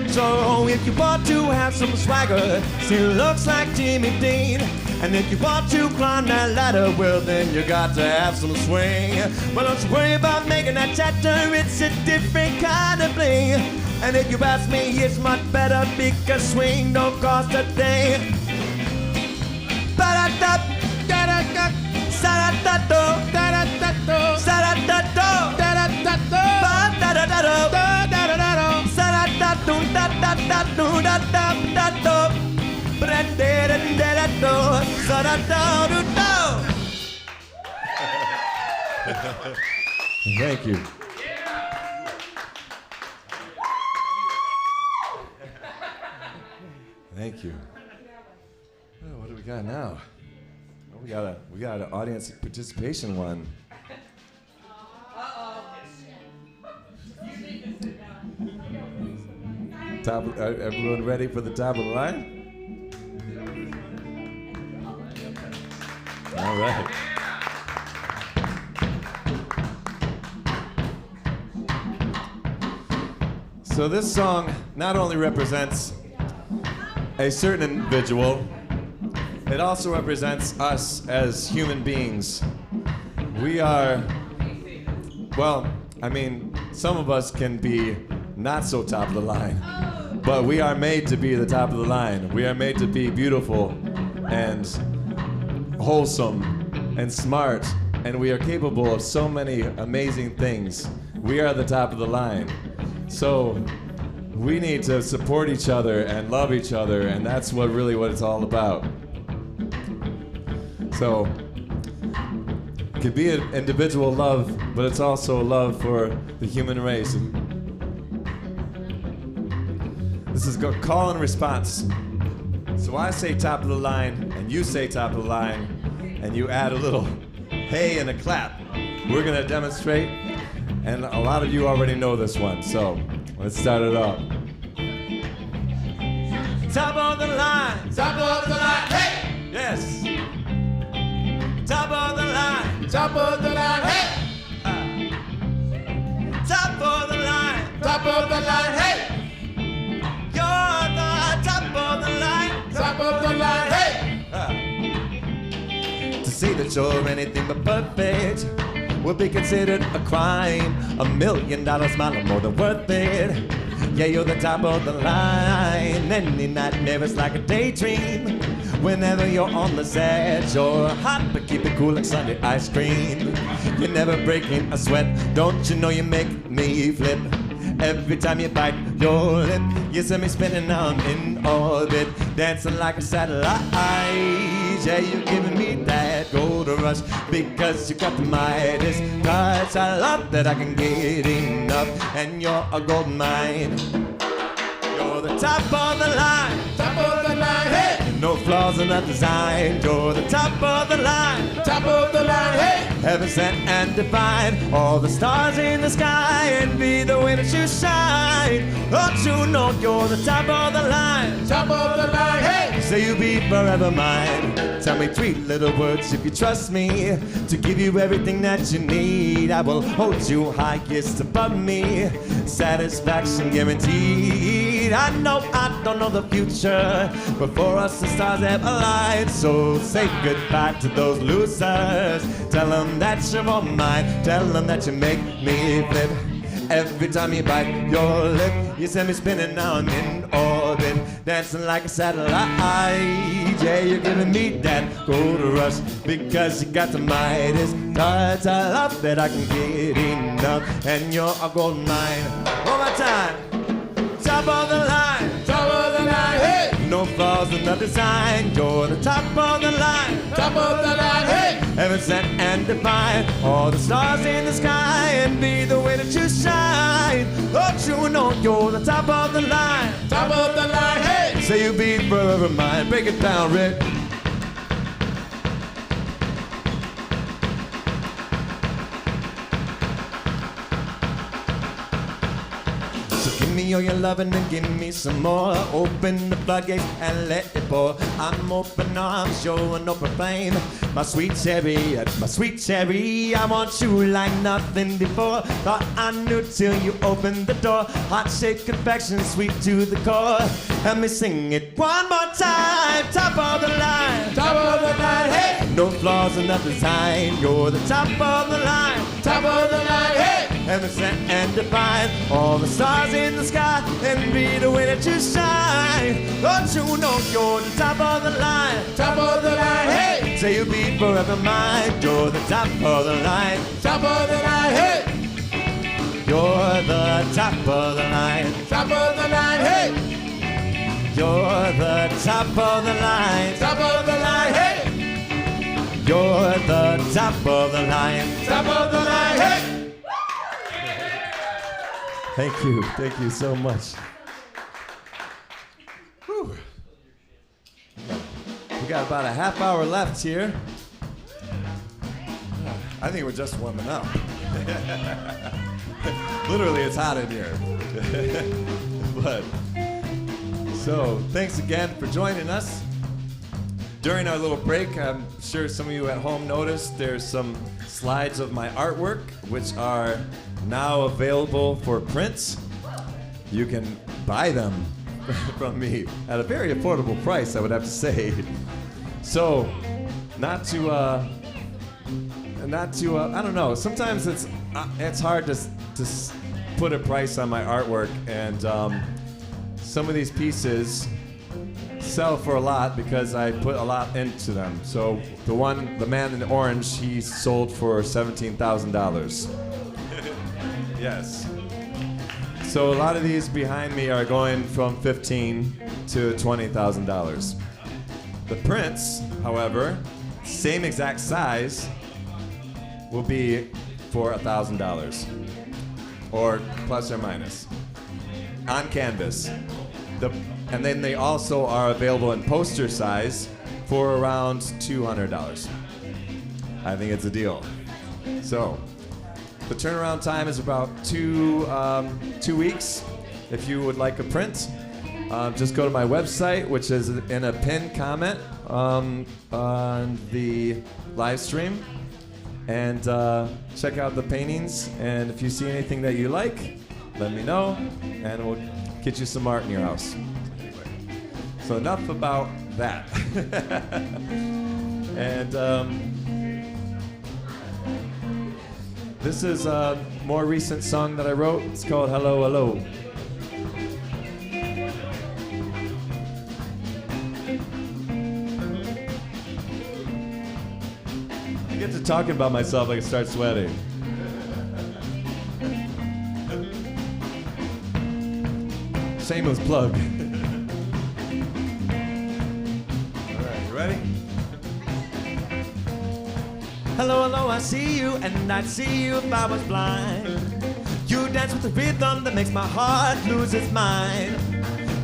So if you want to have some swagger, still looks like Jimmy Dean. And if you want to climb that ladder, well then you got to have some swing. But don't you worry about making that chatter, it's a different kind of bling. And if you ask me, it's much better, because swing don't cost a thing. Ba-da-da, da-da-da, sa-da-da-do, da-da-da-do, sa-da-da-do, da-da-da-do, ba-da-da-da-do, da-da-da-do, sa-da-da-do, da-da-da-do, da-da-da-do, ba-da-da-da-da-do, sa-da-da-do-do. Thank you. Thank you. Oh, what do we got now? Oh, we got an audience participation one. Everyone ready for the top of the line? All right. So this song not only represents a certain individual, it also represents us as human beings. We are, well, I mean, some of us can be not so top of the line, but we are made to be the top of the line. We are made to be beautiful and wholesome and smart, and we are capable of so many amazing things. We are the top of the line. So we need to support each other and love each other, and that's what it's all about. So it could be an individual love, but it's also a love for the human race. This is call and response. So I say top of the line, and you say top of the line, and you add a little hey and a clap. We're gonna demonstrate, and a lot of you already know this one, so let's start it off. Top of the line, top of the line, hey! Yes. Top of the line, top of the line, hey! Top of the line, top of the line, hey! You're the top of the line, top of the line, hey! To say that you're anything but perfect would be considered a crime. $1 million smile or more than worth it. Yeah, you're the top of the line. Any night never's like a daydream. Whenever you're on the set, you're hot, but keep it cool like Sunday ice cream. You're never breaking a sweat. Don't you know you make me flip? Every time you bite your lip, you send me spinning on in orbit, dancing like a satellite. Yeah, you're giving me that golden rush because you got the Midas touch. I love that I can get enough, and you're a golden mine. You're the top of the line, top of the line, hey! No flaws in the design. You're the top of the line, top of the line, hey! Heaven sent and divine, all the stars in the sky, and be the way that you shine. Don't you know you're the top of the line, top of the line, hey! Say you'll be forever mine. Tell me 3 little words if you trust me, to give you everything that you need. I will hold you highest above me, satisfaction guaranteed. I know I don't know the future, but for us the stars have aligned. So say goodbye to those losers. Tell them that you're all mine. Tell them that you make me flip. Every time you bite your lip, you send me spinning on in orbit, dancing like a satellite. Yeah, you're giving me that gold rush because you got the Midas touch. I love that I can get enough, and you're a gold mine. One more time. Top of the line, top of the line, hey! No flaws in the design. You're the top of the line, top of the line, hey! Heaven sent and divine, all the stars in the sky, and be the way that you shine. Don't you know you're the top of the line, top of the line, hey! Say you'll be forever mine. Break it down, Rick. Give me all your loving and give me some more. Open the floodgates and let it pour. I'm open arms, showing open flame. My sweet cherry, I want you like nothing before. Thought I knew till you opened the door. Heart-shaped confection, sweet to the core. Help me sing it one more time. Top of the line, top of the line, hey! No flaws in the design. You're the top of the line, top of the line, hey! Heaven sent and divine, all the stars in the sky, and be the way that you shine. Don't you know you're the top of the line, top of the line, hey! Say you'll be forever mine. You're the top of the line, top of the line, hey! You're the top of the line, top of the line, hey! You're the top of the line, top of the line, hey! You're the top of the line, top of the line, hey! Thank you so much. Whew. We got about a half hour left here. I think we're just warming up. Literally, it's hot in here. But so, thanks again for joining us. During our little break, I'm sure some of you at home noticed there's some slides of my artwork, which are now available for prints. You can buy them from me at a very affordable price, I would have to say. So, not to, I don't know. Sometimes it's hard to put a price on my artwork, and some of these pieces sell for a lot because I put a lot into them. So the man in orange, he sold for $17,000. Yes. So a lot of these behind me are going from $15,000 to $20,000. The prints, however, same exact size, will be for $1,000, or plus or minus, on canvas. And then they also are available in poster size for around $200. I think it's a deal. So, the turnaround time is about 2 weeks. If you would like a print, just go to my website, which is in a pinned comment on the live stream, and check out the paintings. And if you see anything that you like, let me know, and we'll get you some art in your house. So enough about that. And this is a more recent song that I wrote. It's called Hello, Hello. I get to talking about myself, I can start sweating. Shameless plug. Ready? Hello, hello, I see you, and I'd see you if I was blind. You dance with the rhythm that makes my heart lose its mind.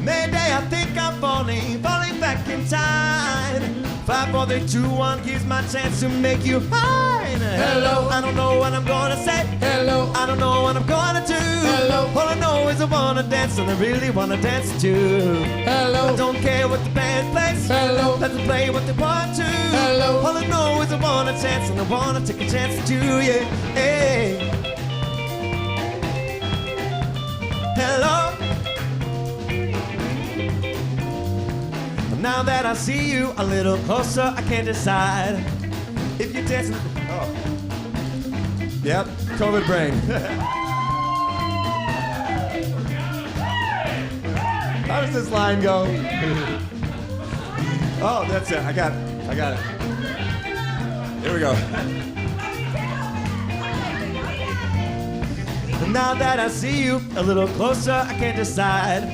Mayday, I think I'm falling back in time. 5, 4, 3, 2, 1, here's my chance to make you mine. Hello, I don't know what I'm gonna say. Hello, I don't know what I'm gonna do. Hello, all I know is I wanna dance, and I really wanna dance too. Hello, I don't care what the band plays. Hello, let them play what they want to. Hello, all I know is I want a chance, and I wanna take a chance to, yeah. Hey. Hello. Now that I see you a little closer, I can't decide if you're dancing. Oh. Yep, COVID brain. How does this line go? Oh, that's it. I got it. Here we go. Now that I see you a little closer, I can't decide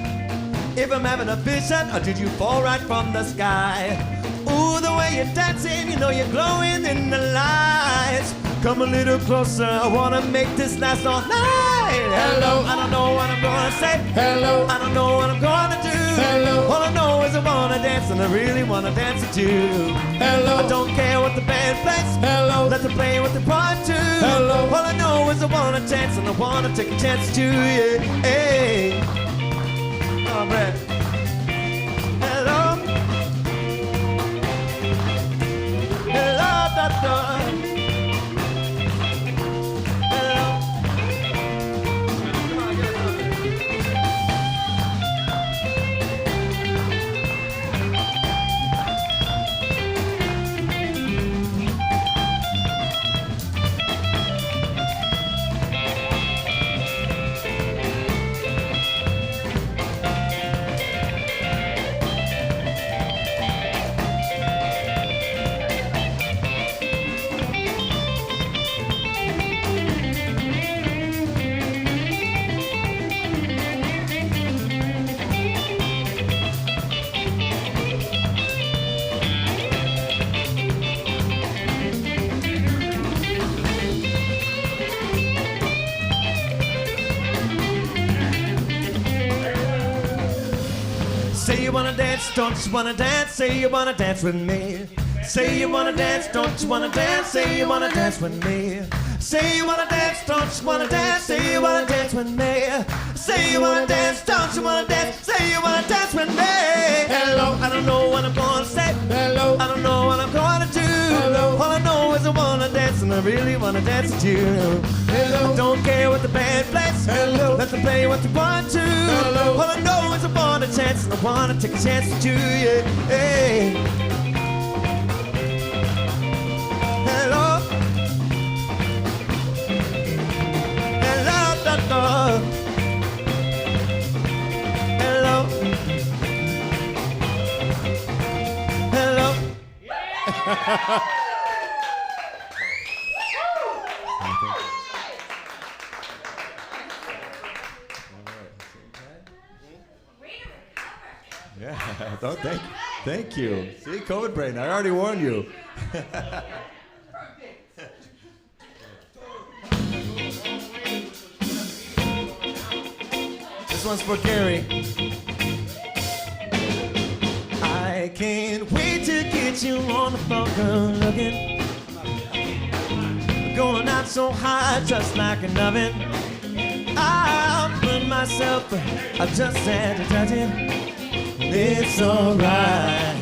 if I'm having a vision, or did you fall right from the sky? Ooh, the way you're dancing, you know you're glowing in the lights. Come a little closer, I wanna make this last all night. Hello, I don't know what I'm gonna say. Hello, I don't know what I'm gonna do. Hello, all I know is I wanna dance, and I really wanna dance with you. Hello, I don't care what the band plays. Hello, let them play what they want to. Hello, all I know is I wanna dance, and I wanna take a chance to, yeah. Hey. Oh, man. Hello. Hello, doctor. Hello. Come on, get it on. Say you wanna dance, don't you wanna dance? Say you wanna dance with me. Say you wanna dance, don't you wanna dance? Say you wanna dance with me. Say you wanna dance, don't you wanna dance? Say you wanna dance with me. Say you wanna dance, don't you wanna dance? Say you wanna dance with me. Hello, I don't know what I'm gonna say. Hello, I don't know what I'm gonna do. Hello, all I know is I wanna dance and I really wanna dance with you. Hello, I don't care what the band plays. Hello, let them play what they want to. Hello, all I know is I want a chance and I wanna take a chance with you. Yeah, hey. Hello. Hello, doctor. Hello. Hello. Yeah, don't thank you. See, COVID brain, I already warned you. This one's for Gary. I can't wait to get you on the floor, girl, looking. Going out so high, just like an oven. I'll put myself, I just had to touch it. It's alright,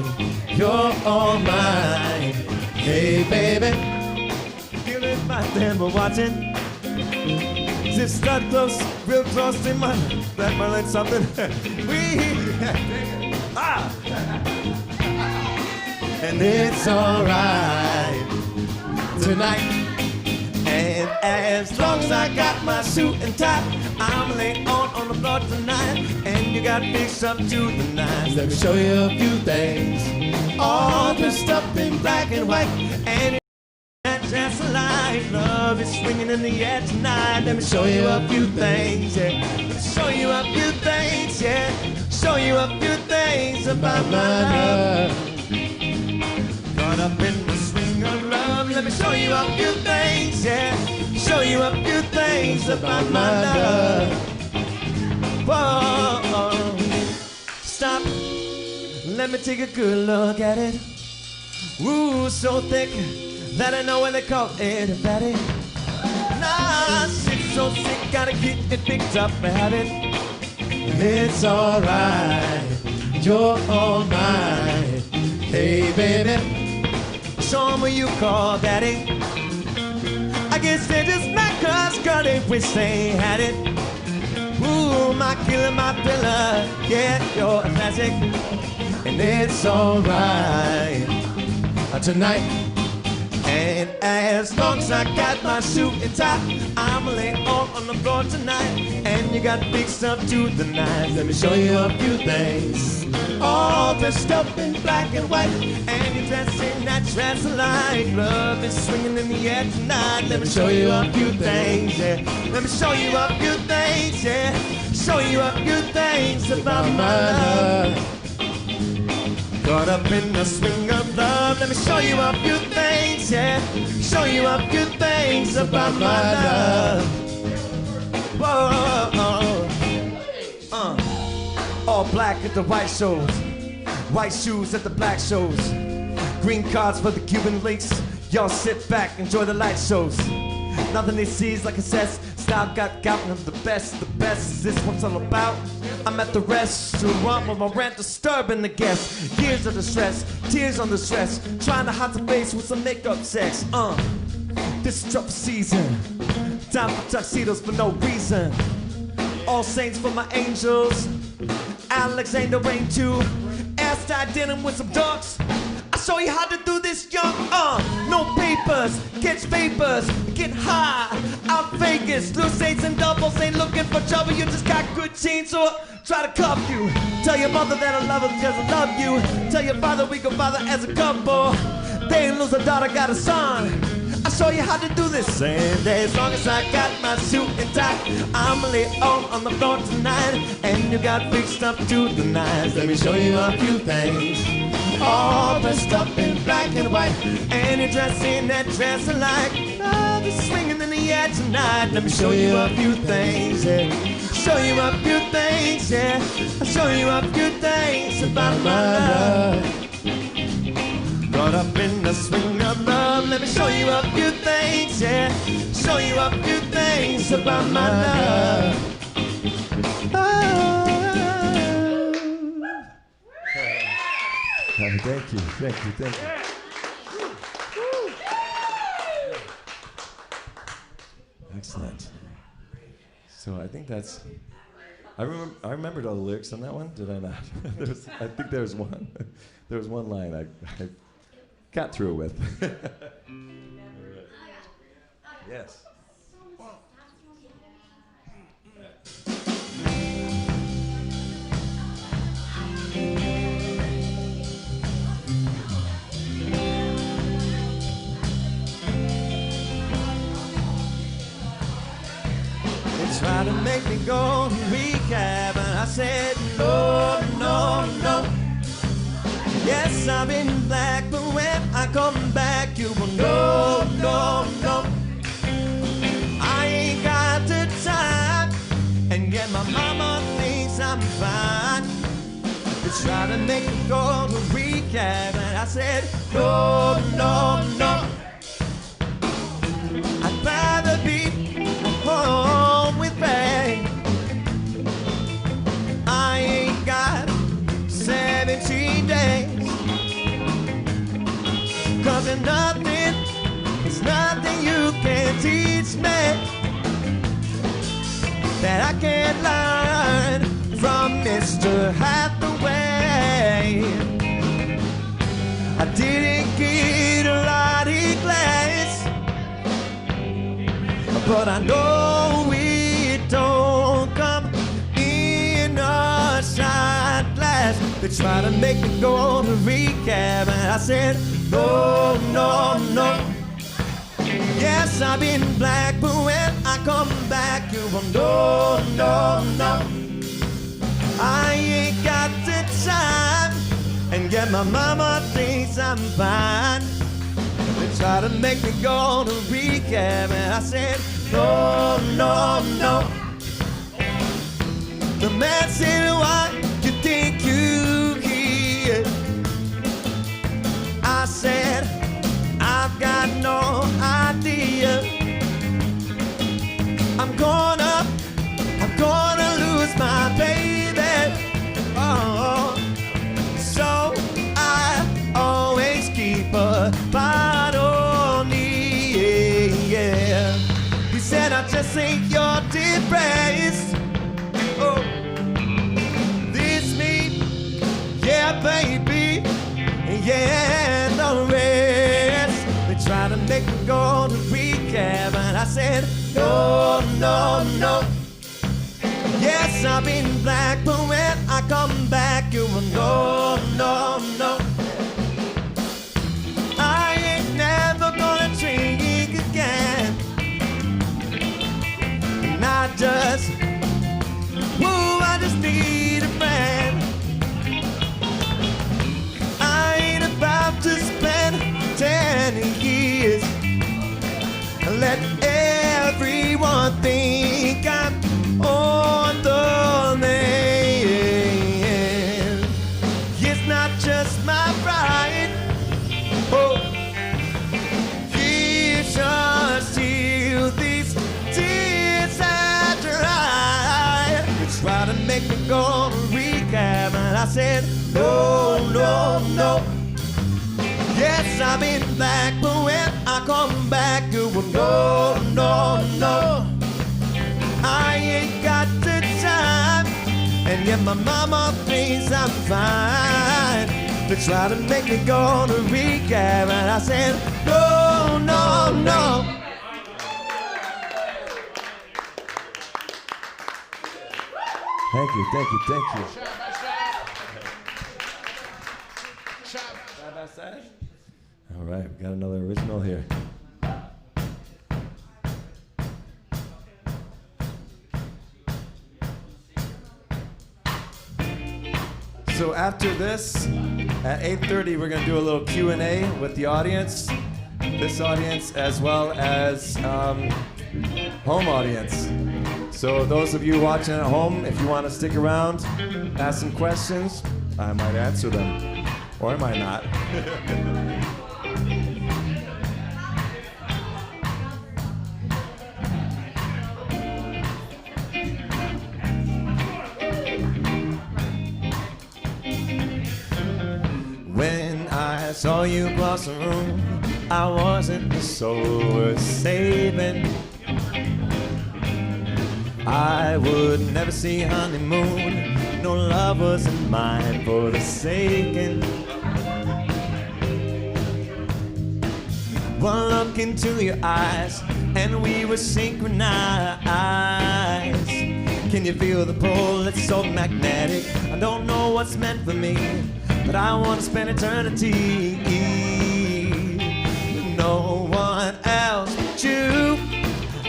you're all mine. Hey, baby, feel it right there, we're watching. Just start close, real close to my, that might like something. And it's alright tonight. And as long as I got my suit and tie, I'm laying on the floor tonight. And you got big stuff to the nines. Let me show you a few things. All dressed up in black and white. And that's a life. Love is swinging in the air tonight. Let me show you a few things, yeah. Show you a few things, yeah. Show you a few things about my love. Caught up in the swing of love. Let me show you a few things, yeah. Show you a few things about my love. Whoa, stop. Let me take a good look at it. Ooh, so thick that I know what they call it a fatty. Nah, shit's so sick, gotta get it picked up and have it. It's alright, you're all mine. Hey, baby, show 'em what you call daddy. I guess they're just not 'cause girl, they wish they had it. Ooh, my killer, my pillar, yeah, you're a classic. And it's alright tonight. And as long as I got my suit and tie, I'ma lay on the floor tonight. And you got big stuff to the night. Let me show you a few things. All dressed up in black and white. And you're dressed in that dress like love is swinging in the air tonight. Let me show you a few things, yeah. Let me show you a few things, yeah. Show you a few things about my love. Caught up in the swing of love. Let me show you a few things, yeah. Show you a few things about my love. Whoa, all black at the white shows, white shoes at the black shows, green cards for the Cuban links. Y'all sit back, enjoy the light shows. Nothing they see is like a cess. Style got and I'm the best is this what's all about. I'm at the restaurant with my rent disturbing the guests. Years of distress, tears on the stress, trying to hide the face with some makeup sex. This is trouble season, time for tuxedos for no reason. All saints for my angels, Alexander Rain too. Asked I did him with some dogs. I'll show you how to do this young, no papers, catch vapors, get high, out Vegas. Loose eights and doubles ain't looking for trouble. You just got good genes, so try to cuff you. Tell your mother that I love her because I love you. Tell your father we go father as a couple. They ain't lose a daughter, got a son. I'll show you how to do this. And as long as I got my suit and tie, I'ma lay on the floor tonight. And you got big stuff to the nines. Let me show you a few things. All dressed up in black and white, and you're dressed in that dress alike. Love is swinging in the air tonight. Let me show you a few things, yeah. Show you a few things, yeah. I'll show you a few things about my love. Caught up in the swing of love. Let me show you a few things, yeah. show you a few things about my love. Thank you. Excellent. So I think that's. I remembered all the lyrics on that one. Did I not? I think there was one. There was one line I got through with. Yes. They tried to make me go to rehab, and I said no, no, no. Yes, I've been black, but when I come back, you will no, no, no. I ain't got the time, and yet my mama thinks I'm fine. They try to make me go to rehab, and I said no, no, no. I'd rather be home with me. I ain't got 17 days. 'Cause there's nothing you can teach me that I can't learn from Mr. Hathaway. I didn't get a lot of class, but I know it don't come in a shot glass. They try to make me go to rehab, and I said no, no, no. Yes, I've been black, but when I come back, you will no, no, no. I ain't got the time, and yet my mama thinks I'm fine. They try to make me go to rehab, and I said no, no, no. The man said, what you think you hear? I said, I've got no idea. I'm gonna lose my baby. Oh, so I always keep a pot on me. Yeah. He said, I just think you're depressed. Oh, this me, yeah, baby, yeah, the rest. They try to make me go to rehab, and I said, no, no, no. Yes, I've been black, but when I come back, you will no, no, no. I ain't never gonna drink again. And I just need a friend. I ain't about to spend 10 years and let everyone think I'm on the man. It's not just my pride. Oh, it's just till these tears I dry. They try to make me go to rehab, and I said no, no, no. Yes, I've been black, but when I come back, you will no, no, no. I ain't got the time, and yet my mama thinks I'm fine. They try to make me go to rehab, and I said no, no, no. Thank you. Side by side. All right, we got another original here. So after this, at 8:30, we're gonna do a little Q&A with the audience. This audience as well as home audience. So those of you watching at home, if you want to stick around, ask some questions, I might answer them, or I might not. saw you across the room. I wasn't the soul worth saving. I would never see honeymoon. No love wasn't mine for the saking. One look into your eyes and we were synchronized. Can you feel the pull? It's so magnetic. I don't know what's meant for me, but I want to spend eternity with no one else but you.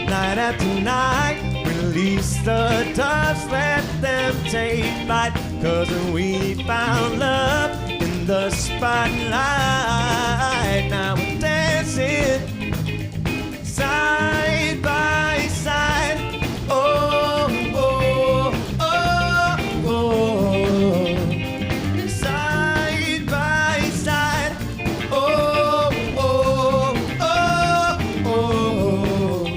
Night after night, release the doves, let them take flight. 'Cause we found love in the spotlight. Now we're dancing side by side. Oh, oh, oh, oh. Side by side. Oh, oh, oh, oh.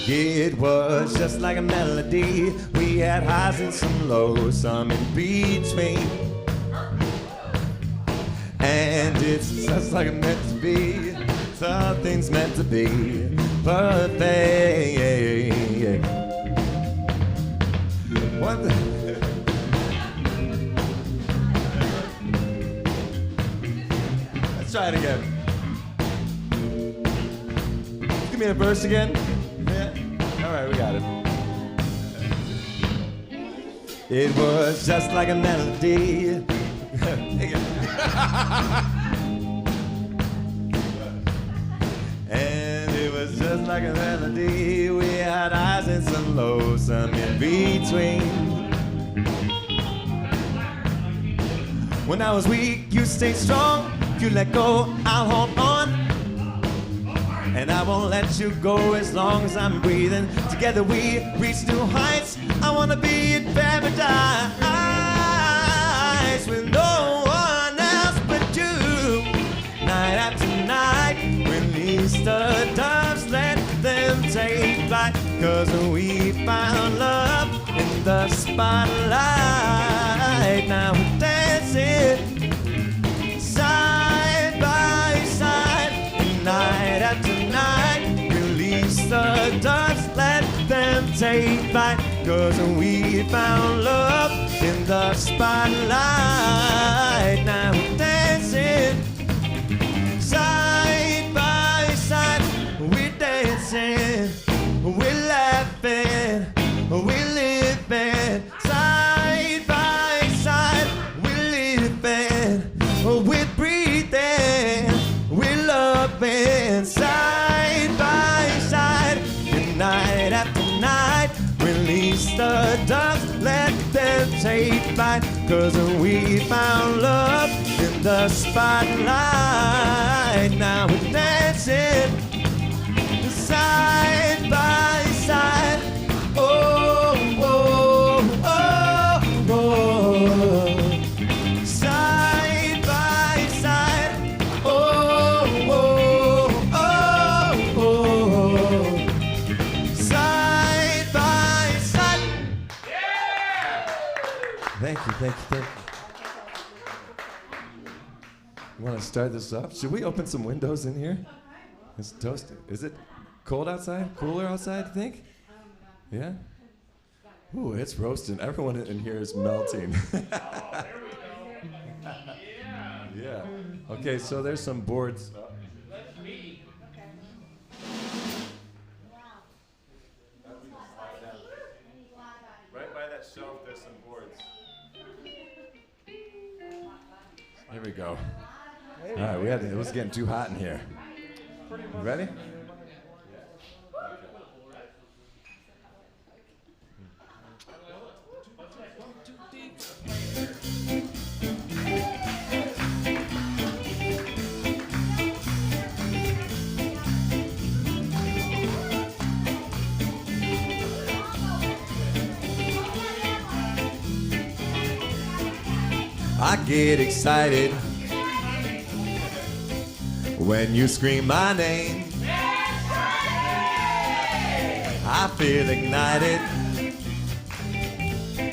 It was just like a melody. We had highs and some lows, some in between. And it's just like it meant to be. Something's meant to be perfect. What the? Let's try it again. Give me a verse again. Yeah. All right, we got it. It was just like a melody. And it was just like a melody. We had highs and some lows, some in between. When I was weak, you stayed strong. You let go, I'll hold on. And I won't let you go as long as I'm breathing. Together we reach new heights. I wanna be in paradise with no one else but you. Night after night, release the doves, let them take flight. 'Cause we found love in the spotlight. Now we're dancing side by side. Night after night, release the doves, let them take flight. 'Cause we found love in the spotlight. Now we're dancing side by side. We're dancing, we're laughing, we're living side by side. We're living, we're breathing, we're loving side by side. And night after night, release the doves, let them take flight. 'Cause we found love in the spotlight. Now we're dancing side by side. Oh, oh, oh, oh. Side by side. Oh, oh, oh, oh. Side by side. Thank you, thank you, thank you. You want to start this up? Should we open some windows in here? It's toasty. Is it cold outside? Cooler outside, you think? Yeah? Ooh, it's roasting. Everyone in here is melting. Yeah. Okay, so there's some boards. Right by that shelf, there's some boards. Here we go. All right, it was getting too hot in here. You ready? I get excited when you scream my name. I feel ignited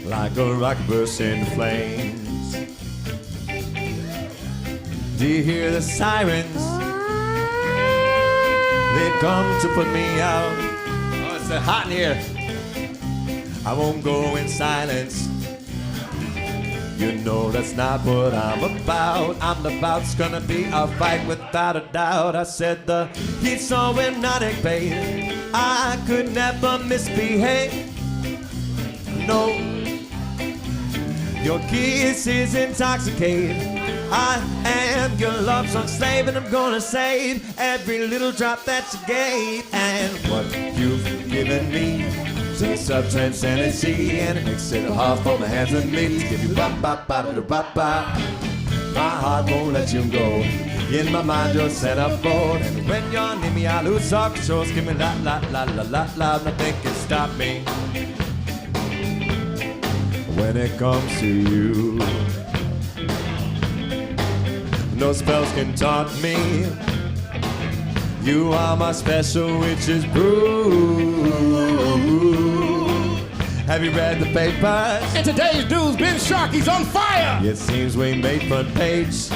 like a rocket burst into flames. Do you hear the sirens? They've come to put me out. Oh, it's so hot in here. I won't go in silence. You know that's not what I'm about. I'm about's gonna be a fight without a doubt. I said the heat's so hypnotic, babe. I could never misbehave. No, your kiss is intoxicating. I am your love song slave, and I'm gonna save every little drop that you gave. And what you've given me tastes of transcendency, and it makes it hard for my hands and me to give you ba-ba-ba-da-ba-ba. My heart won't let you go. In my mind you're centerfold, and when you're near me I lose all control. Give me la-la-la-la-la-la, nothing can stop me when it comes to you. No spells can taunt me. You are my special witch's brew. Have you read the papers? And today's news, Ben Sharkey's on fire. It seems we made front page.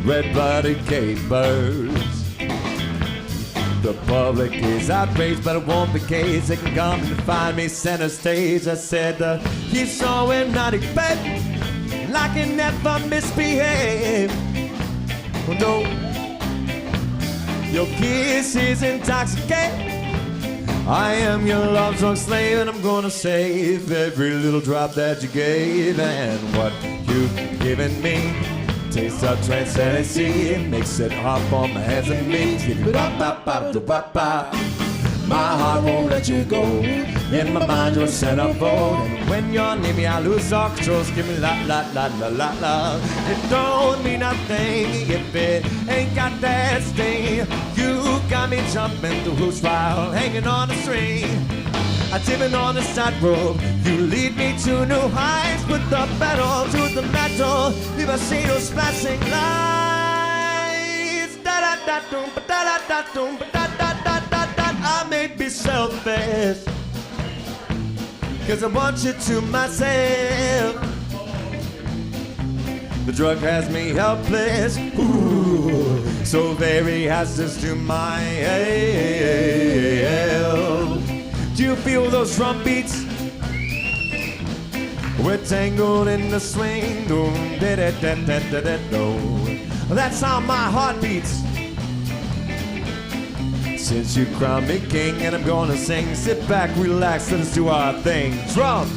Red-blooded capers. The public is outraged, but it won't be case. They can come and find me center stage. I said, he's so hypnotic, babe. I can never misbehave. Oh no, your kiss is intoxicating. I am your love song slave, and I'm gonna save every little drop that you gave. And what you've given me tastes of transcendency. It makes it hard for my hands and me. My heart won't let you go. In my mind you're centerfold, and when you're near me I lose all control. Give me la-la-la-la-la-la. It don't mean nothing if it ain't got that sting. You got me jumping through hoops while hanging on a string. I'm tipping on the tightrope. You lead me to new heights. Put the pedal to the metal. If I see those flashing lights, da-da-da-doom, ba-da-da-da-doom, ba-da-da-da-da-da. I may be selfish, 'cause I want you to myself. The drug has me helpless, ooh, so very hostage to my help. Do you feel those drum beats? We're tangled in the swing, doom, da-da-da-da-da-da-do. That's how my heart beats. Since you crowned me king, and I'm gonna sing, sit back, relax, let us do our thing. Drum!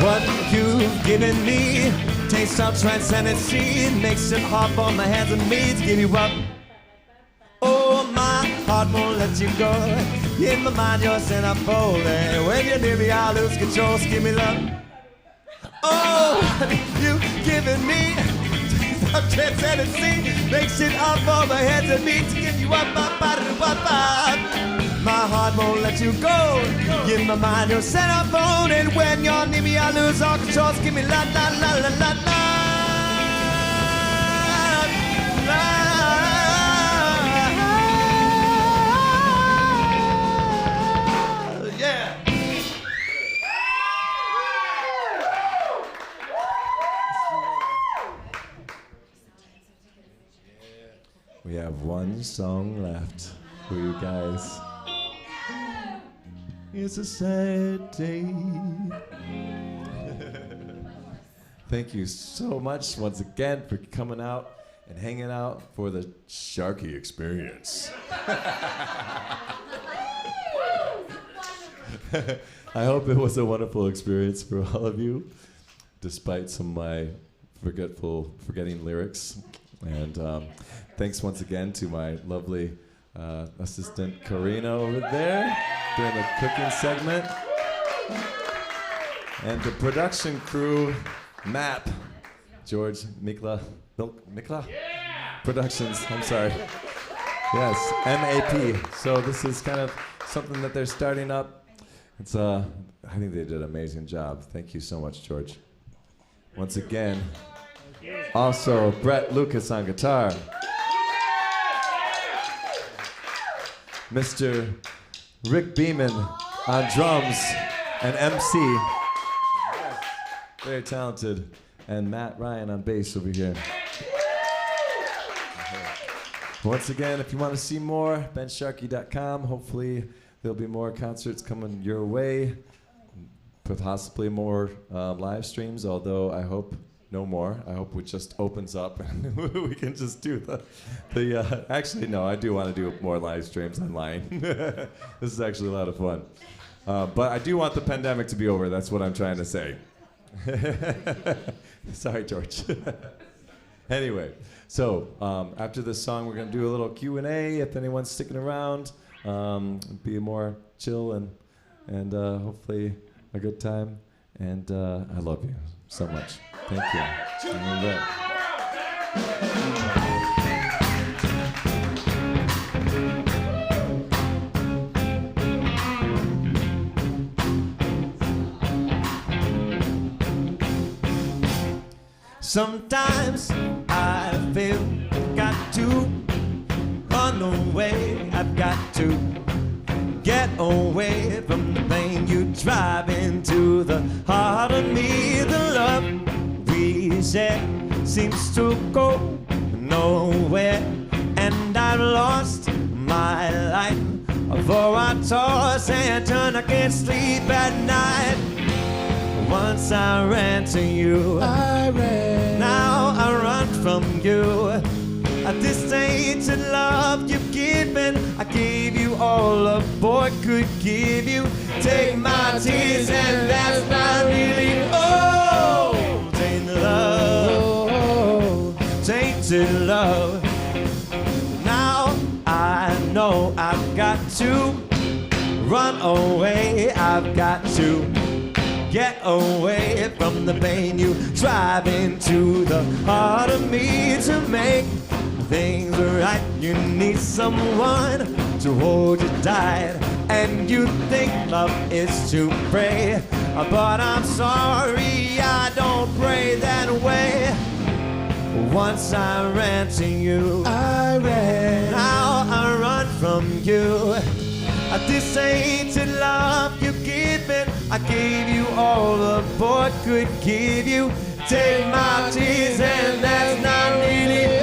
What you've given me tastes of transcendency. It makes it hard for my hands and me to give you up. Oh, my heart won't let you go. In my mind, you're centerfold. When you're near me, I lose control. So give me love. Oh, you giving me some transcendency. Makes it up for my head to me to give you up, up, up, up, up. My heart won't let you go. In my mind, you're centerfold. And when you're near me, I lose all control. So give me la, la, la, la, la, la. Yeah. We have one song left for you guys. It's a sad day. Thank you so much once again for coming out and hanging out for the Sharkey experience. I hope it was a wonderful experience for all of you, despite some of my forgetting lyrics. And thanks once again to my lovely assistant Karina over there doing the cooking segment. And the production crew, MAP, George Mikla Productions, I'm sorry. Yes, MAP. So this is kind of something that they're starting up. It's I think they did an amazing job. Thank you so much, George. Once again, also Brett Lucas on guitar. Mr. Rick Beeman on drums and MC. Very talented. And Matt Ryan on bass over here. Once again, if you want to see more, bensharkey.com. Hopefully there'll be more concerts coming your way. Possibly more live streams, although I hope no more. I hope it just opens up and we can just do the actually, no, I do want to do more live streams online. This is actually a lot of fun. But I do want the pandemic to be over. That's what I'm trying to say. Sorry, George. Anyway, so after this song, we're going to do a little Q&A if anyone's sticking around. Be more chill and hopefully a good time. And I love you so much. Thank you. Sometimes I feel got to run away. I've got to get away from the pain you drive into the heart of me. The love we share seems to go nowhere, and I've lost my life for I toss and turn. I can't sleep at night. Once I ran to you, now I run from you. This tainted love you've given, I gave you all a boy could give you. Take my tears and that's not really tainted love, tainted love. Now I know I've got to run away. I've got to get away from the pain you drive into the heart of me. To make things right, you need someone to hold you tight, and you think love is to pray, but I'm sorry, I don't pray that way. Once I ran to you, now I run from you. This tainted love you've given, I gave you all the boy could give you. Take my tears and that's not really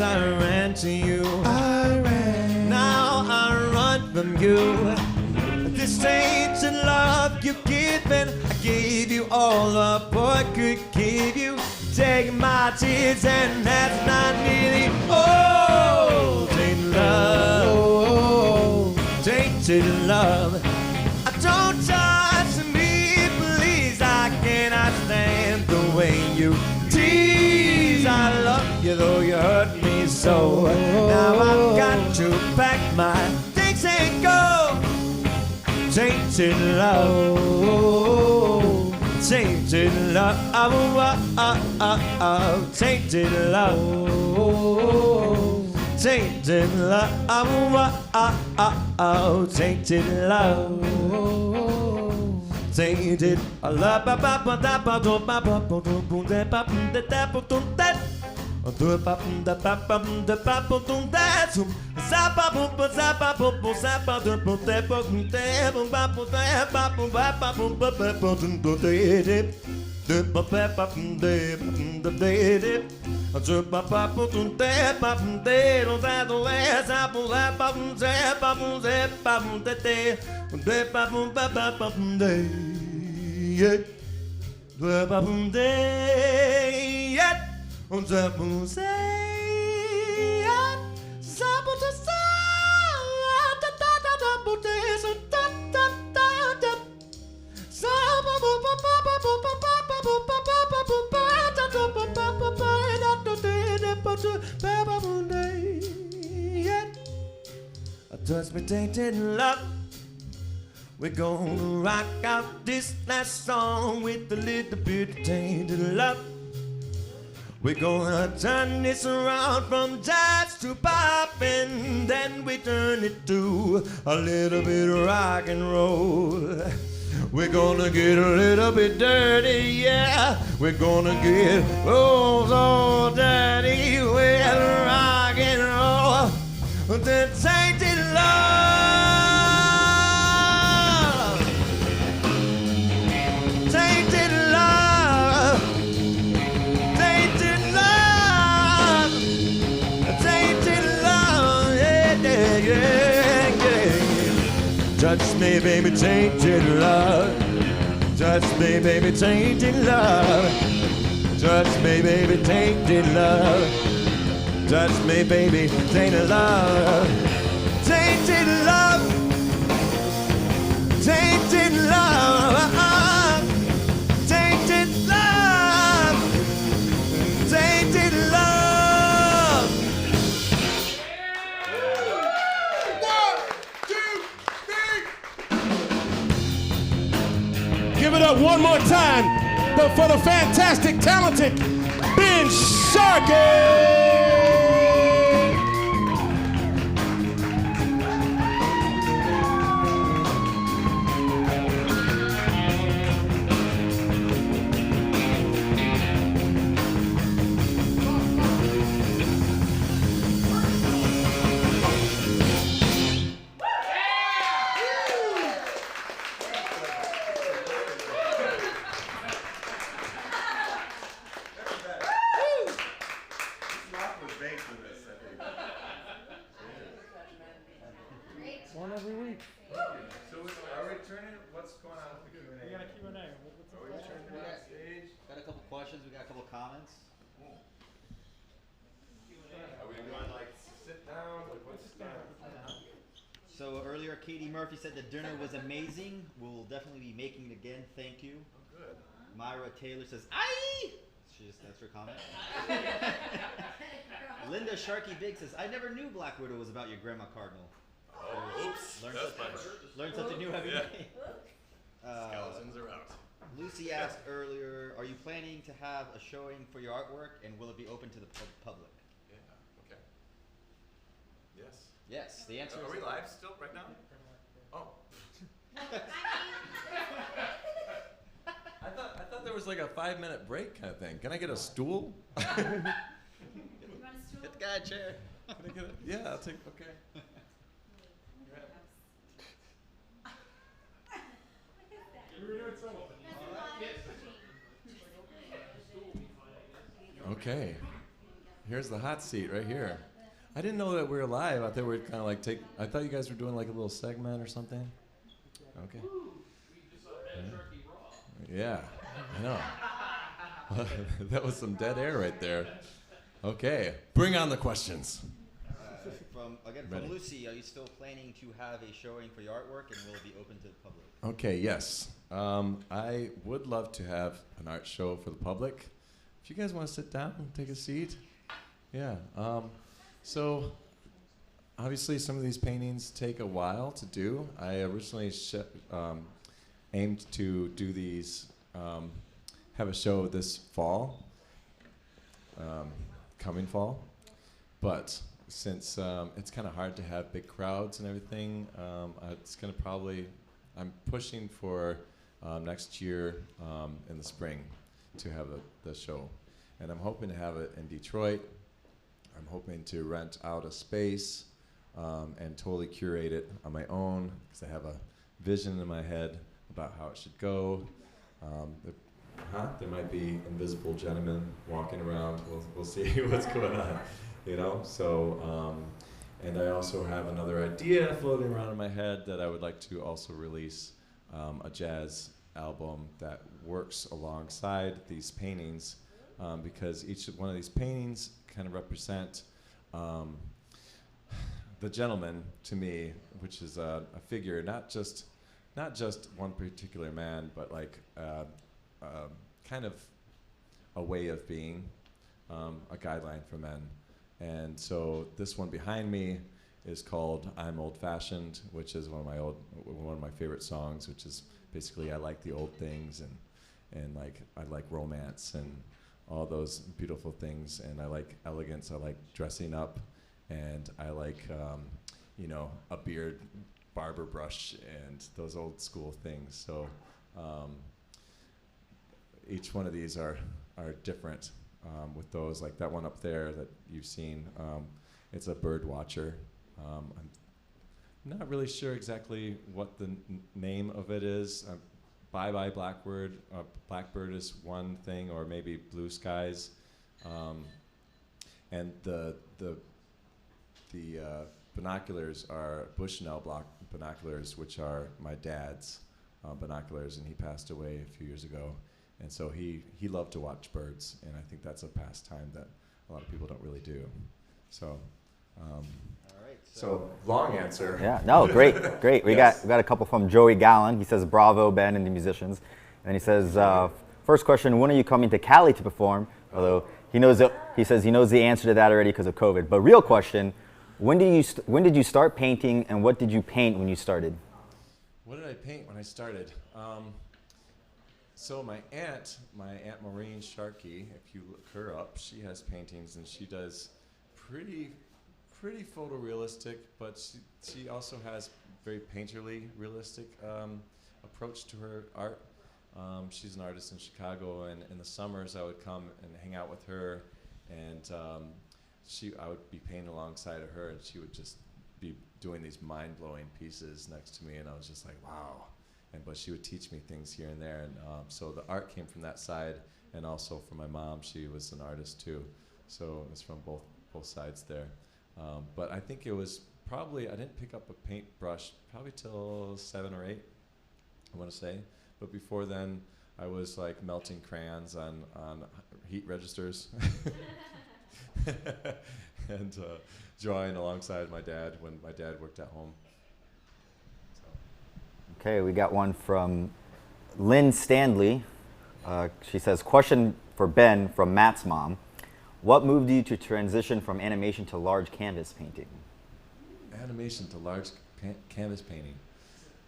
once I ran to you. Now I run from you. This tainted love you've given, I gave you all a boy could give you. Take my tears and that's not nearly all. Tainted love, tainted love. Don't touch me, please. I cannot stand the way you tease. I love you though you hurt me so. Now I've got to pack my things and go. Tainted love, tainted love, tainted love, tainted love, tainted love, tainted touch me, tainted love. We're gonna rock out this last song with a little bit of tainted love. We're gonna turn this around from jazz to pop, and then we turn it to a little bit of rock and roll. We're gonna get a little bit dirty, yeah. We're gonna get so dirty with rock and roll. The tainted love, tainted love, tainted love, tainted love, yeah, yeah, yeah, yeah. Touch me, baby, tainted love. Touch me, baby, tainted love. Touch me, baby, tainted love. Touch me, baby, tainted love. Tainted love. Tainted love. Tainted love. Tainted love. 1, 2, 3. Give it up one more time for the fantastic, talented Ben Sharkey. One every week. So are we turning? What's going on with the Q&A? We got a Q&A. Are we turning it on stage? Got a couple questions. We got a couple comments. Are we doing like sit down? Like what's So earlier, Katie Murphy said the dinner was amazing. We'll definitely be making it again. Thank you. Oh, good. Myra Taylor says, "Aye." That's her comment. Linda Sharkey Big says, "I never knew Black Widow was about your grandma cardinal." Oops. Learn something new every day. Skeletons are out. Lucy asked earlier, "Are you planning to have a showing for your artwork, and will it be open to the public?" Yeah. Okay. Yes. Yes. The answer Are is we live still right now? Oh. I thought there was like a 5-minute break kind of thing. Can I get a stool? Get the guy a chair. Can I get it? Yeah, I'll take. Okay. Okay. here's the hot seat right here. I didn't know that we were live. I thought we were kind of like I thought you guys were doing like a little segment or something. Okay. Yeah, I know. That was some dead air right there. Okay, bring on the questions. From Ready. Lucy, are you still planning to have a showing for your artwork, and will it be open to the public? Okay, yes. I would love to have an art show for the public. If you guys want to sit down and take a seat. Yeah. So obviously some of these paintings take a while to do. I originally aimed to do these, have a show this fall, coming fall. But since it's kind of hard to have big crowds and everything, it's going to probably, I'm pushing for next year in the spring to have the show. And I'm hoping to have it in Detroit. I'm hoping to rent out a space and totally curate it on my own, because I have a vision in my head about how it should go. There might be invisible gentlemen walking around. We'll see what's going on, you know? So, and I also have another idea floating around in my head that I would like to also release a jazz album that works alongside these paintings, because each one of these paintings kind of represent the gentleman to me, which is a figure, not just one particular man, but like kind of a way of being, a guideline for men. And so this one behind me is called "I'm Old Fashioned," which is one of my favorite songs, which is basically I like the old things, and like I like romance and all those beautiful things, and I like elegance. I like dressing up, and I like a beard, barber brush, and those old school things. So each one of these are different with those. Like that one up there that you've seen, it's a bird watcher. I'm not really sure exactly what the name of it is. Bye Bye Blackbird. Blackbird is one thing, or maybe Blue Skies. And the binoculars are Bushnell binoculars, which are my dad's binoculars, and he passed away a few years ago. And so he loved to watch birds, and I think that's a pastime that a lot of people don't really do. So. All right. So long answer. Yeah, no, great. We Yes. got a couple from Joey Gallen. He says, "Bravo, Ben and the musicians." And he says, first question, when are you coming to Cali to perform? Although he says he knows the answer to that already because of COVID. But real question, when did you start painting, and what did you paint when you started? What did I paint when I started? So my aunt Maureen Sharkey, if you look her up, she has paintings, and she does pretty photorealistic, but she also has very painterly realistic approach to her art. She's an artist in Chicago, and in the summers I would come and hang out with her, and I would be painting alongside of her, and she would just be doing these mind-blowing pieces next to me, and I was just like, wow. But she would teach me things here and there, and so the art came from that side, and also from my mom. She was an artist too, so it's from both sides there. But I think it was probably, I didn't pick up a paintbrush probably till 7 or 8, I want to say. But before then, I was like melting crayons on heat registers and drawing alongside my dad when my dad worked at home. Okay, we got one from Lynn Stanley. She says, question for Ben from Matt's mom. What moved you to transition from animation to large canvas painting? Animation to large canvas painting.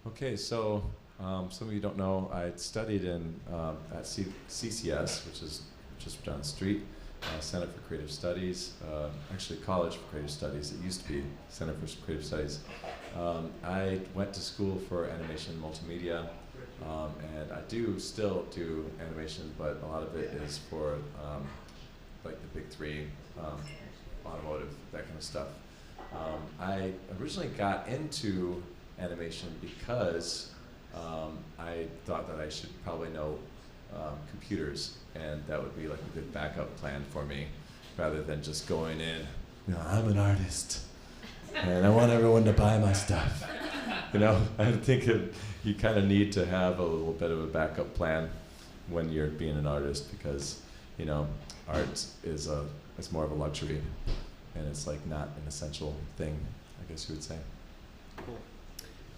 Okay, so some of you don't know, I studied at CCS, which is just down the street, Center for Creative Studies, actually College for Creative Studies. It used to be Center for Creative Studies. I went to school for animation and multimedia, and I still do animation, but a lot of it is for like the big three, automotive, that kind of stuff. I originally got into animation because I thought that I should probably know computers, and that would be like a good backup plan for me. rather than just going in, I'm an artist, and I want everyone to buy my stuff. I think you kind of need to have a little bit of a backup plan when you're being an artist, because art is it's more of a luxury, and it's like not an essential thing, I guess you would say. Cool.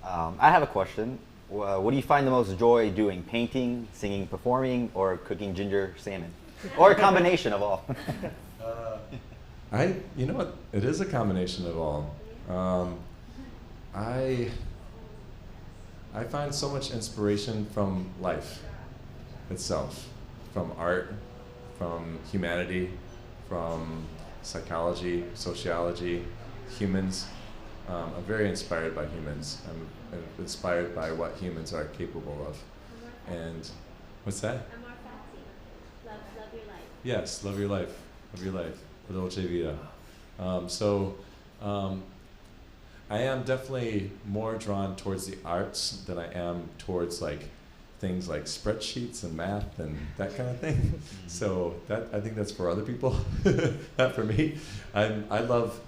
I have a question. What do you find the most joy doing? Painting, singing, performing, or cooking ginger salmon? Or a combination of all? You know what? It is a combination of all. I find so much inspiration from life itself, from art, from humanity, from psychology, sociology, humans. I'm very inspired by humans. I'm inspired by what humans are capable of. And what's that? Amor fati. Love your life. Yes, love your life. Love your life. Dolce vita. I am definitely more drawn towards the arts than I am towards like things like spreadsheets and math and that kind of thing. So I think that's for other people, not for me. I love.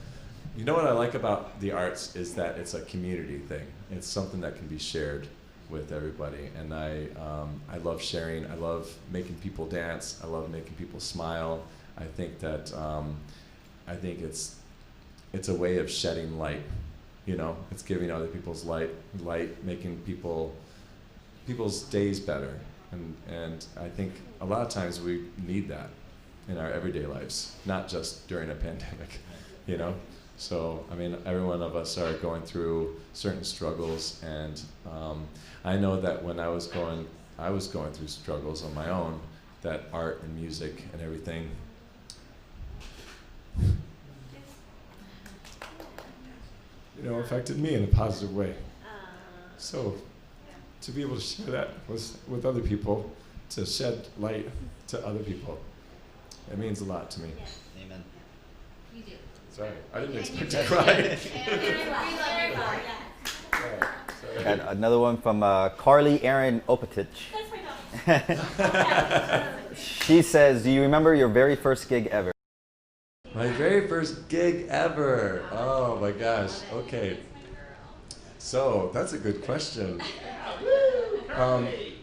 You know what I like about the arts is that it's a community thing. It's something that can be shared with everybody, and I love sharing. I love making people dance. I love making people smile. I think that it's a way of shedding light. It's giving other people's light, making people's days better, and I think a lot of times we need that in our everyday lives, not just during a pandemic. So, every one of us are going through certain struggles, and I know that when I was going through struggles on my own, that art and music and everything affected me in a positive way. So, to be able to share that with other people, to shed light to other people, it means a lot to me. Amen. You do. Sorry, I didn't expect to cry. And another one from Carly Aaron Opatich. She says, do you remember your very first gig ever? My very first gig ever. Oh my gosh. Okay. So that's a good question. Shout out Carly.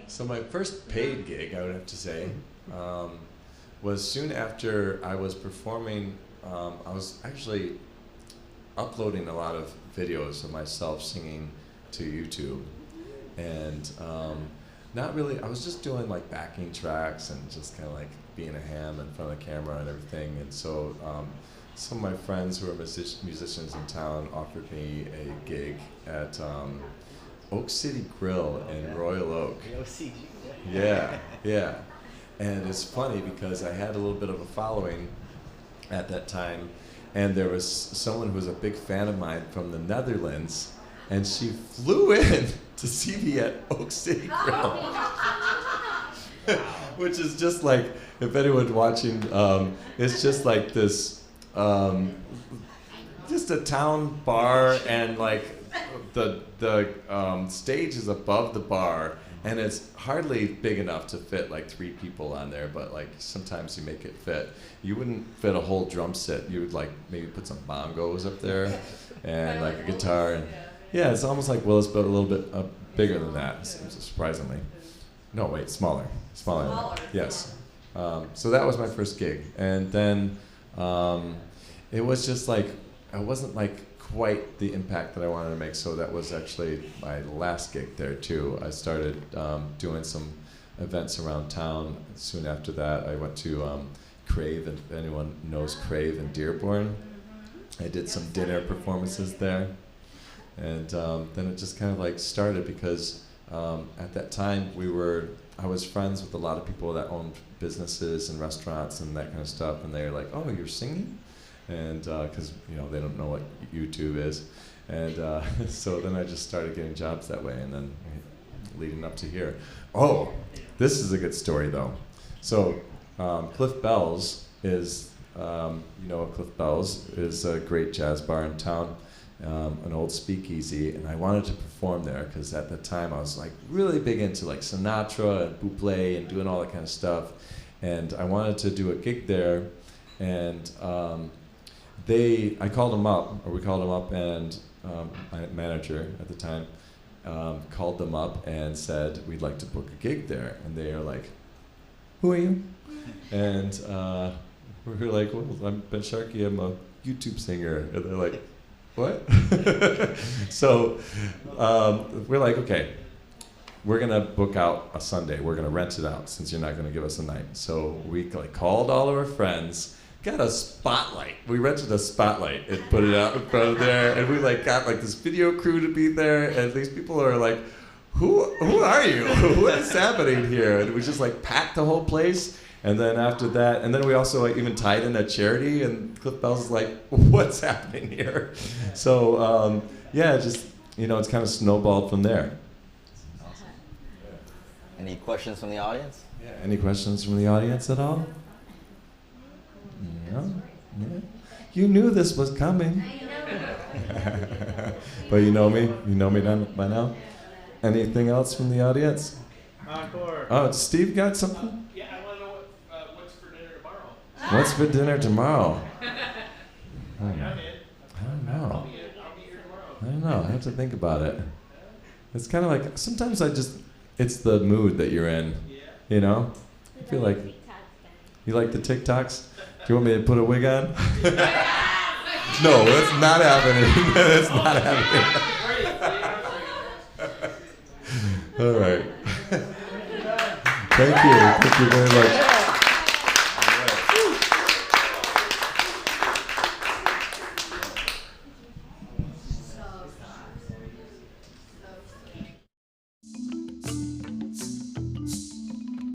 So my first paid gig, I would have to say, was soon after I was performing. I was actually uploading a lot of videos of myself singing to YouTube, and not really. I was just doing like backing tracks and just kind of like being a ham in front of the camera and everything. And so some of my friends who are musicians in town offered me a gig at Oak City Grill in Royal Oak. Yeah, yeah. And it's funny because I had a little bit of a following at that time, and there was someone who was a big fan of mine from the Netherlands, and she flew in to see me at Oak City Grill. Which is just like, if anyone's watching, it's just like this, just a town bar, and like the stage is above the bar, and it's hardly big enough to fit like 3 people on there, but like sometimes you make it fit. You wouldn't fit a whole drum set. You would like maybe put some bongos up there and like a guitar. And yeah, it's almost like Willis, but a little bit bigger than that, surprisingly. No, wait, smaller. Smaller than that. Yes. So that was my first gig. And then it was just like, I wasn't like quite the impact that I wanted to make, so that was actually my last gig there too. I started doing some events around town. Soon after that, I went to Crave, if anyone knows Crave in Dearborn. I did some dinner performances there. And then it just kind of like started because at that time I was friends with a lot of people that owned businesses and restaurants and that kind of stuff, and they were like, "Oh, you're singing?" And because they don't know what YouTube is, and so then I just started getting jobs that way, and then leading up to here. Oh, this is a good story though. So Cliff Bell's is, Cliff Bell's is a great jazz bar in town, an old speakeasy, and I wanted to perform there because at the time I was like really big into like Sinatra and Bublé and doing all that kind of stuff, and I wanted to do a gig there, and I called them up, or we called them up, and my manager at the time called them up and said, we'd like to book a gig there. And they are like, who are you? And we were like, well, I'm Ben Sharkey, I'm a YouTube singer. And they're like, what? So we're like, okay, we're gonna book out a Sunday. We're gonna rent it out since you're not gonna give us a night. So we like called all of our friends, got a spotlight. We rented a spotlight and put it out in front of there, and we like got like this video crew to be there, and these people are like, who are you? What is happening here? And we just like packed the whole place. And then after that, and then we also like even tied in a charity, and Cliff Bell's like, what's happening here? So yeah, just, you know, it's kind of snowballed from there. Any questions from the audience? Yeah. Any questions from the audience at all? Yeah. You knew this was coming. But you know me? You know me by now? Anything else from the audience? Encore. Oh, Steve got something? Yeah, I want to know what's for dinner tomorrow. What's for dinner tomorrow? I'm in. I don't know. I'll be here tomorrow. I don't know. I have to think about it. It's kind of like, sometimes it's the mood that you're in. You know? I feel like, you like the TikToks? Do you want me to put a wig on? No, that's not happening. That's not happening. All right. Thank you. Thank you very much.